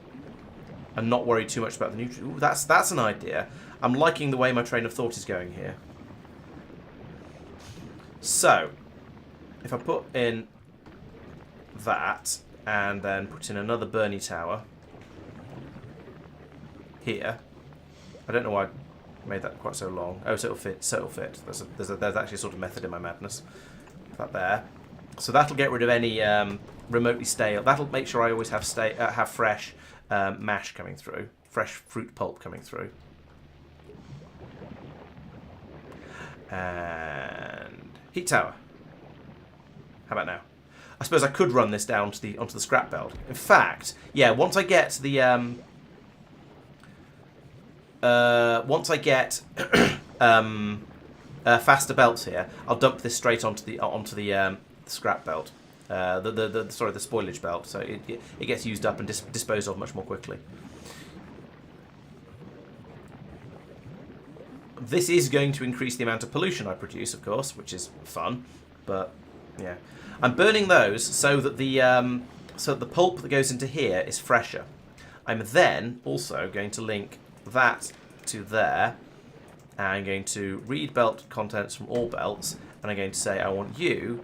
Speaker 1: and not worry too much about the nutrients. Ooh, that's an idea. I'm liking the way my train of thought is going here. So, if I put in that, and then put in another Bernie tower here. I don't know why I made that quite so long. Oh, so it'll fit. There's actually a sort of method in my madness. That there. So that'll get rid of any remotely stale. That'll make sure I always have fresh mash coming through, fresh fruit pulp coming through. And heat tower. How about now? I suppose I could run this down onto the scrap belt. In fact, yeah, once I get the faster belts here, I'll dump this straight onto the scrap belt, the spoilage belt, so it gets used up and disposed of much more quickly. This is going to increase the amount of pollution I produce, of course, which is fun, but yeah. I'm burning those so that the pulp that goes into here is fresher. I'm then also going to link that to there. And I'm going to read belt contents from all belts, and I'm going to say I want you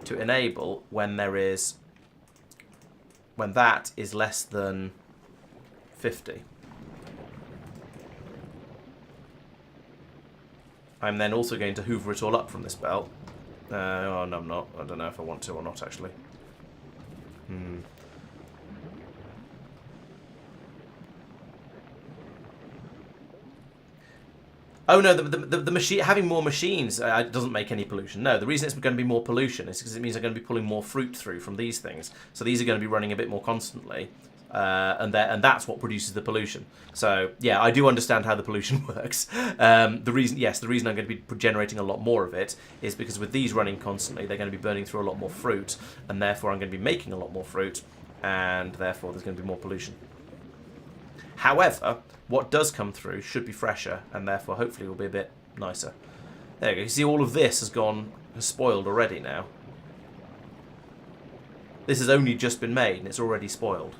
Speaker 1: to enable when that is less than 50. I'm then also going to hoover it all up from this belt. Oh, no, I'm not. I don't know if I want to or not, actually. Oh, no, the machine, having more machines doesn't make any pollution. No, the reason it's going to be more pollution is because it means I'm going to be pulling more fruit through from these things. So these are going to be running a bit more constantly. And that's what produces the pollution. So yeah, I do understand how the pollution works. The reason I'm going to be generating a lot more of it is because with these running constantly, they're going to be burning through a lot more fruit, and therefore I'm going to be making a lot more fruit, and therefore there's going to be more pollution. However, what does come through should be fresher, and therefore hopefully will be a bit nicer. There you go. You see, all of this has spoiled already now. This has only just been made, and it's already spoiled.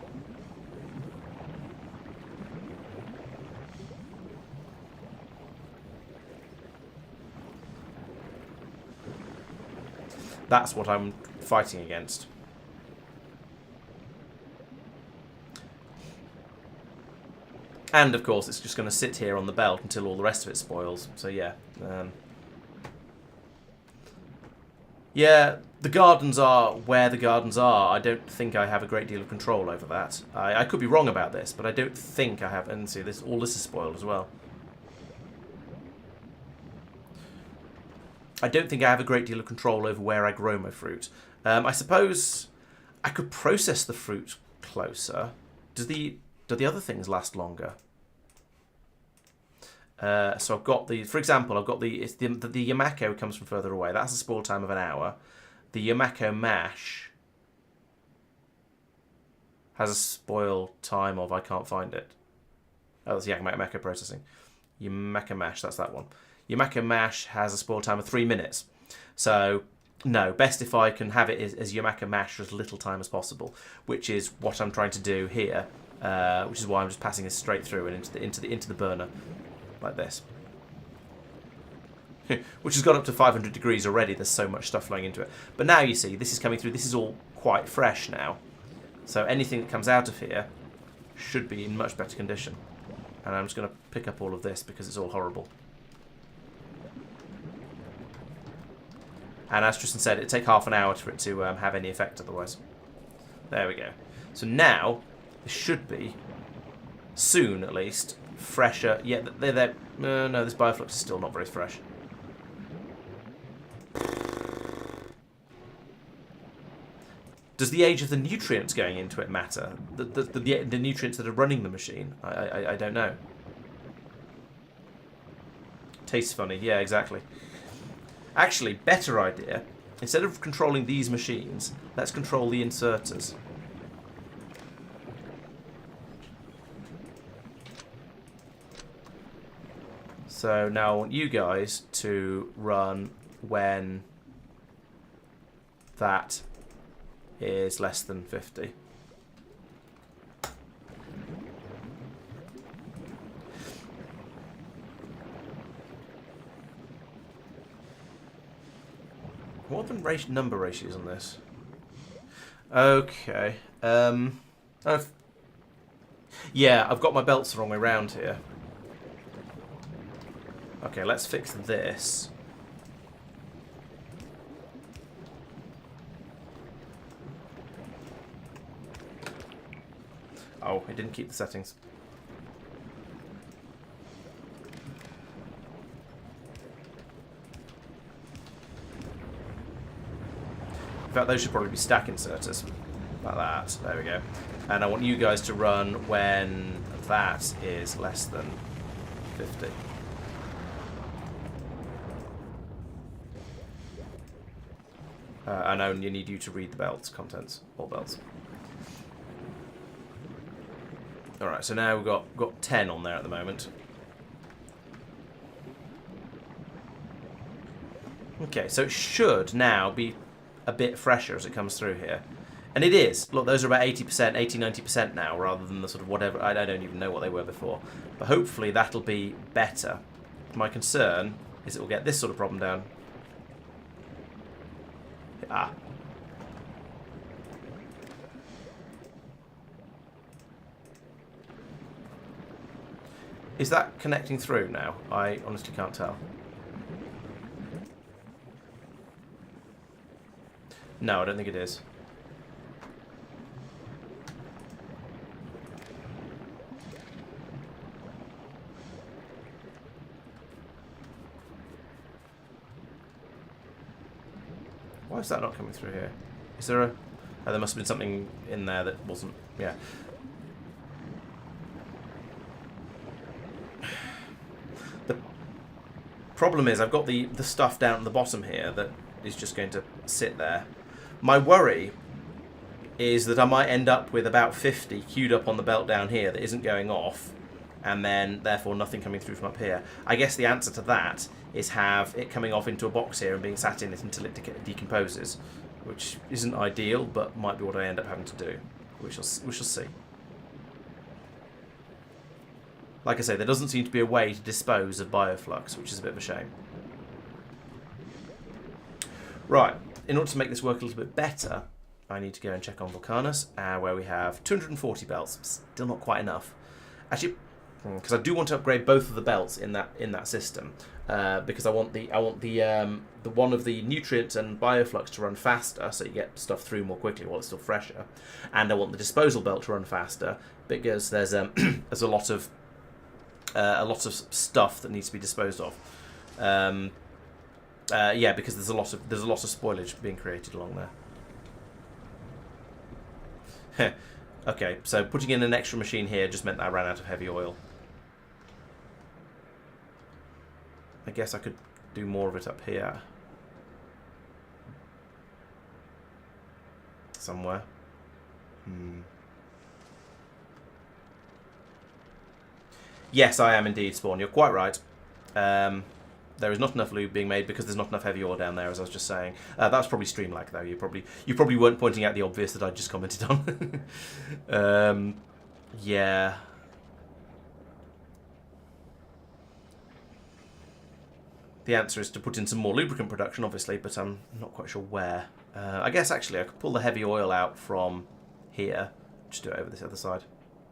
Speaker 1: That's what I'm fighting against. And, of course, it's just going to sit here on the belt until all the rest of it spoils. So, yeah. Yeah, the gardens are where the gardens are. I don't think I have a great deal of control over that. I could be wrong about this, but I don't think I have. And see, all this is spoiled as well. I don't think I have a great deal of control over where I grow my fruit. I suppose I could process the fruit closer. Do the other things last longer? So I've got for example, I've got the Yamako comes from further away. That has a spoil time of an hour. The Yamako mash has a spoil time of, I can't find it. Oh, that's Yamako processing. Yamako mash, that's that one. Yamako mash has a spoil time of 3 minutes. So, no, best if I can have it as Yamako mash for as little time as possible, which is what I'm trying to do here, which is why I'm just passing this straight through and into the burner, like this. Which has gone up to 500 degrees already, there's so much stuff flowing into it. But now you see, this is coming through, this is all quite fresh now. So anything that comes out of here should be in much better condition. And I'm just going to pick up all of this because it's all horrible. And as Tristan said, it'd take half an hour for it to have any effect otherwise. There we go. So now, this should be, soon at least, fresher. Yeah, no, this bioflux is still not very fresh. Does the age of the nutrients going into it matter? The nutrients that are running the machine? I don't know. Tastes funny. Yeah, exactly. Actually, better idea. Instead of controlling these machines, let's control the inserters. So now I want you guys to run when that is less than 50. What are the number ratios on this? Okay. Yeah, I've got my belts the wrong way round here. Okay, let's fix this. Oh, it didn't keep the settings. In fact, those should probably be stack inserters. Like that. There we go. And I want you guys to run when that is less than 50. And only need you to read the belts, contents, all belts. Alright, so now we've got 10 on there at the moment. Okay, so it should now be a bit fresher as it comes through here. And it is. Look, those are about 80%, 80-90% now, rather than the sort of whatever. I don't even know what they were before. But hopefully that'll be better. My concern is it will get this sort of problem down. Ah. Is that connecting through now? I honestly can't tell. No, I don't think it is. Why is that not coming through here? Is there a... Oh, there must have been something in there that wasn't... Yeah. The problem is I've got the stuff down at the bottom here that is just going to sit there. My worry is that I might end up with about 50 queued up on the belt down here that isn't going off, and then therefore nothing coming through from up here. I guess the answer to that is have it coming off into a box here and being sat in it until it decomposes, which isn't ideal, but might be what I end up having to do. We shall see. Like I say, there doesn't seem to be a way to dispose of bioflux, which is a bit of a shame. Right, in order to make this work a little bit better, I need to go and check on Vulcanus, where we have 240 belts. Still not quite enough. Actually, because I do want to upgrade both of the belts in that system, because I want the one of the nutrient and bioflux to run faster, so you get stuff through more quickly while it's still fresher, and I want the disposal belt to run faster because there's there's a lot of stuff that needs to be disposed of. Yeah, because there's a lot of spoilage being created along there. Okay, so putting in an extra machine here just meant that I ran out of heavy oil. I guess I could do more of it up here. Somewhere. Yes, I am indeed, Spawn. You're quite right. There is not enough lube being made because there's not enough heavy oil down there, as I was just saying. That was probably stream lag, though. You probably weren't pointing out the obvious that I just commented on. Yeah. The answer is to put in some more lubricant production, obviously, but I'm not quite sure where. I guess, actually, I could pull the heavy oil out from here. Just do it over this other side.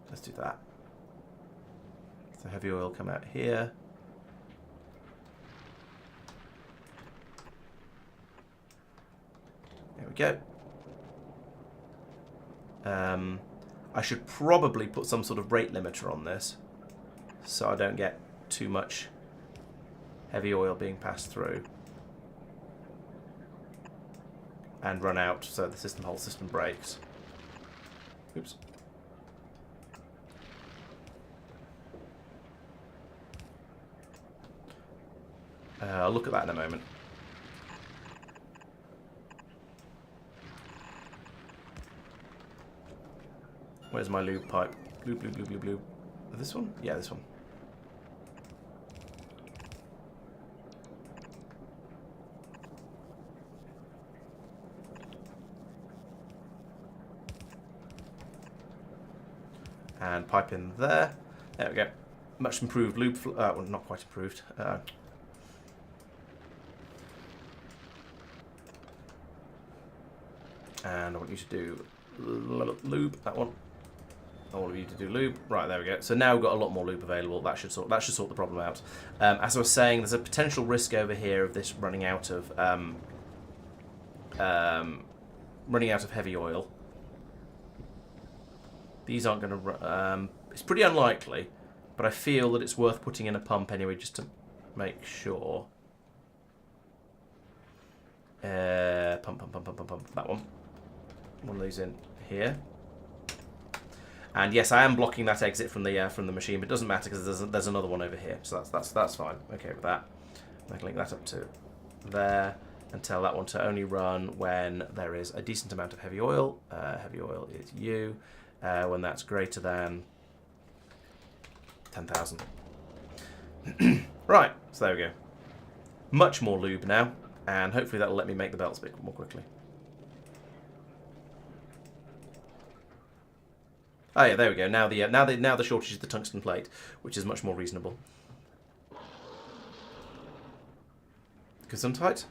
Speaker 1: Let's do that. So heavy oil come out here. There we go. I should probably put some sort of rate limiter on this so I don't get too much heavy oil being passed through and run out so the whole system breaks. Oops. I'll look at that in a moment. Where's my lube pipe? Lube, lube, lube, lube, lube. This one? Yeah, this one. And pipe in there. There we go. Much improved lube flow. Well, not quite improved. And I want you to do lube, that one. I want you to do lube. Right, there we go. So now we've got a lot more lube available. That should sort the problem out. As I was saying, there's a potential risk over here of this running out of heavy oil. These aren't going to. It's pretty unlikely, but I feel that it's worth putting in a pump anyway, just to make sure. Pump. That one. One of these in here. And yes, I am blocking that exit from the machine, but it doesn't matter because there's another one over here, so that's fine. Okay with that. I can link that up to there and tell that one to only run when there is a decent amount of heavy oil. Heavy oil is U. When that's greater than 10,000. Right, so there we go. Much more lube now, and hopefully that'll let me make the belts a bit more quickly. Oh yeah, there we go. Now the shortage is the tungsten plate, which is much more reasonable. Gesundheit.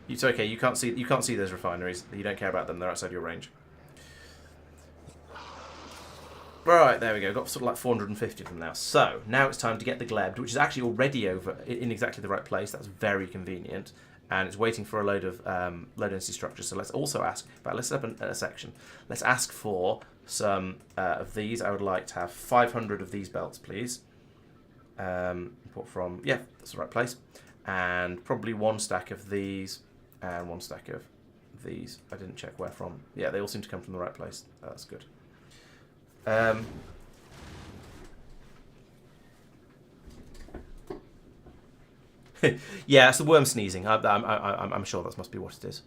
Speaker 1: It's okay. You can't see those refineries. You don't care about them. They're outside your range. Right, there we go. Got sort of like 450 of them now. So now it's time to get the gleb, which is actually already over in exactly the right place. That's very convenient. And it's waiting for a load of low density structures. So let's also ask. Let's set up a section. Let's ask for some of these. I would like to have 500 of these belts, please. Import from that's the right place. And probably one stack of these and one stack of these. I didn't check where from. Yeah, they all seem to come from the right place. That's good. Yeah, it's the worm sneezing. I'm sure that must be what it is.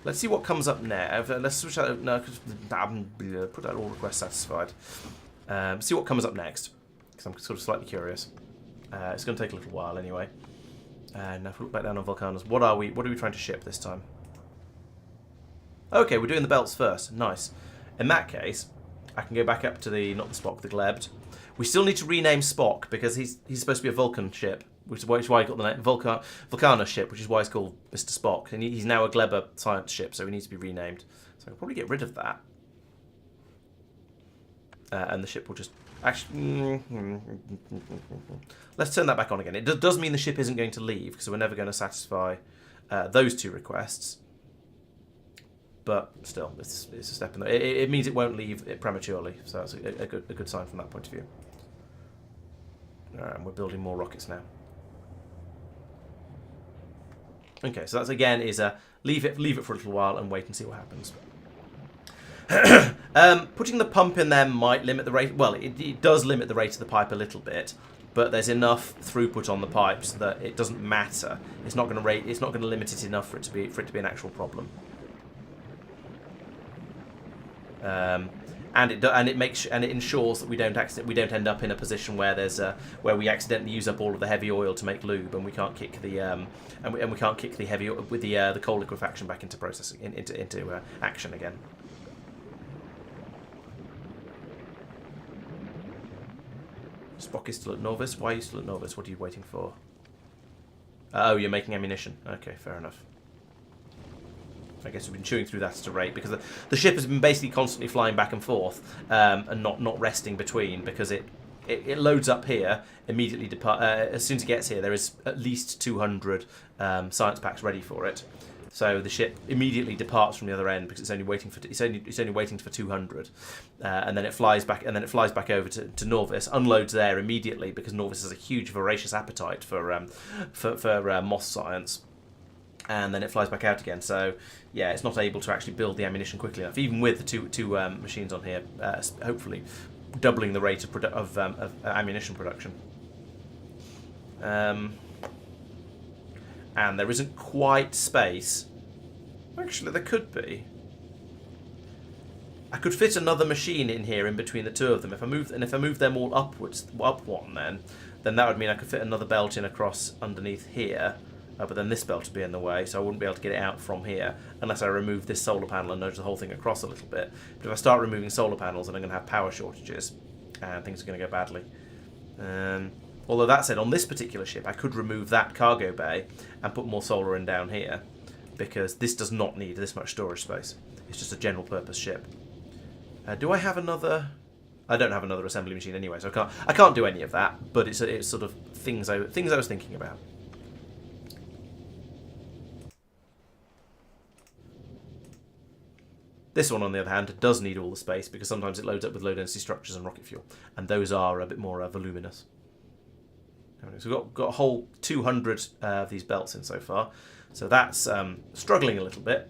Speaker 1: Let's see what comes up now. Let's switch out. No, put out all requests satisfied. See what comes up next, because I'm sort of slightly curious. It's going to take a little while anyway. Now if we look back down on Volcanos, what are we trying to ship this time? Okay, we're doing the belts first. Nice. In that case, I can go back up to not the Spock, the Glebed. We still need to rename Spock because he's supposed to be a Vulcan ship, which is why he got the name Vulcana ship, which is why he's called Mr. Spock. And he's now a Gleber science ship, so he needs to be renamed. So I'll probably get rid of that. And the ship will just actually. Let's turn that back on again. It does mean the ship isn't going to leave because we're never going to satisfy those two requests. But still, it's a step in there. It means it won't leave it prematurely, so that's a good sign from that point of view. And we're building more rockets now. Okay, so that's again is a leave it for a little while and wait and see what happens. Putting the pump in there might limit the rate. Well, it does limit the rate of the pipe a little bit, but there's enough throughput on the pipes that it doesn't matter. It's not going to limit it enough for it to be an actual problem. And it ensures that we don't end up in a position where where we accidentally use up all of the heavy oil to make lube, and we can't kick the and we can't kick the heavy with the coal liquefaction back into processing into action again. Spock is still at Novus. Why are you still at Novus? What are you waiting for? Oh, you're making ammunition. Okay, fair enough. I guess we've been chewing through that at a rate because the ship has been basically constantly flying back and forth and not resting between, because it loads up here immediately. As soon as it gets here, there is at least 200 science packs ready for it. So the ship immediately departs from the other end because it's only waiting for 200, and then it flies back over to Norvis, unloads there immediately because Norvis has a huge voracious appetite for moss science, and then it flies back out again. So yeah, it's not able to actually build the ammunition quickly enough, even with the two machines on here, hopefully doubling the rate of ammunition production. And there isn't quite space. Actually, there could be. I could fit another machine in here in between the two of them. If I move them all up one, then that would mean I could fit another belt in across underneath here. But then this belt would be in the way, so I wouldn't be able to get it out from here unless I remove this solar panel and nudge the whole thing across a little bit. But if I start removing solar panels, then I'm going to have power shortages, and things are going to go badly. Although that said, on this particular ship, I could remove that cargo bay and put more solar in down here, because this does not need this much storage space. It's just a general purpose ship. Do I have another? I don't have another assembly machine anyway, so I can't do any of that. But it's sort of things I was thinking about. This one, on the other hand, does need all the space because sometimes it loads up with low density structures and rocket fuel, and those are a bit more voluminous. So we've got a whole 200 of these belts in so far, so that's struggling a little bit,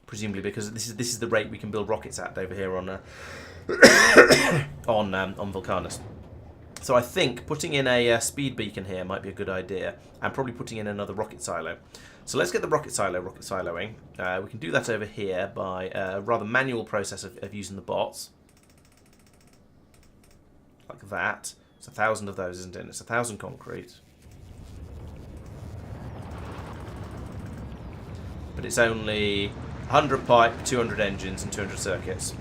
Speaker 1: presumably because this is the rate we can build rockets at over here on on Vulcanus. So I think putting in a speed beacon here might be a good idea, and probably putting in another rocket silo. So let's get the rocket siloing. We can do that over here by a rather manual process of using the bots, like that. It's 1,000 of those, isn't it? It's 1,000 concrete. But it's only 100 pipe, 200 engines, and 200 circuits.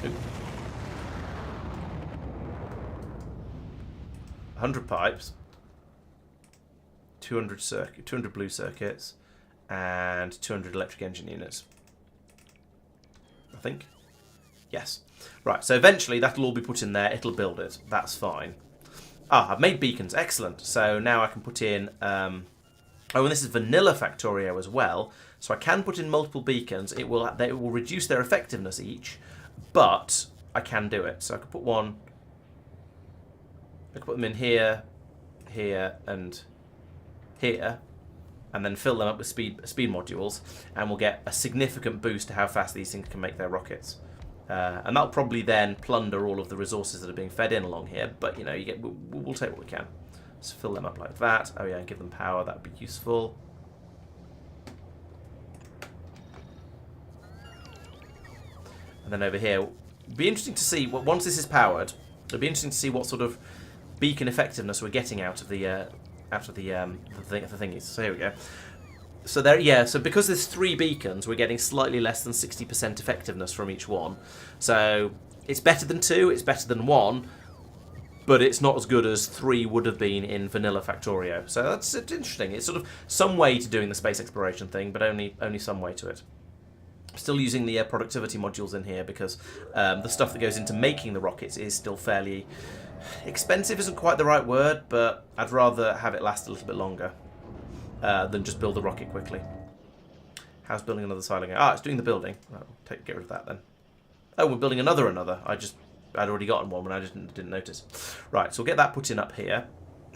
Speaker 1: Oop. 100 pipes, 200 blue circuits, and 200 electric engine units. I think. Yes. Right, so eventually that'll all be put in there. It'll build it. That's fine. I've made beacons. Excellent. So now I can put in... oh, and this is vanilla Factorio as well. So I can put in multiple beacons. It will reduce their effectiveness each, but I can do it. So I could put one... I could put them in here, here, and here, and then fill them up with speed modules, and we'll get a significant boost to how fast these things can make their rockets. And that'll probably then plunder all of the resources that are being fed in along here, but you know, we'll take what we can. So fill them up like that. Oh yeah, and give them power, that'd be useful. And then over here, it'd be interesting to see, once this is powered, it'll be interesting to see what sort of beacon effectiveness we're getting out of the thingies. So here we go. So there, yeah. So because there's 3 beacons, we're getting slightly less than 60% effectiveness from each one. So it's better than 2. It's better than 1, but it's not as good as 3 would have been in vanilla Factorio. So that's interesting. It's sort of some way to doing the space exploration thing, but only some way to it. Still using the productivity modules in here because the stuff that goes into making the rockets is still fairly expensive. Isn't quite the right word, but I'd rather have it last a little bit longer than just build the rocket quickly. How's building another silo going? It's doing the building. Right, get rid of that then. Oh, we're building another. I'd already gotten one when I didn't notice. Right, so we'll get that put in up here.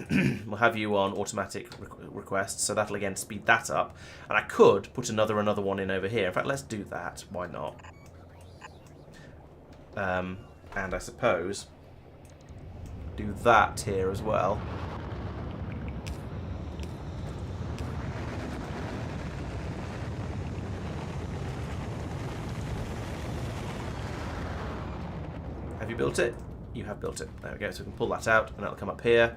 Speaker 1: We'll have you on automatic requests, so that'll again speed that up. And I could put another one in over here. In fact, let's do that. Why not? And I suppose do that here as well. Have you built it? You have built it. There we go. So we can pull that out, and that'll come up here.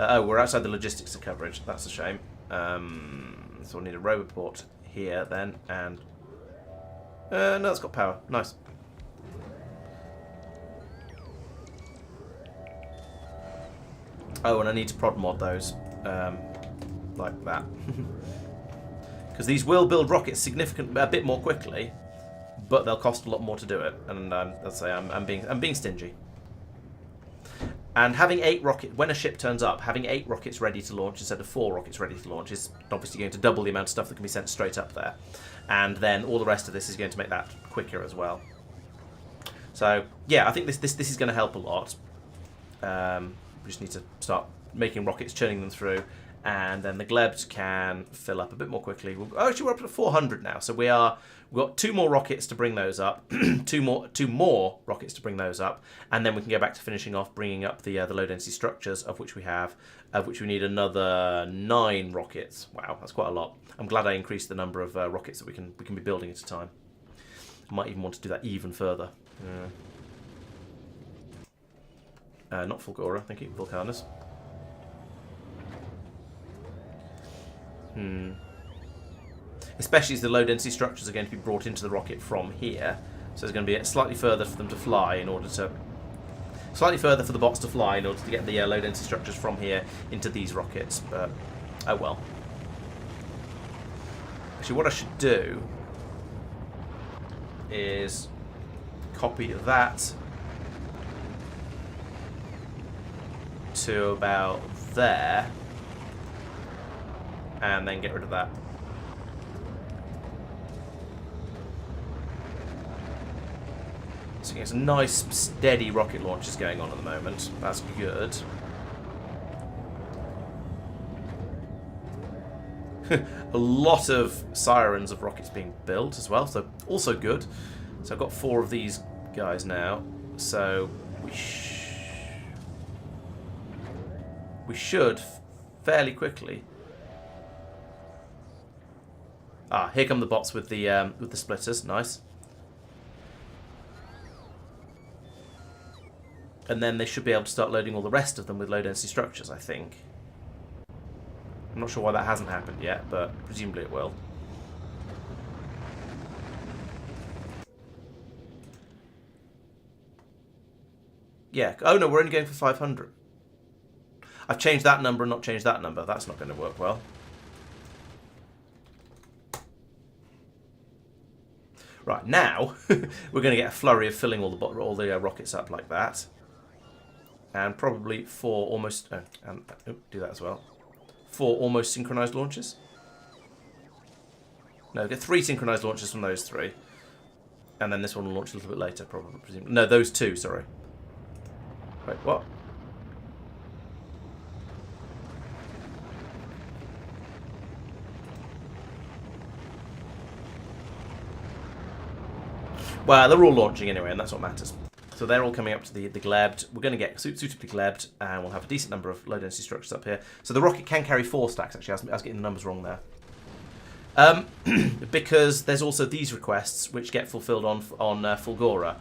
Speaker 1: Oh, we're outside the logistics of coverage. That's a shame. So we'll need a roboport here then, and no, it's got power. Nice. Oh, and I need to prod mod those, like that. Because these will build rockets a bit more quickly, but they'll cost a lot more to do it. And let's say I'm being stingy. And having 8 rockets, when a ship turns up, having 8 rockets ready to launch instead of 4 rockets ready to launch is obviously going to double the amount of stuff that can be sent straight up there. And then all the rest of this is going to make that quicker as well. So yeah, I think this is going to help a lot. We just need to start making rockets, churning them through, and then the glebs can fill up a bit more quickly. Actually, we're up to 400 now, so we've got 2 more rockets to bring those up, two more rockets to bring those up, and then we can go back to finishing off bringing up the low density structures, of which we need another 9 rockets. Wow, that's quite a lot. I'm glad I increased the number of rockets that we can be building at a time. I might even want to do that even further. Not Fulgora, thank you, Vulcanus. Especially as the low density structures are going to be brought into the rocket from here, so it's going to be slightly further for them to fly in order to, slightly further for the bots to fly in order to get the low density structures from here into these rockets. But oh well. Actually, what I should do is copy that to about there, and then get rid of that. So it's a nice steady rocket launches going on at the moment. That's good. A lot of sirens of rockets being built as well, so also good. So I've got 4 of these guys now, so we should fairly quickly. Ah, here come the bots with the splitters. Nice. And then they should be able to start loading all the rest of them with low density structures, I think. I'm not sure why that hasn't happened yet, but presumably it will. Yeah. Oh no, we're only going for 500. I've changed that number and not changed that number. That's not going to work well. Right, now we're going to get a flurry of filling all the rockets up like that. And probably 4 almost... do that as well. 4 almost synchronized launches. No, get 3 synchronized launches from those 3. And then this one will launch a little bit later, probably. Presumably. No, those 2, sorry. Wait, what? Well, they're all launching anyway, and that's what matters. So they're all coming up to the glebed. We're going to get suitably glebed, and we'll have a decent number of low density structures up here. So the rocket can carry 4 stacks, actually. I was getting the numbers wrong there. Because there's also these requests, which get fulfilled on Fulgora.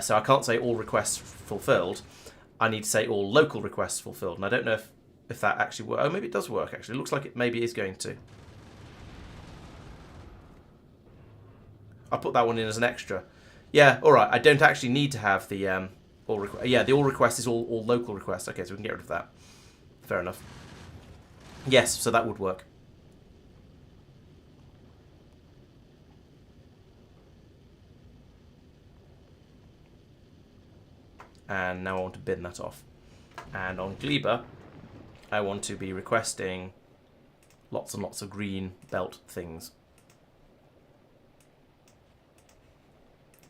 Speaker 1: So I can't say all requests fulfilled. I need to say all local requests fulfilled. And I don't know if that actually works. Oh, maybe it does work, actually. It looks like it maybe is going to. I'll put that one in as an extra. Yeah, all right. I don't actually need to have the all request. Yeah, the all request is all local requests. Okay, so we can get rid of that. Fair enough. Yes, so that would work. And now I want to bin that off. And on Gleba, I want to be requesting lots and lots of green belt things.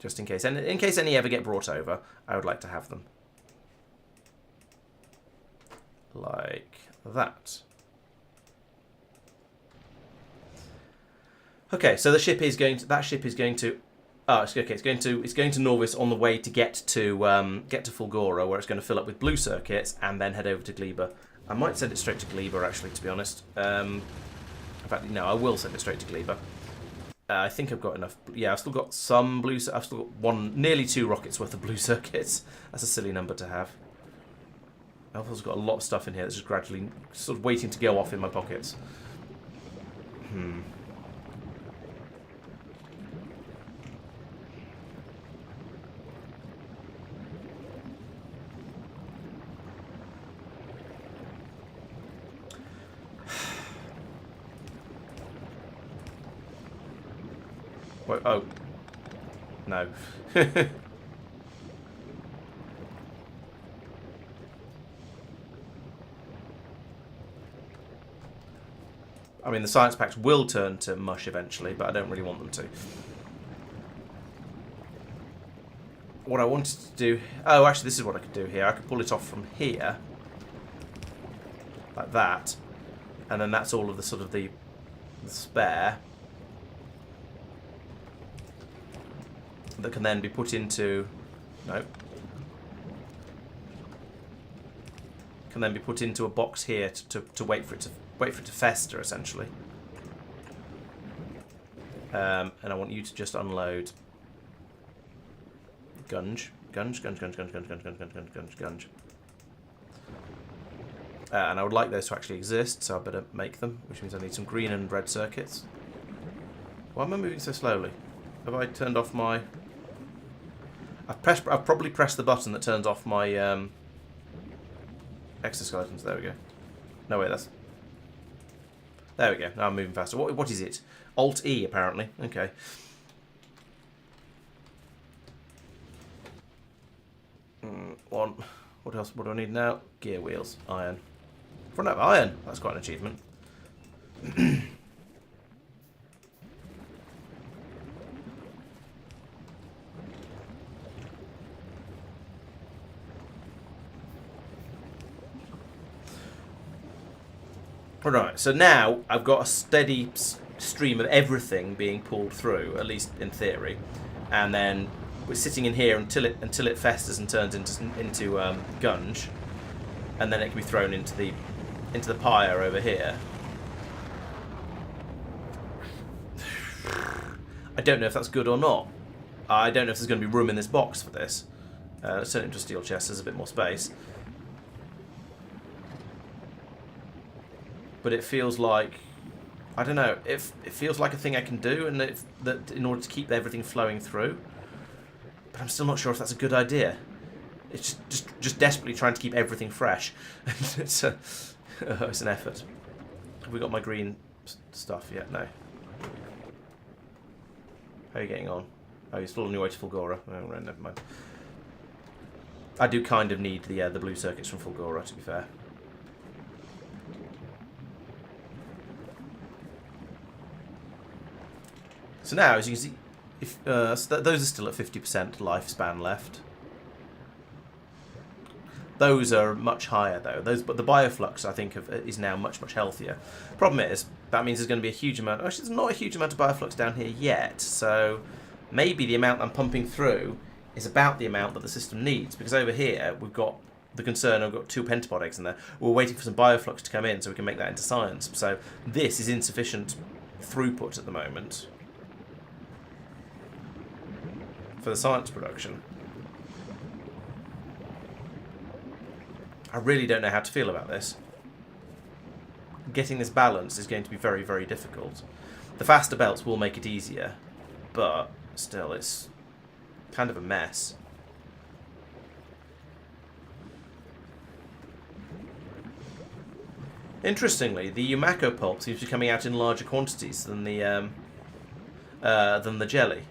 Speaker 1: Just in case. And in case any ever get brought over, I would like to have them. Like that. Okay, so the ship is going to... That ship is going to... Oh, okay. It's going to Norvis on the way to get to Fulgora, where it's going to fill up with blue circuits and then head over to Gleba. I might send it straight to Gleba, actually, to be honest. In fact, no, I will send it straight to Gleba. I think I've got enough. Yeah, I've still got some blue. I've still got nearly 2 rockets worth of blue circuits. That's a silly number to have. I've also got a lot of stuff in here that's just gradually sort of waiting to go off in my pockets. Wait, oh. No. I mean, the science packs will turn to mush eventually, but I don't really want them to. What I wanted to do... Oh, actually, this is what I could do here. I could pull it off from here. Like that. And then that's all of the sort of the spare. That can then be put into... No. Can then be put into a box here to wait for it to fester, essentially. And I want you to just unload gunge. And I would like those to actually exist, so I better make them, which means I need some green and red circuits. Why am I moving so slowly? Have I turned off my... I've probably pressed the button that turns off my exoskeletons. There we go. No, wait, that's... There we go. Now I'm moving faster. What is it? Alt-E, apparently. Okay. One. What else? What do I need now? Gear wheels. Iron. Front of iron. That's quite an achievement. Alright, so now I've got a steady stream of everything being pulled through, at least in theory, and then we're sitting in here until it festers and turns into gunge, and then it can be thrown into the pyre over here. I don't know if that's good or not. I don't know if there's going to be room in this box for this. Let's turn it into a steel chest. There's a bit more space. But it feels like, I don't know, it feels like a thing I can do, and that in order to keep everything flowing through. But I'm still not sure if that's a good idea. It's just desperately trying to keep everything fresh. It's an effort. Have we got my green stuff yet? No. How are you getting on? Oh, you're still on your way to Fulgora. Oh, right, never mind. I do kind of need the blue circuits from Fulgora, to be fair. So now, as you can see, those are still at 50% lifespan left. Those are much higher though. But the bioflux, I think, is now much healthier. Problem is, that means there's going to be a huge amount. Actually, there's not a huge amount of bioflux down here yet. So maybe the amount I'm pumping through is about the amount that the system needs. Because over here we've got the concern. I've got 2 pentapod eggs in there. We're waiting for some bioflux to come in so we can make that into science. So this is insufficient throughput at the moment for the science production. I really don't know how to feel about this. Getting this balanced is going to be very difficult. The faster belts will make it easier, but still it's kind of a mess. Interestingly, the Umako pulp seems to be coming out in larger quantities than the jelly.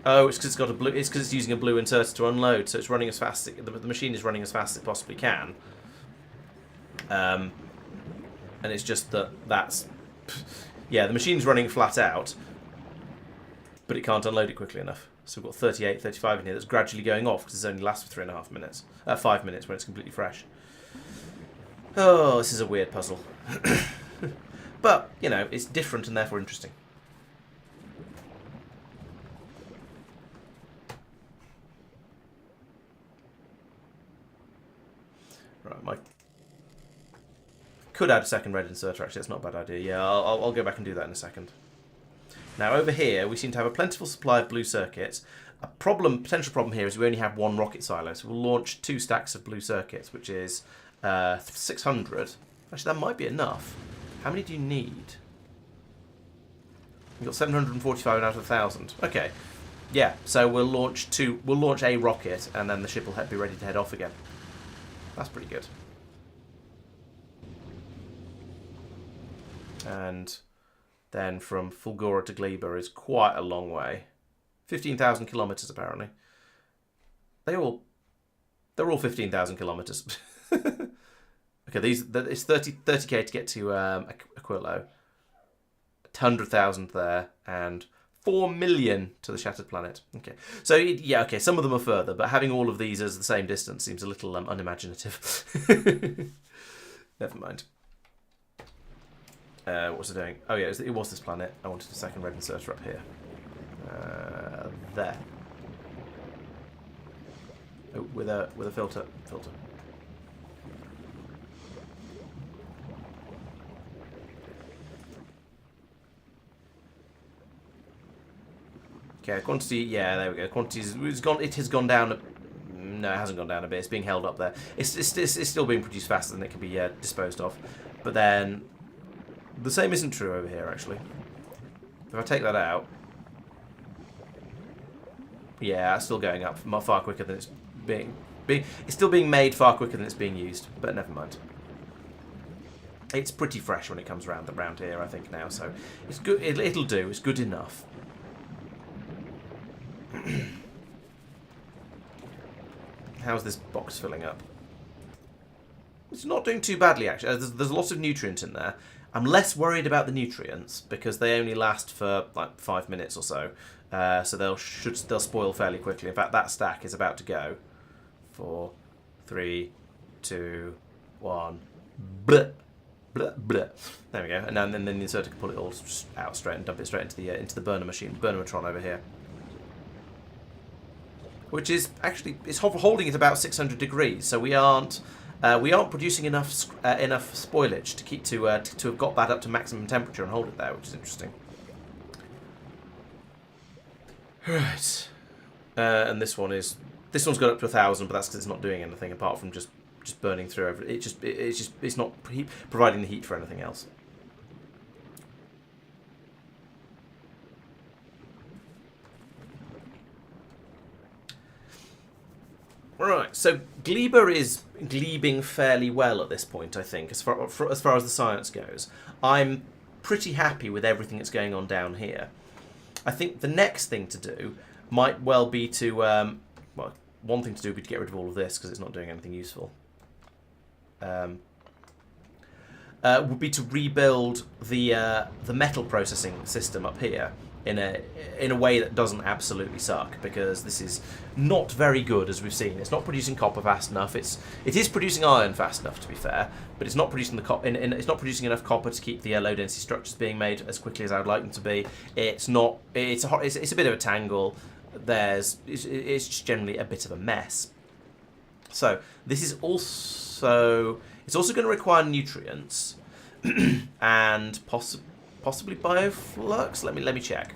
Speaker 1: Oh, it's because it's got a blue. It's because it's using a blue inserter to unload, so it's running as fast. The machine is running as fast as it possibly can. And it's just that's yeah, the machine's running flat out, but it can't unload it quickly enough. So we've got 38, 35 in here that's gradually going off because it only lasts for 3.5 minutes, 5 minutes when it's completely fresh. Oh, this is a weird puzzle, but you know, it's different and therefore interesting. Right, could add a second red inserter, actually, that's not a bad idea. Yeah, I'll go back and do that in a second. Now, over here, we seem to have a plentiful supply of blue circuits. A potential problem here is we only have 1 rocket silo, so we'll launch 2 stacks of blue circuits, which is 600. Actually, that might be enough. How many do you need? We've got 745 out of 1,000. Okay. Yeah, so we'll launch a rocket, and then the ship will be ready to head off again. That's pretty good. And then from Fulgora to Gleba is quite a long way. 15,000 kilometres apparently. They're all 15,000 kilometres. Okay, it's 30k to get to Aquilo. 100,000 there, and 4 million to the Shattered Planet. Okay, so yeah, okay, some of them are further, but having all of these as the same distance seems a little unimaginative. Never mind. What was it doing? Oh yeah, it was this planet. I wanted a second red inserter up here. There. Oh, with a filter. Okay, quantity. Yeah, there we go. Quantity has gone. It has gone down. No, it hasn't gone down a bit. It's being held up there. It's still being produced faster than it can be disposed of. But then the same isn't true over here actually. If I take that out, yeah, it's still going up far quicker than it's being. It's still being made far quicker than it's being used. But never mind. It's pretty fresh when it comes around here, I think now. So it's good. It'll do. It's good enough. How's this box filling up? It's not doing too badly, actually. There's a lot of nutrient in there. I'm less worried about the nutrients because they only last for like 5 minutes or so. So they'll spoil fairly quickly. In fact, that stack is about to go. 4, 3, 2, 1. Bleh, bleh, bleh. There we go. And then the inserter can pull it all out straight and dump it straight into the burner machine, burnermatron over here. Which is actually it's holding at about 600 degrees, so we aren't producing enough spoilage to have got that up to maximum temperature and hold it there, which is interesting. Right, and this one's got up to 1,000, but that's because it's not doing anything apart from just burning through everything. It's not providing the heat for anything else. Right, so Gleba is glebing fairly well at this point, I think, as far as the science goes. I'm pretty happy with everything that's going on down here. I think the next thing to do might well be to, well, one thing to do would be to get rid of all of this because it's not doing anything useful. Would be to rebuild the metal processing system up here in a way that doesn't absolutely suck, because this is not very good, as we've seen. It's not producing copper fast enough. It is producing iron fast enough, to be fair, but it's not producing it's not producing enough copper to keep the low density structures being made as quickly as I would like them to be. It's a bit of a tangle. It's just generally a bit of a mess. So this is also going to require nutrients and possibly bioflux. Let me check.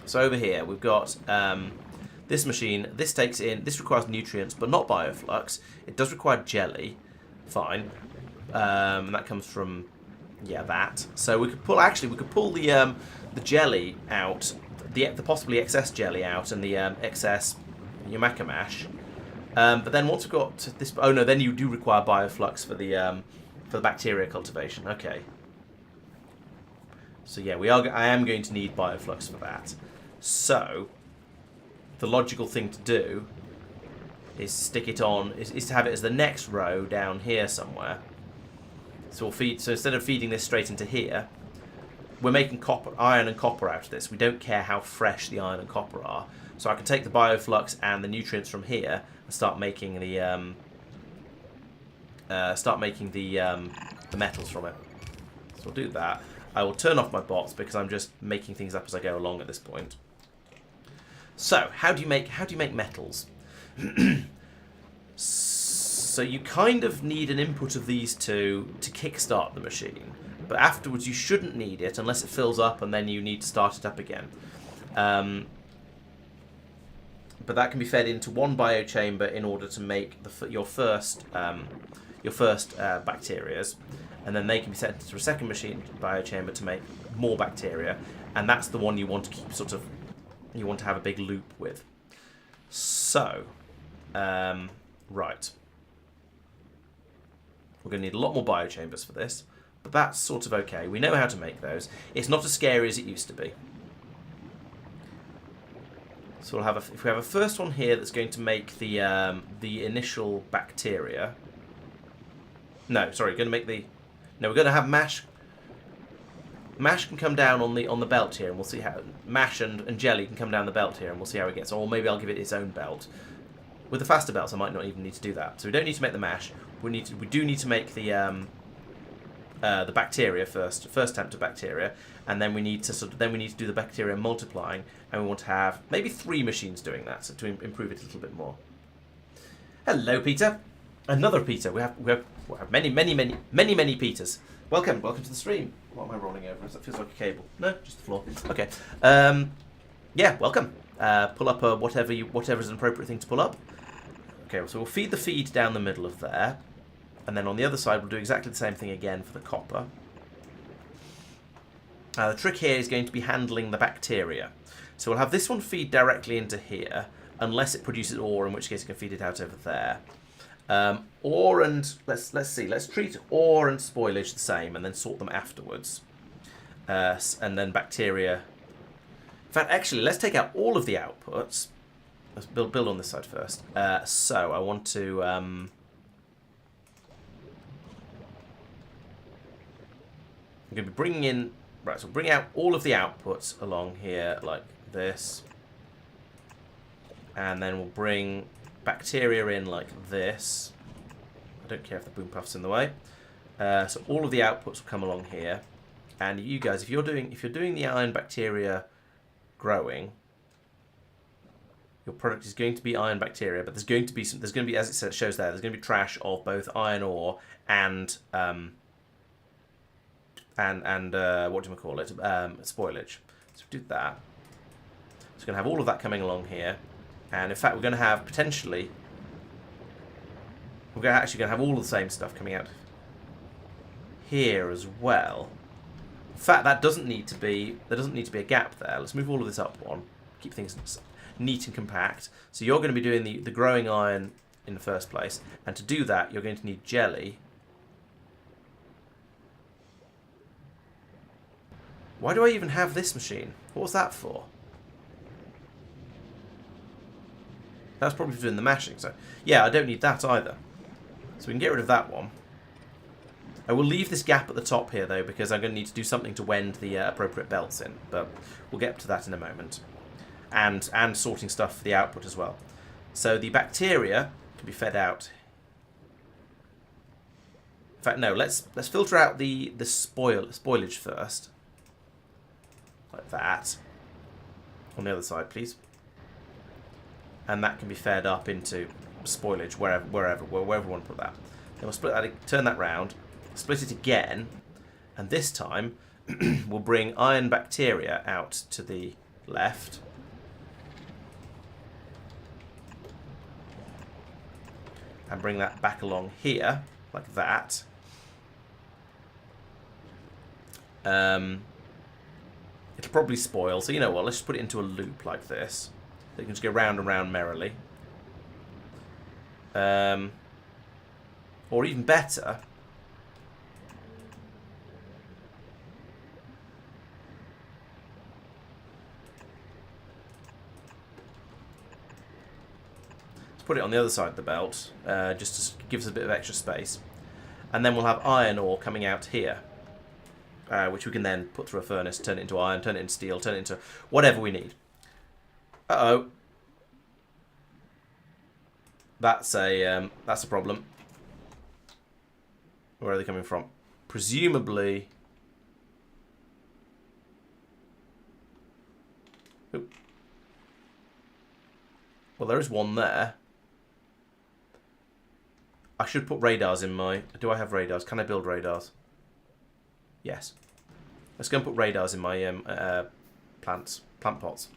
Speaker 1: So over here we've got this machine. This requires nutrients, but not bioflux. It does require jelly. Fine, and that comes from that. So we could pull the jelly out, the possibly excess jelly out, and the excess Yamaka mash. But then once we've got this, oh no, then you do require bioflux for the bacteria cultivation. Okay. So yeah, I am going to need bioflux for that. So the logical thing to do is stick it on. Is to have it as the next row down here somewhere. So So instead of feeding this straight into here, we're making iron and copper out of this. We don't care how fresh the iron and copper are. So I can take the bioflux and the nutrients from here and start making the metals from it. So we'll do that. I will turn off my bots because I'm just making things up as I go along at this point. So how do you make metals? So you kind of need an input of these two to kickstart the machine, but afterwards you shouldn't need it unless it fills up, and then you need to start it up again. But that can be fed into one biochamber in order to make your first bacterias, and then they can be sent into a second machine biochamber to make more bacteria, and that's the one you want to keep you want to have a big loop with. So, right. We're going to need a lot more biochambers for this. but that's sort of okay. We know how to make those. It's not as scary as it used to be. So we'll have if we have a first one here that's going to make the initial bacteria. No, sorry, going to make the. No, we're going to have mash. Mash can come down on the belt here, and we'll see how mash and jelly can come down the belt here, and we'll see how it gets. Or maybe I'll give it its own belt. With the faster belts, I might not even need to do that. So we don't need to make the mash. We do need to make the bacteria first attempt of bacteria, and then we need to do the bacteria multiplying, and we want to have maybe 3 machines doing that, so to improve it a little bit more. Hello, Peter. Another Peter. We have many Peters. Welcome to the stream. What am I rolling over? That feels like a cable. No, just the floor. Okay. Yeah, welcome. Pull up whatever is an appropriate thing to pull up. Okay, so we'll feed the feed down the middle of there. And then on the other side, we'll do exactly the same thing again for the copper. The trick here is going to be handling the bacteria. So we'll have this one feed directly into here, unless it produces ore, in which case you can feed it out over there. Ore and let's see. Let's treat ore and spoilage the same, and then sort them afterwards. And then bacteria. In fact, actually, let's take out all of the outputs. Let's build on this side first. So I want to. I'm going to be bringing in. Right, so bring out all of the outputs along here like this, and then we'll bring bacteria in like this. I don't care if the boom puff's in the way. So all of the outputs will come along here, and you guys, if you're doing the iron bacteria growing, your product is going to be iron bacteria, but there's going to be as it says, shows there, there's going to be trash of both iron ore and what do we call it? Spoilage. So we do that. So we're going to have all of that coming along here. And in fact, we're going to have potentially... We're actually going to have all the same stuff coming out here as well. In fact, that doesn't need to be... There doesn't need to be a gap there. Let's move all of this up one. Keep things neat and compact. So you're going to be doing the growing iron in the first place. And to do that, you're going to need jelly. Why do I even have this machine? What was that for? That's probably for doing the mashing. So yeah, I don't need that either. So we can get rid of that one. I will leave this gap at the top here though, because I'm going to need to do something to wend the appropriate belts in. But we'll get to that in a moment. And sorting stuff for the output as well. So the bacteria can be fed out. In fact, no. Let's filter out the spoilage first. Like that. On the other side, please. And that can be fed up into spoilage wherever we want to put that. Then we'll split that, turn that round, split it again, and this time we'll bring iron bacteria out to the left. And bring that back along here, like that. It'll probably spoil, so you know what, let's just put it into a loop like this. So you can just go round and round merrily. Or even better, let's put it on the other side of the belt, just to give us a bit of extra space. And then we'll have iron ore coming out here. Which we can then put through a furnace, turn it into iron, turn it into steel, turn it into whatever we need. Uh-oh. That's a problem. Where are they coming from? Presumably... Oop. Well, there is one there. I should put radars in my... Do I have radars? Can I build radars? Yes. Let's go and put radars in my plant pots.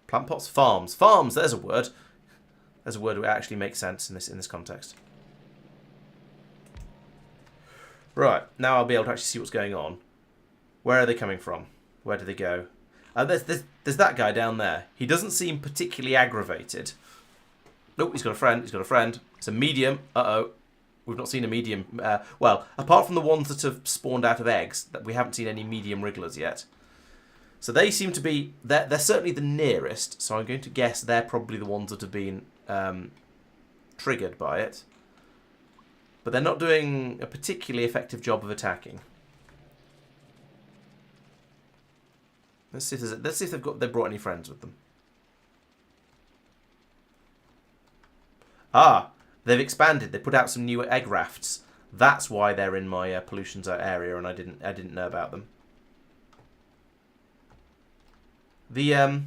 Speaker 1: Plant pots, farms. Farms, there's a word. There's a word that actually makes sense in this context. Right, now I'll be able to actually see what's going on. Where are they coming from? Where do they go? There's that guy down there. He doesn't seem particularly aggravated. Nope, he's got a friend. He's got a friend. It's a medium. Uh-oh. We've not seen a medium. Well, apart from the ones that have spawned out of eggs, we haven't seen any medium wrigglers yet. So they seem to be... They're certainly the nearest, so I'm going to guess they're probably the ones that have been triggered by it. But they're not doing a particularly effective job of attacking. Let's see if they've brought any friends with them. Ah, they've expanded. They put out some new egg rafts. That's why they're in my pollution zone area, and I didn't know about them. The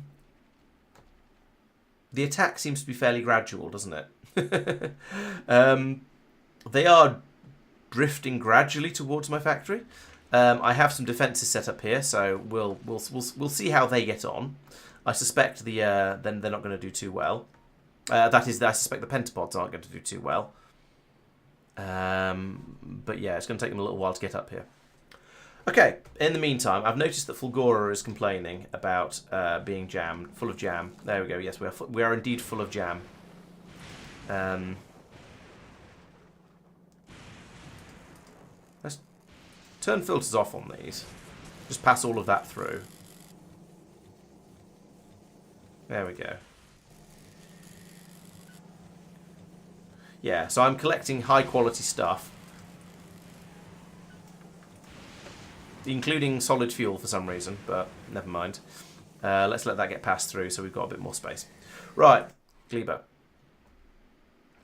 Speaker 1: attack seems to be fairly gradual, doesn't it? They are drifting gradually towards my factory. I have some defences set up here, so we'll see how they get on. I suspect then they're not going to do too well. That is, I suspect the pentapods aren't going to do too well. But yeah, it's going to take them a little while to get up here. Okay, in the meantime, I've noticed that Fulgora is complaining about being jammed, full of jam. There we go, yes, we are indeed full of jam. Let's turn filters off on these. Just pass all of that through. There we go. Yeah, so I'm collecting high quality stuff. Including solid fuel for some reason, but never mind. Let's let that get passed through so we've got a bit more space. Right, Gleba.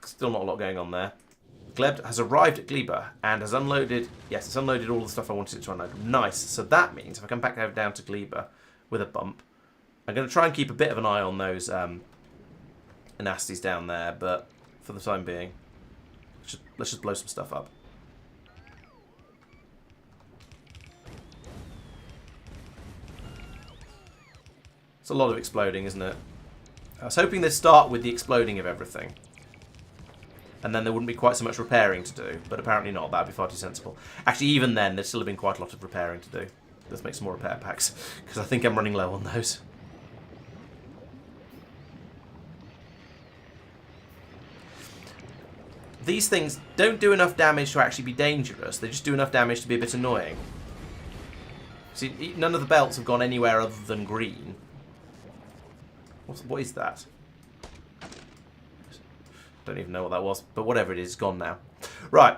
Speaker 1: Still not a lot going on there. Gleb has arrived at Gleba and has unloaded... Yes, it's unloaded all the stuff I wanted it to unload. Nice. So that means if I come back down to Gleba with a bump, I'm going to try and keep a bit of an eye on those nasties down there, but for the time being, let's just blow some stuff up. It's a lot of exploding, isn't it? I was hoping they'd start with the exploding of everything. And then there wouldn't be quite so much repairing to do. But apparently not. That would be far too sensible. Actually, even then, there'd still have been quite a lot of repairing to do. Let's make some more repair packs. Because I think I'm running low on those. These things don't do enough damage to actually be dangerous. They just do enough damage to be a bit annoying. See, none of the belts have gone anywhere other than green. What is that? Don't even know what that was, but whatever it is, it's gone now. Right.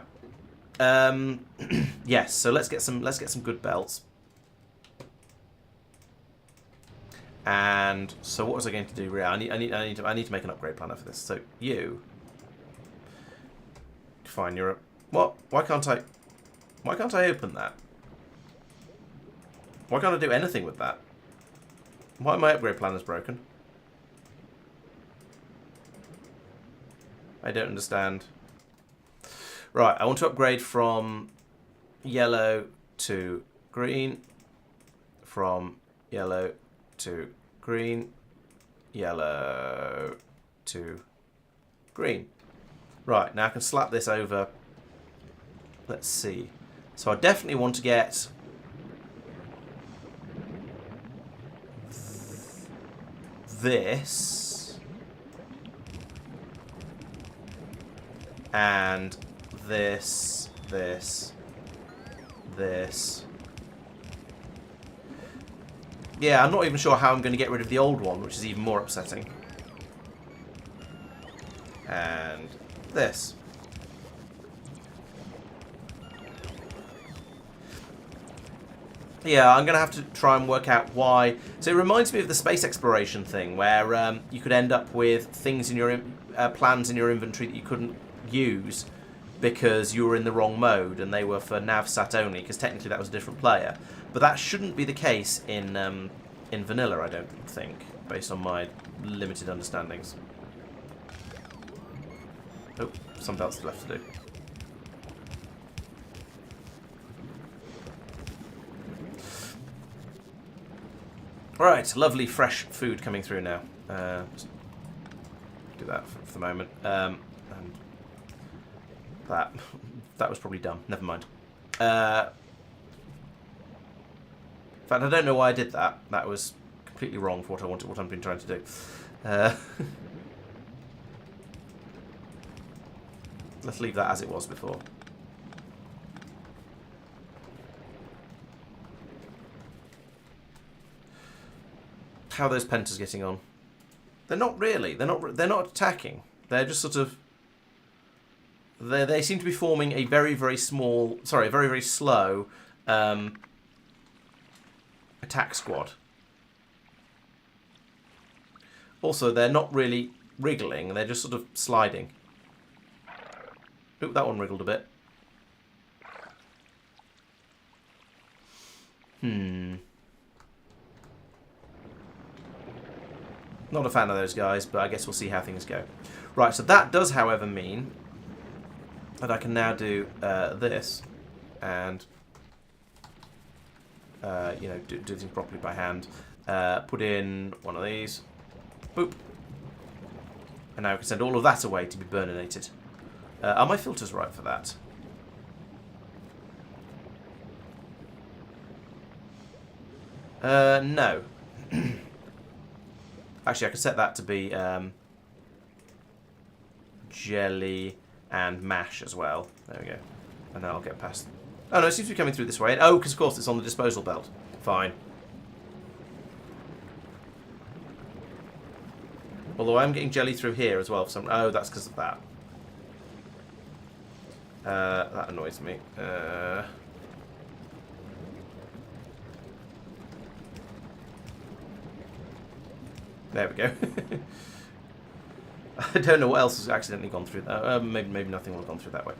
Speaker 1: Yes. So let's get some good belts. And so what was I going to do? I need to make an upgrade planner for this. So you. Fine. You're a what? Why can't I open that? Why can't I do anything with that? Why are my upgrade planners broken? I don't understand. Right, I want to upgrade from yellow to green. From yellow to green. Yellow to green. Right, now I can slap this over. Let's see. So I definitely want to get this. And this. Yeah, I'm not even sure how I'm going to get rid of the old one, which is even more upsetting. And this. Yeah, I'm going to have to try and work out why. So it reminds me of the space exploration thing, where you could end up with things in your plans in your inventory that you couldn't use because you were in the wrong mode and they were for navsat only, because technically that was a different player. But that shouldn't be the case in vanilla, I don't think, based on my limited understandings. Oh, something else left to do. Alright, lovely fresh food coming through now. Just do that for the moment. And that was probably dumb. Never mind. In fact, I don't know why I did that. That was completely wrong for what I've been trying to do. Let's leave that as it was before. How are those pentas getting on? They're not really. They're not attacking. They're just sort of. They seem to be forming a very, very small. Sorry, a very, very slow attack squad. Also, they're not really wriggling. They're just sort of sliding. Oop, that one wriggled a bit. Not a fan of those guys, but I guess we'll see how things go. Right, so that does, however, mean that I can now do this and you know, do things properly by hand. Put in one of these. Boop. And now we can send all of that away to be burninated. Are my filters right for that? No. Actually, I can set that to be jelly and mash as well. There we go. And then I'll get past... Oh, no, it seems to be coming through this way. Oh, because, of course, it's on the disposal belt. Fine. Although I'm getting jelly through here as well for some... Oh, that's because of that. That annoys me. There we go. I don't know what else has accidentally gone through that. Maybe nothing will have gone through that way.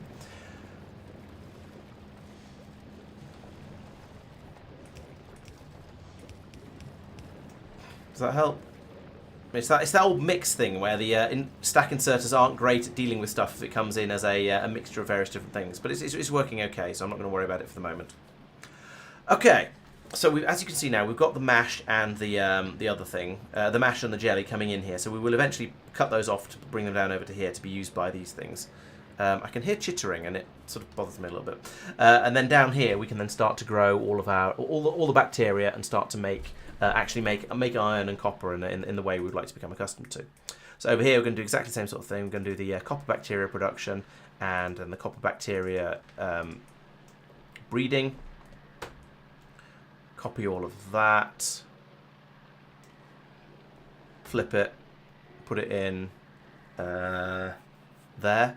Speaker 1: Does that help? It's that old mix thing where the stack inserters aren't great at dealing with stuff if it comes in as a mixture of various different things. But it's working okay, so I'm not going to worry about it for the moment. Okay, so as you can see now, we've got the mash and the other thing, the mash and the jelly coming in here. So we will eventually cut those off to bring them down over to here to be used by these things. I can hear chittering, and it sort of bothers me a little bit. And then down here, we can then start to grow all of our all the bacteria and start to make. Actually make iron and copper in the way we'd like to become accustomed to. So over here we're going to do exactly the same sort of thing. We're going to do the copper bacteria production and then the copper bacteria breeding. Copy all of that. Flip it. Put it in there.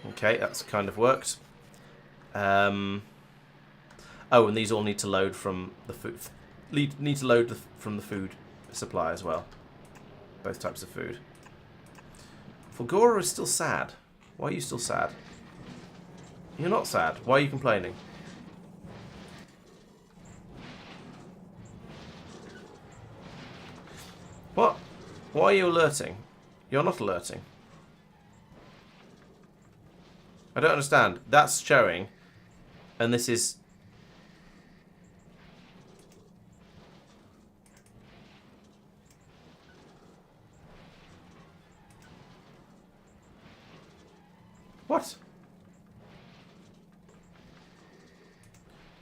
Speaker 1: Okay, that's kind of worked. Oh, and these all need to load from the food. Need to load from the food supply as well. Both types of food. Fulgora is still sad. Why are you still sad? You're not sad. Why are you complaining? What? Why are you alerting? You're not alerting. I don't understand. That's showing, and this is... What?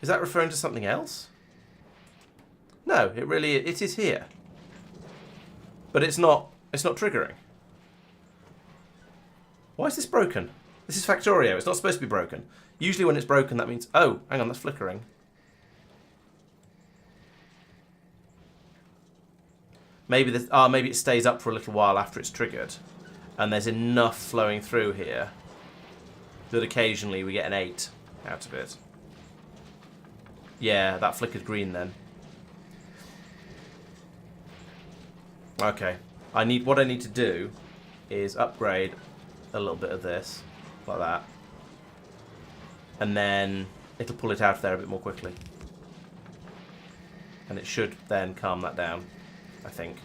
Speaker 1: Is that referring to something else? No, it is here. But it's not triggering. Why is this broken? This is Factorio. It's not supposed to be broken. Usually when it's broken, that means... Oh, hang on, that's flickering. Maybe maybe it stays up for a little while after it's triggered. And there's enough flowing through here that occasionally we get an 8 out of it. Yeah, that flickered green then. Okay. What I need to do is upgrade a little bit of this. Like that. And then it'll pull it out of there a bit more quickly. And it should then calm that down, I think.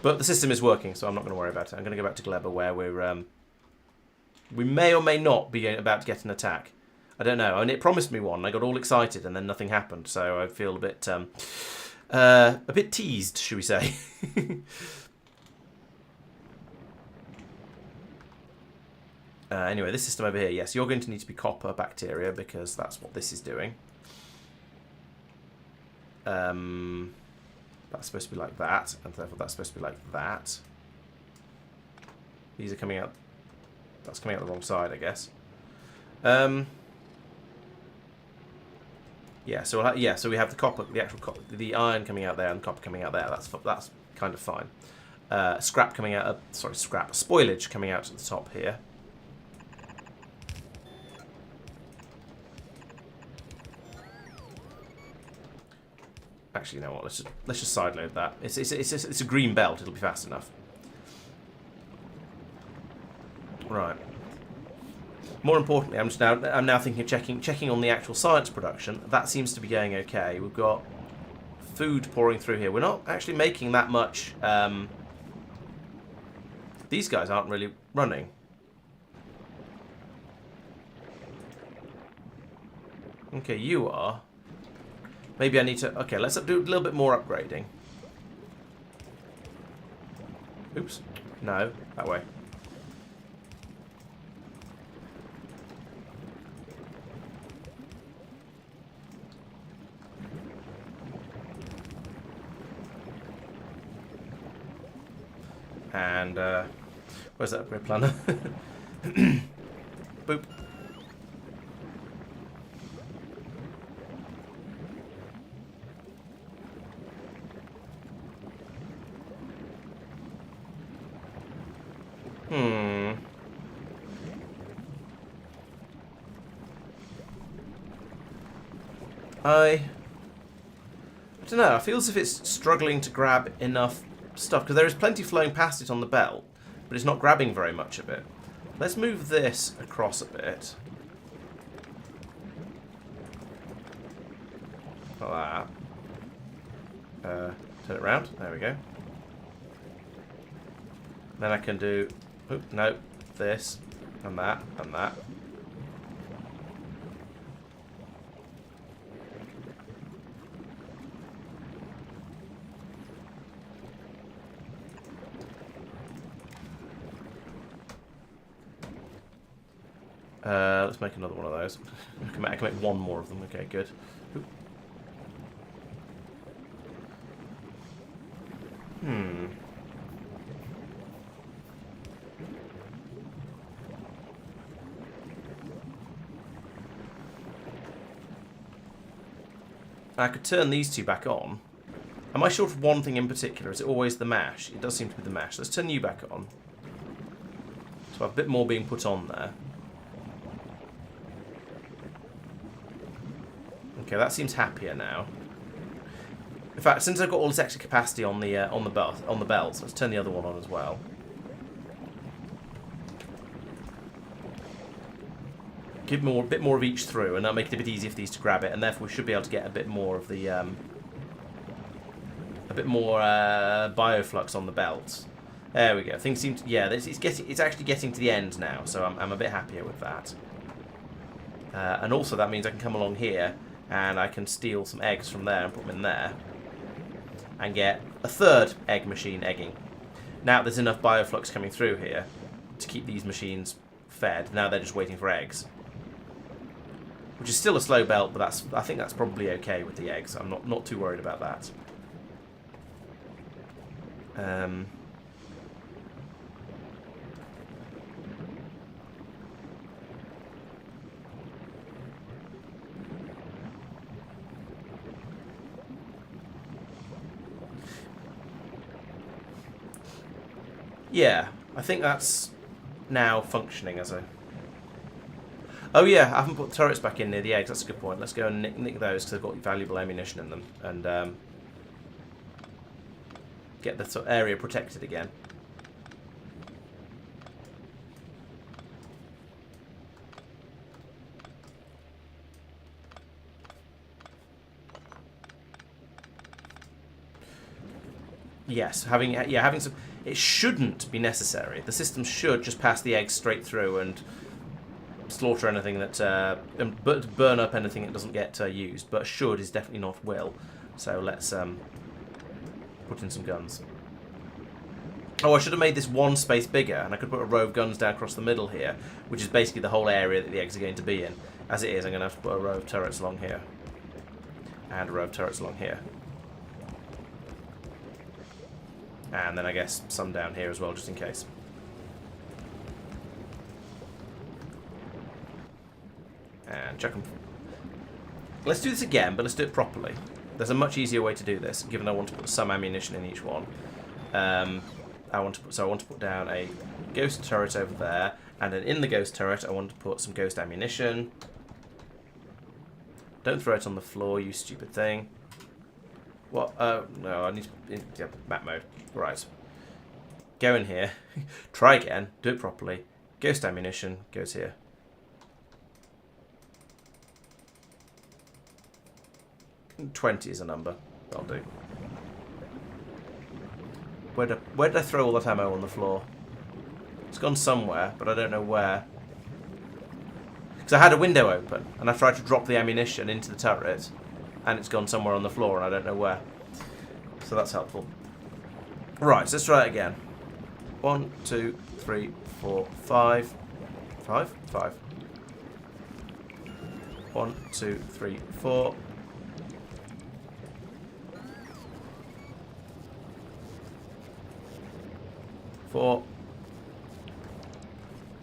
Speaker 1: But the system is working, so I'm not going to worry about it. I'm going to go back to Gleba where we may or may not be about to get an attack. I don't know. I mean, it promised me one. I got all excited and then nothing happened. So I feel a bit teased, should we say. Anyway, this system over here, yes, you're going to need to be copper bacteria because that's what this is doing. That's supposed to be like that, and therefore that's supposed to be like that. These are coming out. That's coming out the wrong side, I guess. Yeah, so so we have the copper, the actual copper, the iron coming out there, and the copper coming out there. That's kind of fine. Scrap coming out. Sorry, scrap. Spoilage coming out at the top here. Actually, you know what? Let's just sideload that. It's a green belt. It'll be fast enough. Right. More importantly, I'm now thinking of checking on the actual science production. That seems to be going okay. We've got food pouring through here. We're not actually making that much. These guys aren't really running. Okay, you are. Maybe I need to... Okay, let's do a little bit more upgrading. Oops. No, that way. And, where's that upgrade planner? Boop. I don't know. I feel as if it's struggling to grab enough stuff because there is plenty flowing past it on the belt, but it's not grabbing very much of it. Let's move this across a bit. Like that. Turn it around. There we go. Then I can do... Oop, no. This. And that. And that. Let's make another one of those. I can make one more of them. Okay, good. Oop. I could turn these two back on. Am I short of one thing in particular? Is it always the mash? It does seem to be the mash. Let's turn you back on. So I have a bit more being put on there. Okay, that seems happier now. In fact, since I've got all this extra capacity on the belts, let's turn the other one on as well. Give a bit more of each through, and that'll make it a bit easier for these to grab it, and therefore we should be able to get a bit more of the bioflux on the belts. There we go. Things seem to, yeah, it's actually getting to the end now, so I'm a bit happier with that. And also that means I can come along here and I can steal some eggs from there and put them in there and get a third egg machine egging. Now there's enough bioflux coming through here to keep these machines fed. Now they're just waiting for eggs, which is still a slow belt, but I think that's probably okay with the eggs. I'm not too worried about that. Yeah, I think that's now functioning as a... Oh yeah, I haven't put the turrets back in near the eggs. That's a good point. Let's go and nick those because they've got valuable ammunition in them. And get the sort of area protected again. Yes, having some... It shouldn't be necessary. The system should just pass the eggs straight through and slaughter anything that... burn up anything that doesn't get used. But should is definitely not will. So let's put in some guns. Oh, I should have made this one space bigger, and I could put a row of guns down across the middle here, which is basically the whole area that the eggs are going to be in. As it is, I'm going to have to put a row of turrets along here. And a row of turrets along here. And then I guess some down here as well, just in case. And chuck them. Let's do this again, but let's do it properly. There's a much easier way to do this, given I want to put some ammunition in each one. I want to put down a ghost turret over there, and then in the ghost turret, I want to put some ghost ammunition. Don't throw it on the floor, you stupid thing. What? No, I need to... Yeah, map mode. Right. Go in here. Try again. Do it properly. Ghost ammunition goes here. $20 is a number. That'll do. Where did I throw all that ammo on the floor? It's gone somewhere, but I don't know where. Because I had a window open, and I tried to drop the ammunition into the turret, and it's gone somewhere on the floor, and I don't know where. So that's helpful. Right, so let's try it again. 1, 2, 3, 4, 5. 5? 5. 1, 2, 3, 4.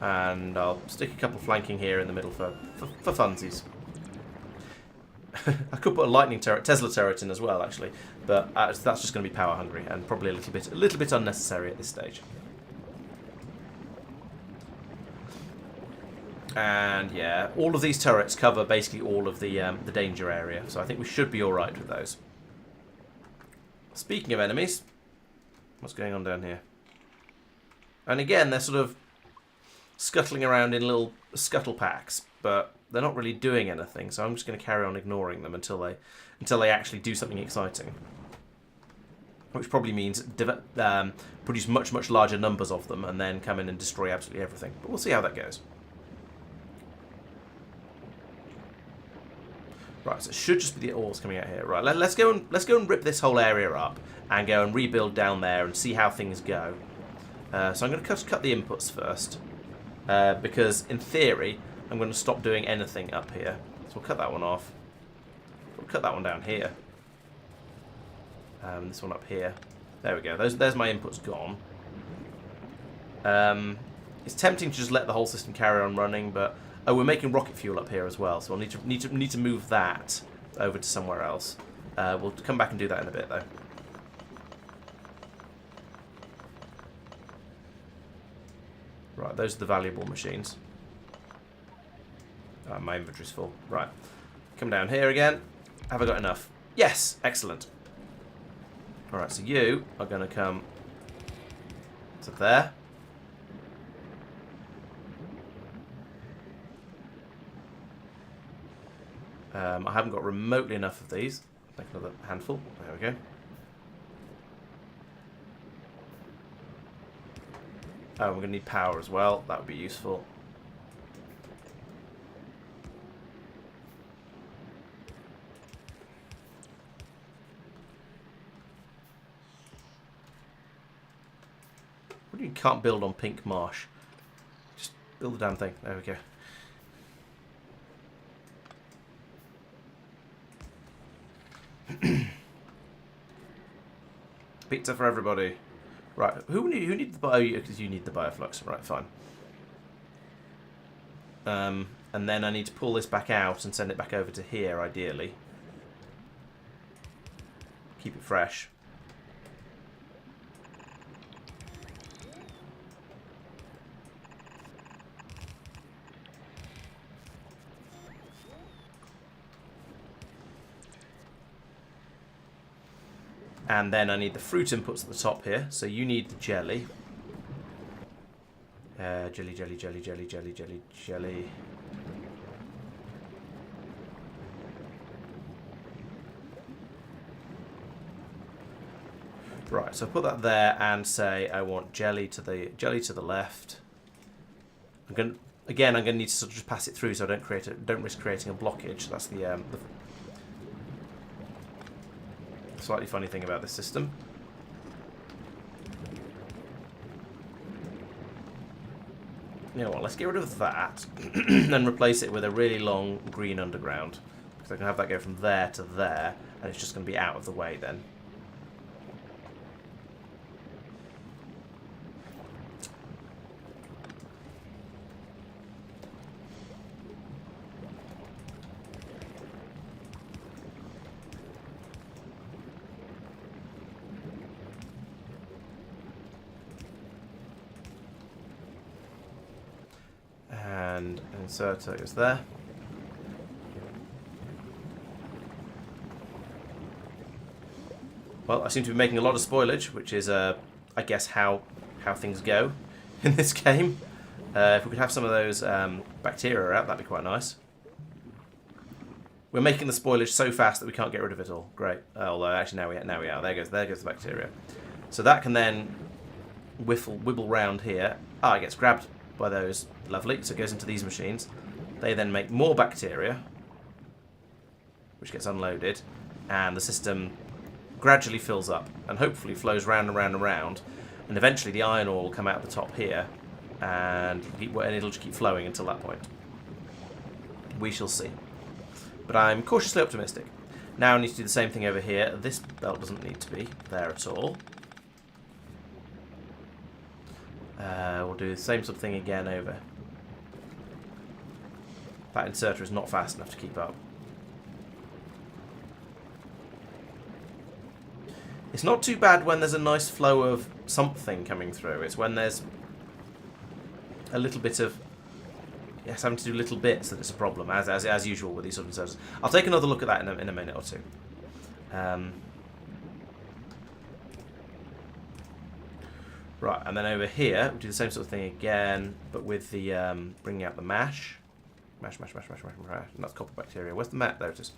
Speaker 1: And I'll stick a couple flanking here in the middle for funsies. I could put a lightning turret, Tesla turret in as well, actually, but that's just going to be power hungry and probably a little bit unnecessary at this stage. And yeah, all of these turrets cover basically all of the danger area, so I think we should be all right with those. Speaking of enemies, what's going on down here? And again, they're sort of scuttling around in little scuttle packs, but they're not really doing anything, so I'm just going to carry on ignoring them until they actually do something exciting. Which probably means produce much larger numbers of them and then come in and destroy absolutely everything. But we'll see how that goes. Right, so it should just be the ores coming out here. Right, let's go and rip this whole area up and go and rebuild down there and see how things go. So I'm going to cut the inputs first, because in theory I'm going to stop doing anything up here. So we'll cut that one off. We'll cut that one down here. This one up here. There we go. There's my inputs gone. It's tempting to just let the whole system carry on running, but oh, we're making rocket fuel up here as well, so I'll need to move that over to somewhere else. We'll come back and do that in a bit though. Right, those are the valuable machines. My inventory's full. Right. Come down here again. Have I got enough? Yes! Excellent. Alright, so you are going to come to there. I haven't got remotely enough of these. Take another handful. There we go. Oh, we're going to need power as well. That would be useful. What do you mean can't build on pink marsh? Just build the damn thing. There we go. Pizza for everybody. Right, who needs the bio? Because you need the bioflux. Right, fine. And then I need to pull this back out and send it back over to here, ideally. Keep it fresh. And then I need the fruit inputs at the top here. So you need the jelly. Jelly, jelly, jelly, jelly, jelly, jelly, jelly. Right, so put that there and say I want jelly to the left. I'm gonna need to sort of just pass it through so I don't risk creating a blockage. That's the slightly funny thing about this system. You know what, let's get rid of that and replace it with a really long green underground. Because I can have that go from there to there, and it's just going to be out of the way then. And an inserter is there. Well, I seem to be making a lot of spoilage, which is, I guess, how things go in this game. If we could have some of those bacteria out, that'd be quite nice. We're making the spoilage so fast that we can't get rid of it all. Great. Although, actually, now we are. There goes the bacteria. So that can then wibble round here. Ah, it gets grabbed by those. Lovely. So it goes into these machines. They then make more bacteria, which gets unloaded, and the system gradually fills up and hopefully flows round and round and round, and eventually the iron ore will come out of the top here, and it'll just keep flowing until that point. We shall see. But I'm cautiously optimistic. Now I need to do the same thing over here. This belt doesn't need to be there at all. We'll do the same sort of thing again over. That inserter is not fast enough to keep up. It's not too bad when there's a nice flow of something coming through. It's when there's a little bit of, yes, having to do little bits that it's a problem, as usual with these sort of inserters. I'll take another look at that in a minute or two. Right, and then over here, we'll do the same sort of thing again, but with the bringing out the mash. Mash. Not copper bacteria. Where's the mat? There it is.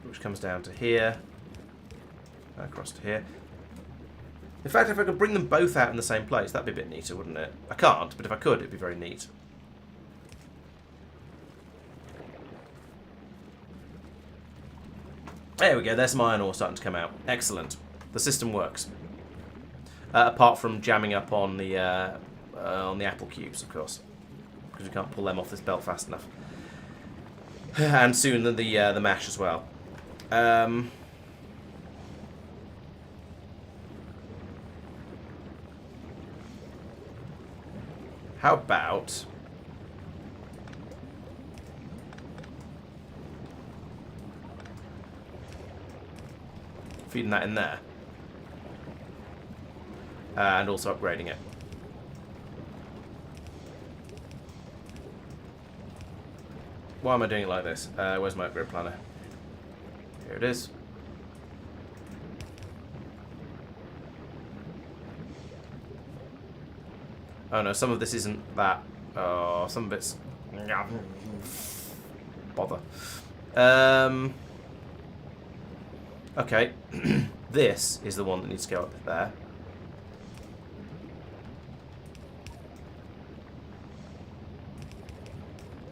Speaker 1: Which comes down to here. Across to here. In fact, if I could bring them both out in the same place, that'd be a bit neater, wouldn't it? I can't, but if I could, it'd be very neat. There we go, there's some iron ore starting to come out. Excellent. The system works. Apart from jamming up on the apple cubes, of course. Because we can't pull them off this belt fast enough. And soon the mash as well. How about feeding that in there? And also upgrading it. Why am I doing it like this? Where's my upgrade planner? Here it is. Oh no, some of this isn't that. Oh, some of it's... Bother. Okay. This is the one that needs to go up there.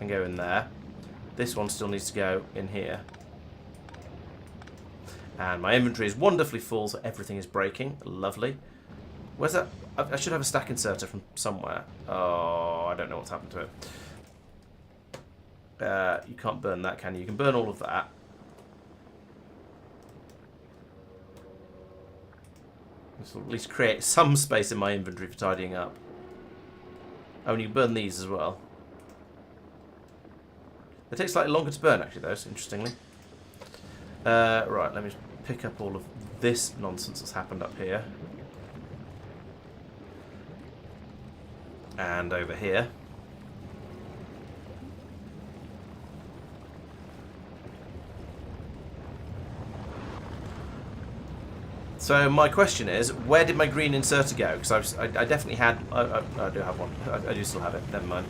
Speaker 1: And go in there. This one still needs to go in here. And my inventory is wonderfully full, so everything is breaking. Lovely. Where's that? I should have a stack inserter from somewhere. Oh, I don't know what's happened to it. You can't burn that, can you? You can burn all of that. This will at least create some space in my inventory for tidying up. Oh, and you can burn these as well. They take slightly longer to burn, actually, though, so interestingly. Right, let me just pick up all of this nonsense that's happened up here. And over here. So my question is, where did my green inserter go? Because I definitely had... I do have one. I do still have it. Never mind.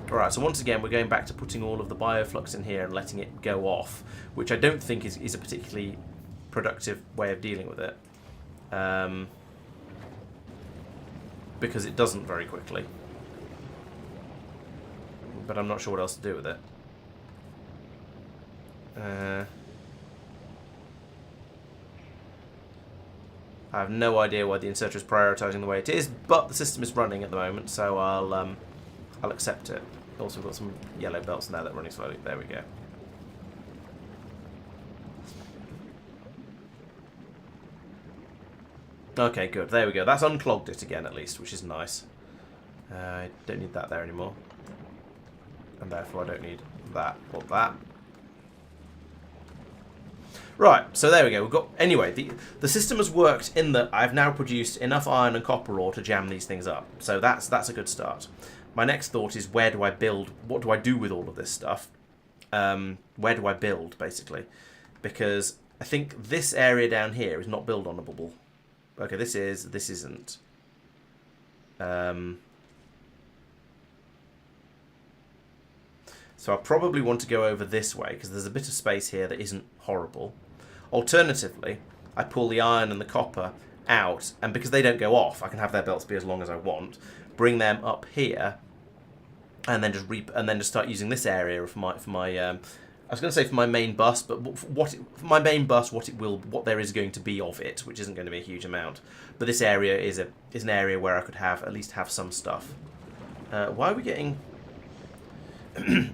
Speaker 1: Alright, so once again, we're going back to putting all of the bioflux in here and letting it go off, which I don't think is a particularly productive way of dealing with it. Because it doesn't very quickly. But I'm not sure what else to do with it. I have no idea why the inserter is prioritising the way it is, but the system is running at the moment, so I'll accept it. Also, we've got some yellow belts in there that are running slowly. There we go. Okay, good. There we go. That's unclogged it again, at least, which is nice. I don't need that there anymore. And therefore I don't need that or that. Right, so there we go. We've got anyway, the system has worked in that I've now produced enough iron and copper ore to jam these things up. So that's a good start. My next thought is, where do I build? What do I do with all of this stuff? Where do I build, basically? Because I think this area down here is not build-onable. Okay, this isn't. So I probably want to go over this way, because there's a bit of space here that isn't horrible. Alternatively, I pull the iron and the copper out, and because they don't go off, I can have their belts be as long as I want. Bring them up here, and then just start using this area for my I was going to say for my main bus, but for my main bus, what there is going to be of it, which isn't going to be a huge amount. But this area is an area where I could at least have some stuff. Why are we getting?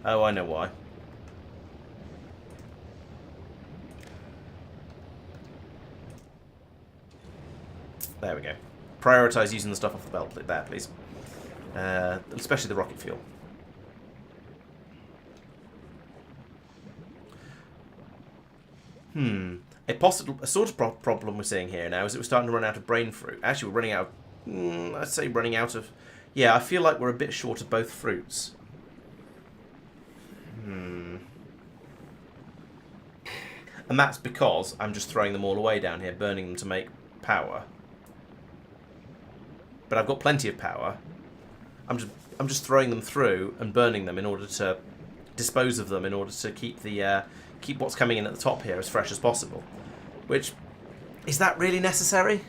Speaker 1: Oh, I know why. There we go. Prioritise using the stuff off the belt there, please. Especially the rocket fuel. A sort of problem we're seeing here now is that we're starting to run out of brain fruit. Actually, we're running out of... I'd say running out of... Yeah, I feel like we're a bit short of both fruits. And that's because I'm just throwing them all away down here, burning them to make power. But I've got plenty of power. I'm just throwing them through and burning them in order to dispose of them, in order to keep keep what's coming in at the top here as fresh as possible. Which, is that really necessary?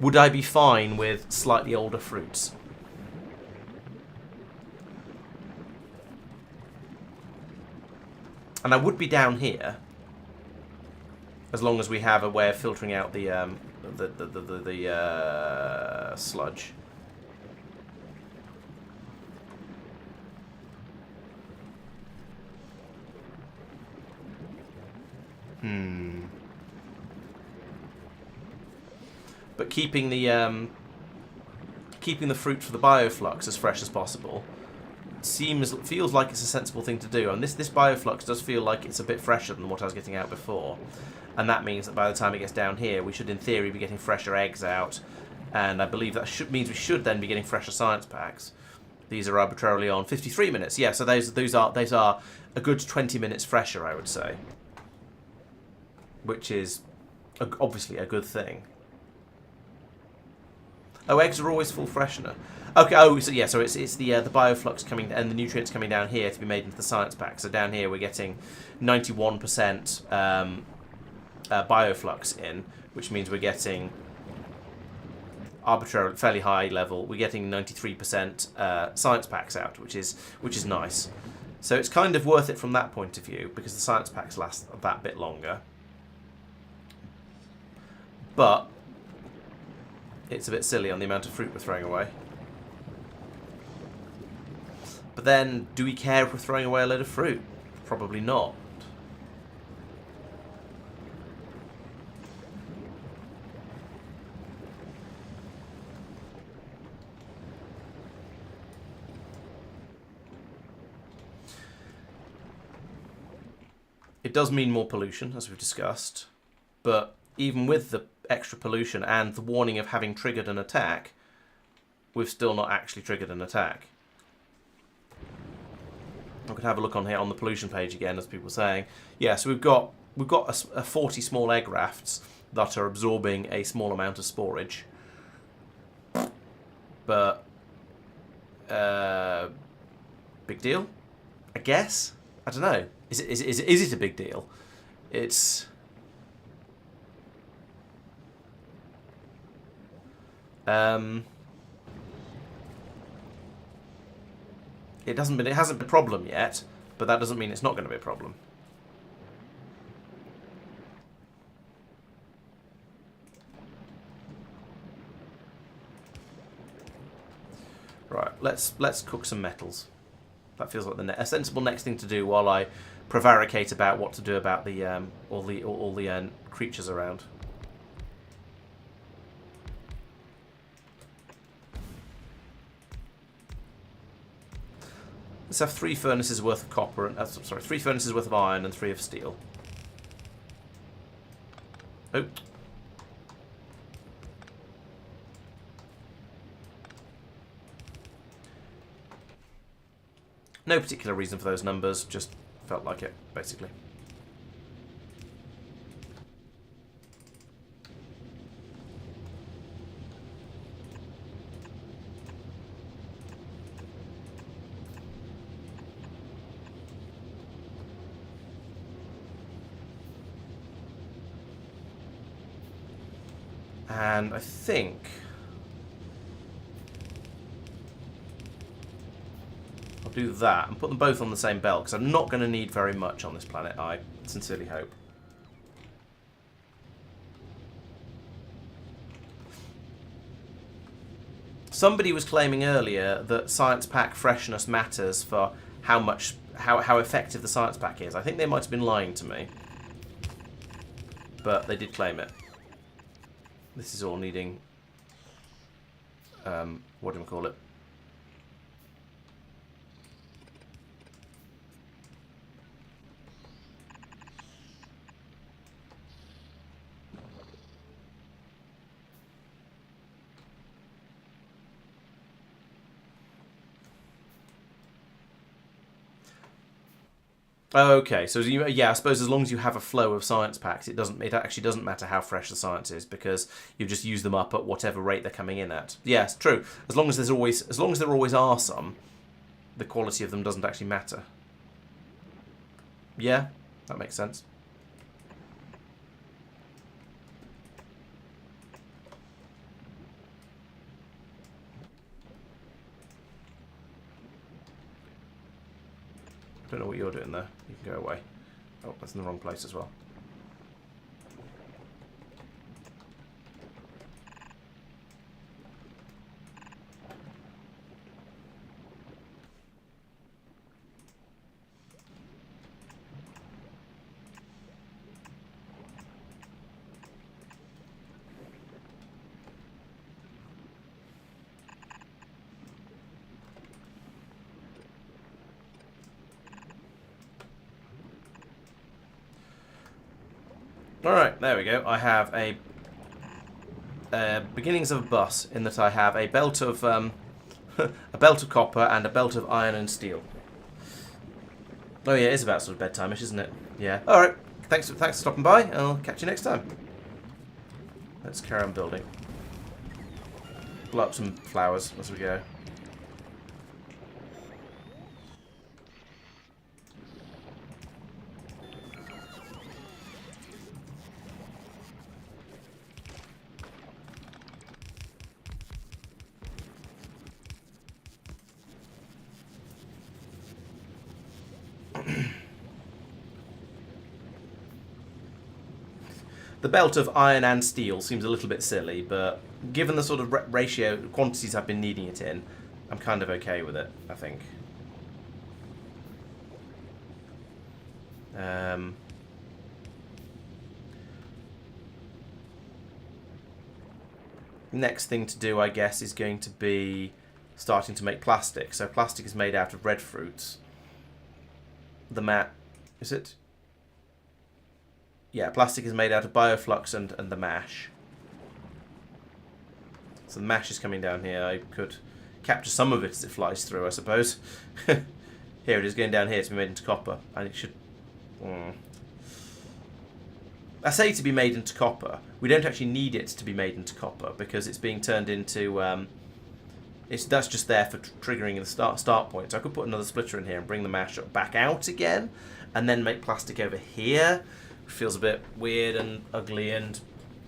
Speaker 1: Would I be fine with slightly older fruits? And I would be down here, as long as we have a way of filtering out the sludge. But keeping the fruit for the bioflux as fresh as possible feels like it's a sensible thing to do. And this bioflux does feel like it's a bit fresher than what I was getting out before. And that means that by the time it gets down here, we should, in theory, be getting fresher eggs out. And I believe that means we should then be getting fresher science packs. These are arbitrarily on 53 minutes. Yeah, so those are a good 20 minutes fresher, I would say. Which is obviously a good thing. Oh, eggs are always full freshener. Okay. Oh, so yeah. So it's the bioflux coming and the nutrients coming down here to be made into the science pack. So down here we're getting 91% bioflux in, which means we're getting arbitrarily fairly high level. We're getting 93% science packs out, which is nice. So it's kind of worth it from that point of view because the science packs last that bit longer. But it's a bit silly on the amount of fruit we're throwing away. But then, do we care if we're throwing away a load of fruit? Probably not. It does mean more pollution, as we've discussed, but even with the extra pollution and the warning of having triggered an attack, we've still not actually triggered an attack. I could have a look on here on the pollution page again, as people were saying. Yeah, so we've got a 40 small egg rafts that are absorbing a small amount of sporage. But big deal, I guess. I don't know. Is it a big deal? It's it hasn't been a problem yet, but that doesn't mean it's not going to be a problem. Right, let's cook some metals. That feels like a sensible next thing to do while I prevaricate about what to do about the all the creatures around. Let's have 3 furnaces worth of copper and sorry, 3 furnaces worth of iron and 3 of steel. Oh. No particular reason for those numbers, just felt like it, basically. And I think I'll do that and put them both on the same belt, because I'm not going to need very much on this planet, I sincerely hope. Somebody was claiming earlier that science pack freshness matters for how effective the science pack is. I think they might have been lying to me, but they did claim it. This is all needing, what do we call it? Okay, so yeah, I suppose as long as you have a flow of science packs, it actually doesn't matter how fresh the science is, because you just use them up at whatever rate they're coming in at. Yes, true. As long as there always are some, the quality of them doesn't actually matter. Yeah, that makes sense. I don't know what you're doing there. You can go away. Oh, that's in the wrong place as well. Alright, there we go. I have a beginnings of a bus, in that I have a belt of a belt of copper and a belt of iron and steel. Oh yeah, it is about sort of bedtime-ish, isn't it? Yeah. Alright, thanks for stopping by, and I'll catch you next time. Let's carry on building. Blow up some flowers as we go. The belt of iron and steel seems a little bit silly, but given the sort of ratio, quantities I've been needing it in, I'm kind of okay with it, I think. Next thing to do, I guess, is going to be starting to make plastic. So plastic is made out of red fruits. The mat... Is it? Yeah, plastic is made out of bioflux and the mash. So the mash is coming down here. I could capture some of it as it flies through, I suppose. Here it is going down here to be made into copper. And it should... I say to be made into copper. We don't actually need it to be made into copper, because it's being turned into... that's just there for triggering the start point. So I could put another splitter in here and bring the mash back out again, and then make plastic over here. Feels a bit weird and ugly and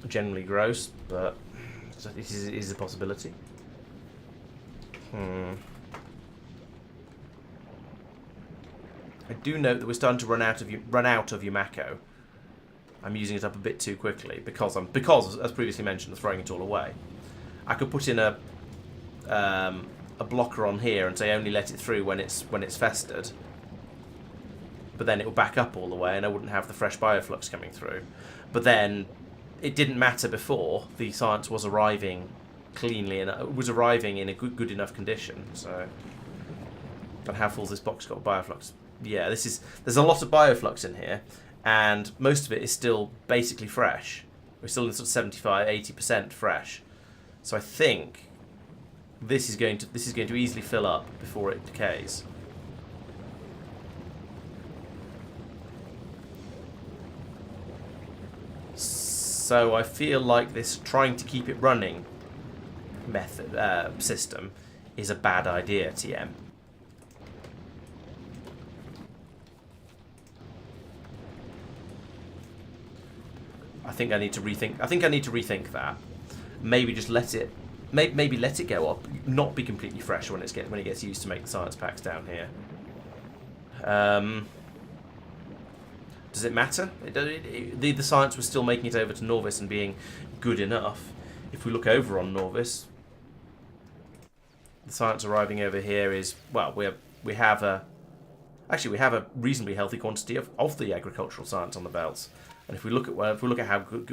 Speaker 1: generally gross, but it is a possibility. I do note that we're starting to run out of Yumako. I'm using it up a bit too quickly because as previously mentioned, throwing it all away. I could put in a a blocker on here and say only let it through when it's festered. But then it will back up all the way and I wouldn't have the fresh bioflux coming through. But then it didn't matter before. The science was arriving cleanly and was arriving in a good enough condition. So, and how full's this box got of bioflux? Yeah, there's a lot of bioflux in here, and most of it is still basically fresh. We're still in sort of 75-80% fresh. So I think this is going to easily fill up before it decays. So I feel like this trying to keep it running system is a bad idea, TM. I think I need to rethink that. Maybe just let it, maybe let it go up, not be completely fresh when it gets used to make the science packs down here. Does it matter? The science was still making it over to Norvis and being good enough. If we look over on Norvis, the science arriving over here is, well, we have a reasonably healthy quantity of the agricultural science on the belts. And if we look at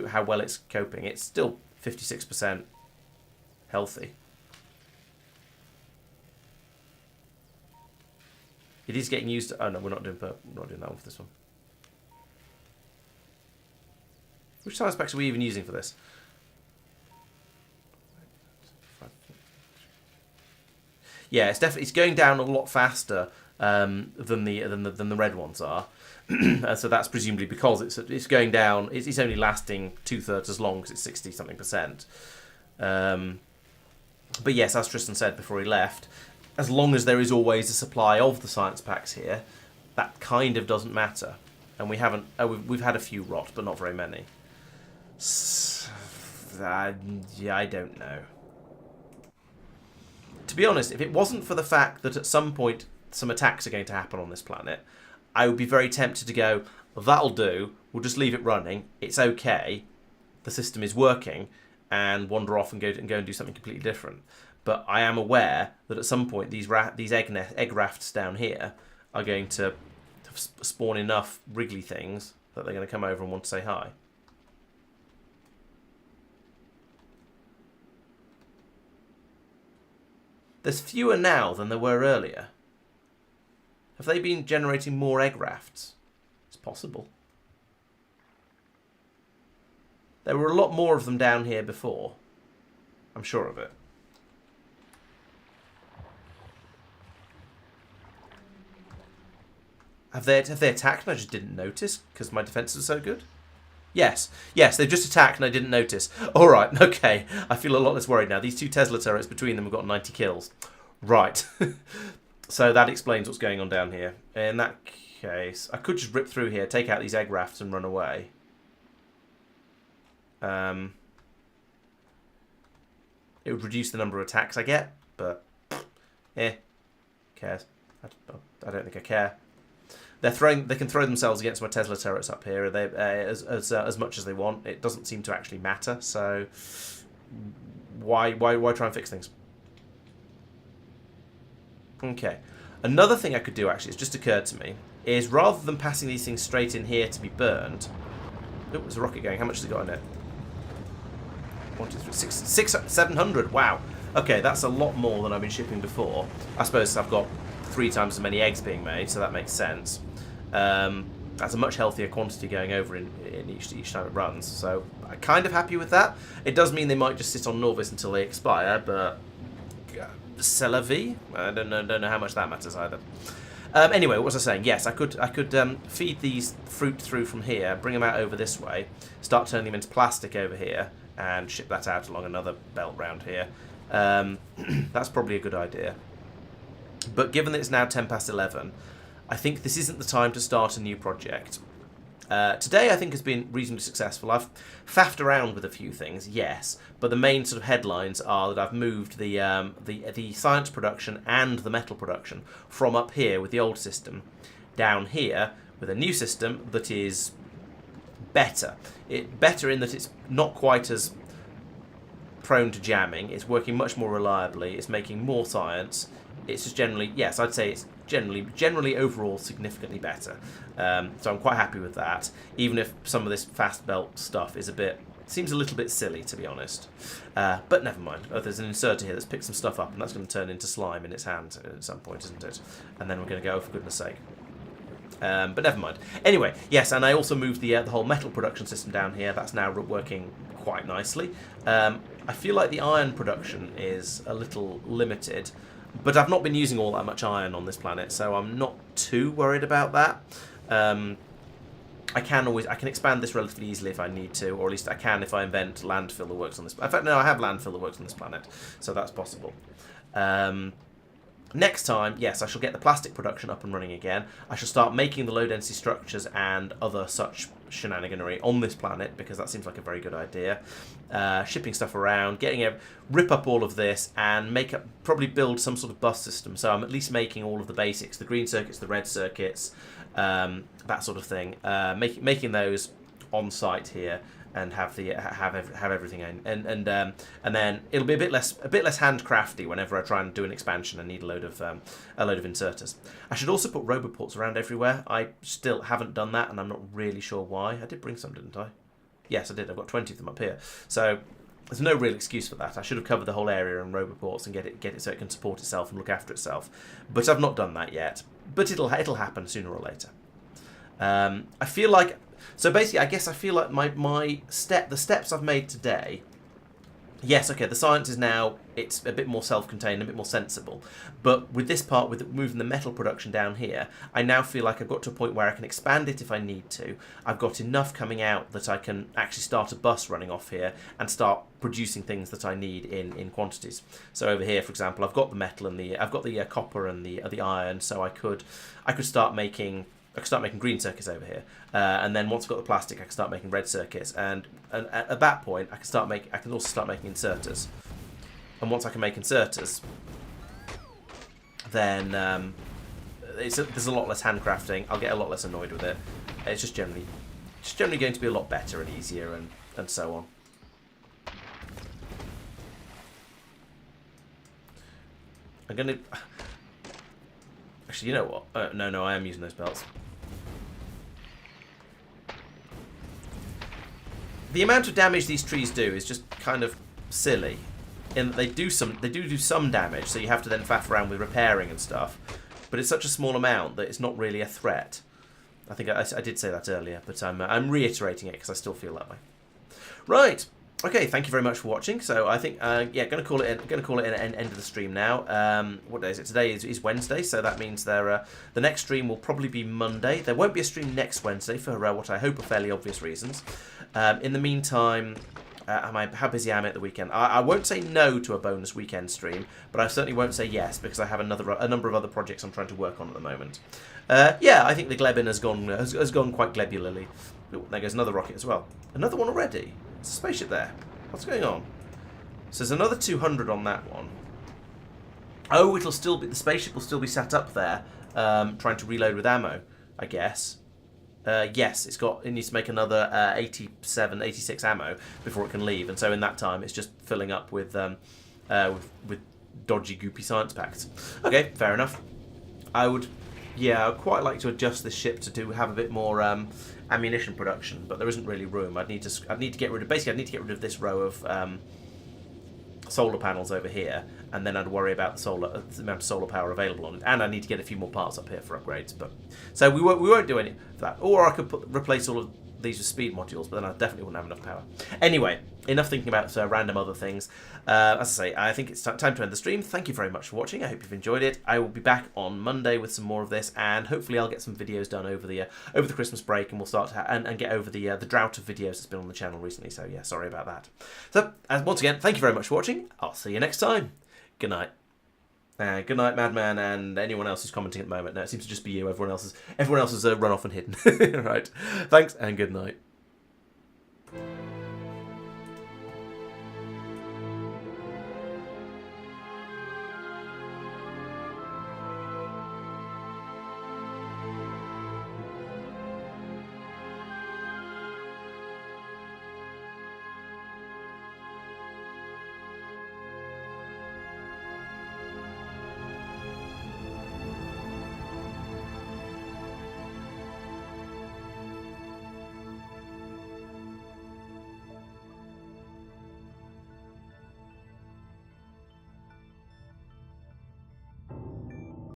Speaker 1: how well it's coping, it's still 56% healthy. It is getting used to. Oh no, we're not doing that one for this one. Which science packs are we even using for this? Yeah, it's going down a lot faster than the red ones are. So that's presumably because it's going down. It's only lasting 2/3 as long because it's 60-something%. But yes, as Tristan said before he left, as long as there is always a supply of the science packs here, that kind of doesn't matter. And we haven't. We've had a few rot, but not very many. Yeah, I don't know. To be honest, if it wasn't for the fact that at some point some attacks are going to happen on this planet, I would be very tempted to go, that'll do, we'll just leave it running, it's okay, the system is working, and wander off and go and do something completely different. But I am aware that at some point these egg rafts down here are going to spawn enough wriggly things that they're going to come over and want to say hi. There's fewer now than there were earlier. Have they been generating more egg rafts? It's possible. There were a lot more of them down here before. I'm sure of it. Have they attacked and I just didn't notice because my defenses are so good? Yes, they've just attacked and I didn't notice. All right, okay. I feel a lot less worried now. These two Tesla turrets between them have got 90 kills. Right. So that explains what's going on down here. In that case, I could just rip through here, take out these egg rafts and run away. It would reduce the number of attacks I get, but cares. I don't think I care. They can throw themselves against my Tesla turrets up here. As much as they want. It doesn't seem to actually matter. So why try and fix things? Okay. Another thing I could do actually, it's just occurred to me, is rather than passing these things straight in here to be burned. Oh, there's a rocket going. How much has it got in it? 1, 2, 3, 6, 700. Wow. Okay, that's a lot more than I've been shipping before. I suppose I've got 3 times as many eggs being made, so that makes sense. That's a much healthier quantity going over in each time it runs, so I'm kind of happy with that. It does mean they might just sit on Norvis until they expire, but c'est la vie. I don't know how much that matters either. Anyway, what was I saying? Yes, I could feed these fruit through from here, bring them out over this way, start turning them into plastic over here, and ship that out along another belt round here. That's probably a good idea. But given that it's now 11:10, I think this isn't the time to start a new project. Today, I think, has been reasonably successful. I've faffed around with a few things, yes, but the main sort of headlines are that I've moved the science production and the metal production from up here with the old system down here with a new system that is better. Better in that it's not quite as prone to jamming. It's working much more reliably. It's making more science. It's just generally, yes, I'd say it's generally overall significantly better. So I'm quite happy with that, even if some of this fast belt stuff is seems a little bit silly, to be honest. But never mind. Oh, there's an inserter here that's picked some stuff up, and that's going to turn into slime in its hand at some point, isn't it? And then we're going to go, oh, for goodness sake. But never mind. Anyway, yes, and I also moved the whole metal production system down here. That's now working quite nicely. I feel like the iron production is a little limited, but I've not been using all that much iron on this planet, so I'm not too worried about that. I can expand this relatively easily if I need to, or at least I can if I invent landfill that works on this. In fact, no, I have landfill that works on this planet, so that's possible. Next time, yes, I shall get the plastic production up and running again. I shall start making the low-density structures and other such shenaniganery on this planet, because that seems like a very good idea. Shipping stuff around, rip up all of this, and probably build some sort of bus system. So I'm at least making all of the basics, the green circuits, the red circuits, that sort of thing. Making those on site here, and have everything in, and then it'll be a bit less handcrafty whenever I try and do an expansion and need a load of inserters. I should also put roboports around everywhere. I still haven't done that, and I'm not really sure why. I did bring some, didn't I? Yes, I did. I've got 20 of them up here, so there's no real excuse for that. I should have covered the whole area in roboports and get it so it can support itself and look after itself, but I've not done that yet. But it'll happen sooner or later. I feel like. So basically, I guess I feel like the steps I've made today. Yes, okay, the science is now, it's a bit more self-contained, a bit more sensible. But with this part, with moving the metal production down here, I now feel like I've got to a point where I can expand it if I need to. I've got enough coming out that I can actually start a bus running off here and start producing things that I need in quantities. So over here, for example, I've got the metal and I've got the copper and the iron, so I could start making green circuits over here, and then once I've got the plastic, I can start making red circuits, and at that point, I can also start making inserters. And once I can make inserters, then there's a lot less handcrafting. I'll get a lot less annoyed with it. It's just generally going to be a lot better and easier, and so on. I'm gonna. Actually, you know what? No, I am using those belts. The amount of damage these trees do is just kind of silly, in that they do some damage, so you have to then faff around with repairing and stuff. But it's such a small amount that it's not really a threat. I think I did say that earlier, but I'm reiterating it because I still feel that way. Right. Okay, thank you very much for watching. So I think, going to call it an end of the stream now. What day is it? Today is Wednesday, so that means the next stream will probably be Monday. There won't be a stream next Wednesday for what I hope are fairly obvious reasons. In the meantime, how busy am I at the weekend? I won't say no to a bonus weekend stream, but I certainly won't say yes, because I have a number of other projects I'm trying to work on at the moment. Yeah, I think the Glebin has gone quite glebularly. Ooh, there goes another rocket as well. Another one already. There's a spaceship there. What's going on? So there's another 200 on that one. Oh, the spaceship will still be sat up there, trying to reload with ammo, I guess. Yes, it needs to make another 87, 86 ammo before it can leave, and so in that time it's just filling up with dodgy, goopy science packs. Okay, fair enough. I'd quite like to adjust this ship to have a bit more ammunition production, but there isn't really room. I'd need to get rid of this row of solar panels over here, and then I'd worry about the amount of solar power available on it, and I need to get a few more parts up here for upgrades. But so we won't do any for that. Or I could replace all of these with speed modules, but then I definitely wouldn't have enough power. Anyway, enough thinking about random other things. As I say, I think it's time to end the stream. Thank you very much for watching. I hope you've enjoyed it. I will be back on Monday with some more of this, and hopefully I'll get some videos done over the Christmas break, and we'll start to and get over the drought of videos that's been on the channel recently. So yeah, sorry about that. So once again, thank you very much for watching. I'll see you next time. Good night. Good night, Madman, and anyone else who's commenting at the moment. No, it seems to just be you. Everyone else has run off and hidden. Right. Thanks, and good night.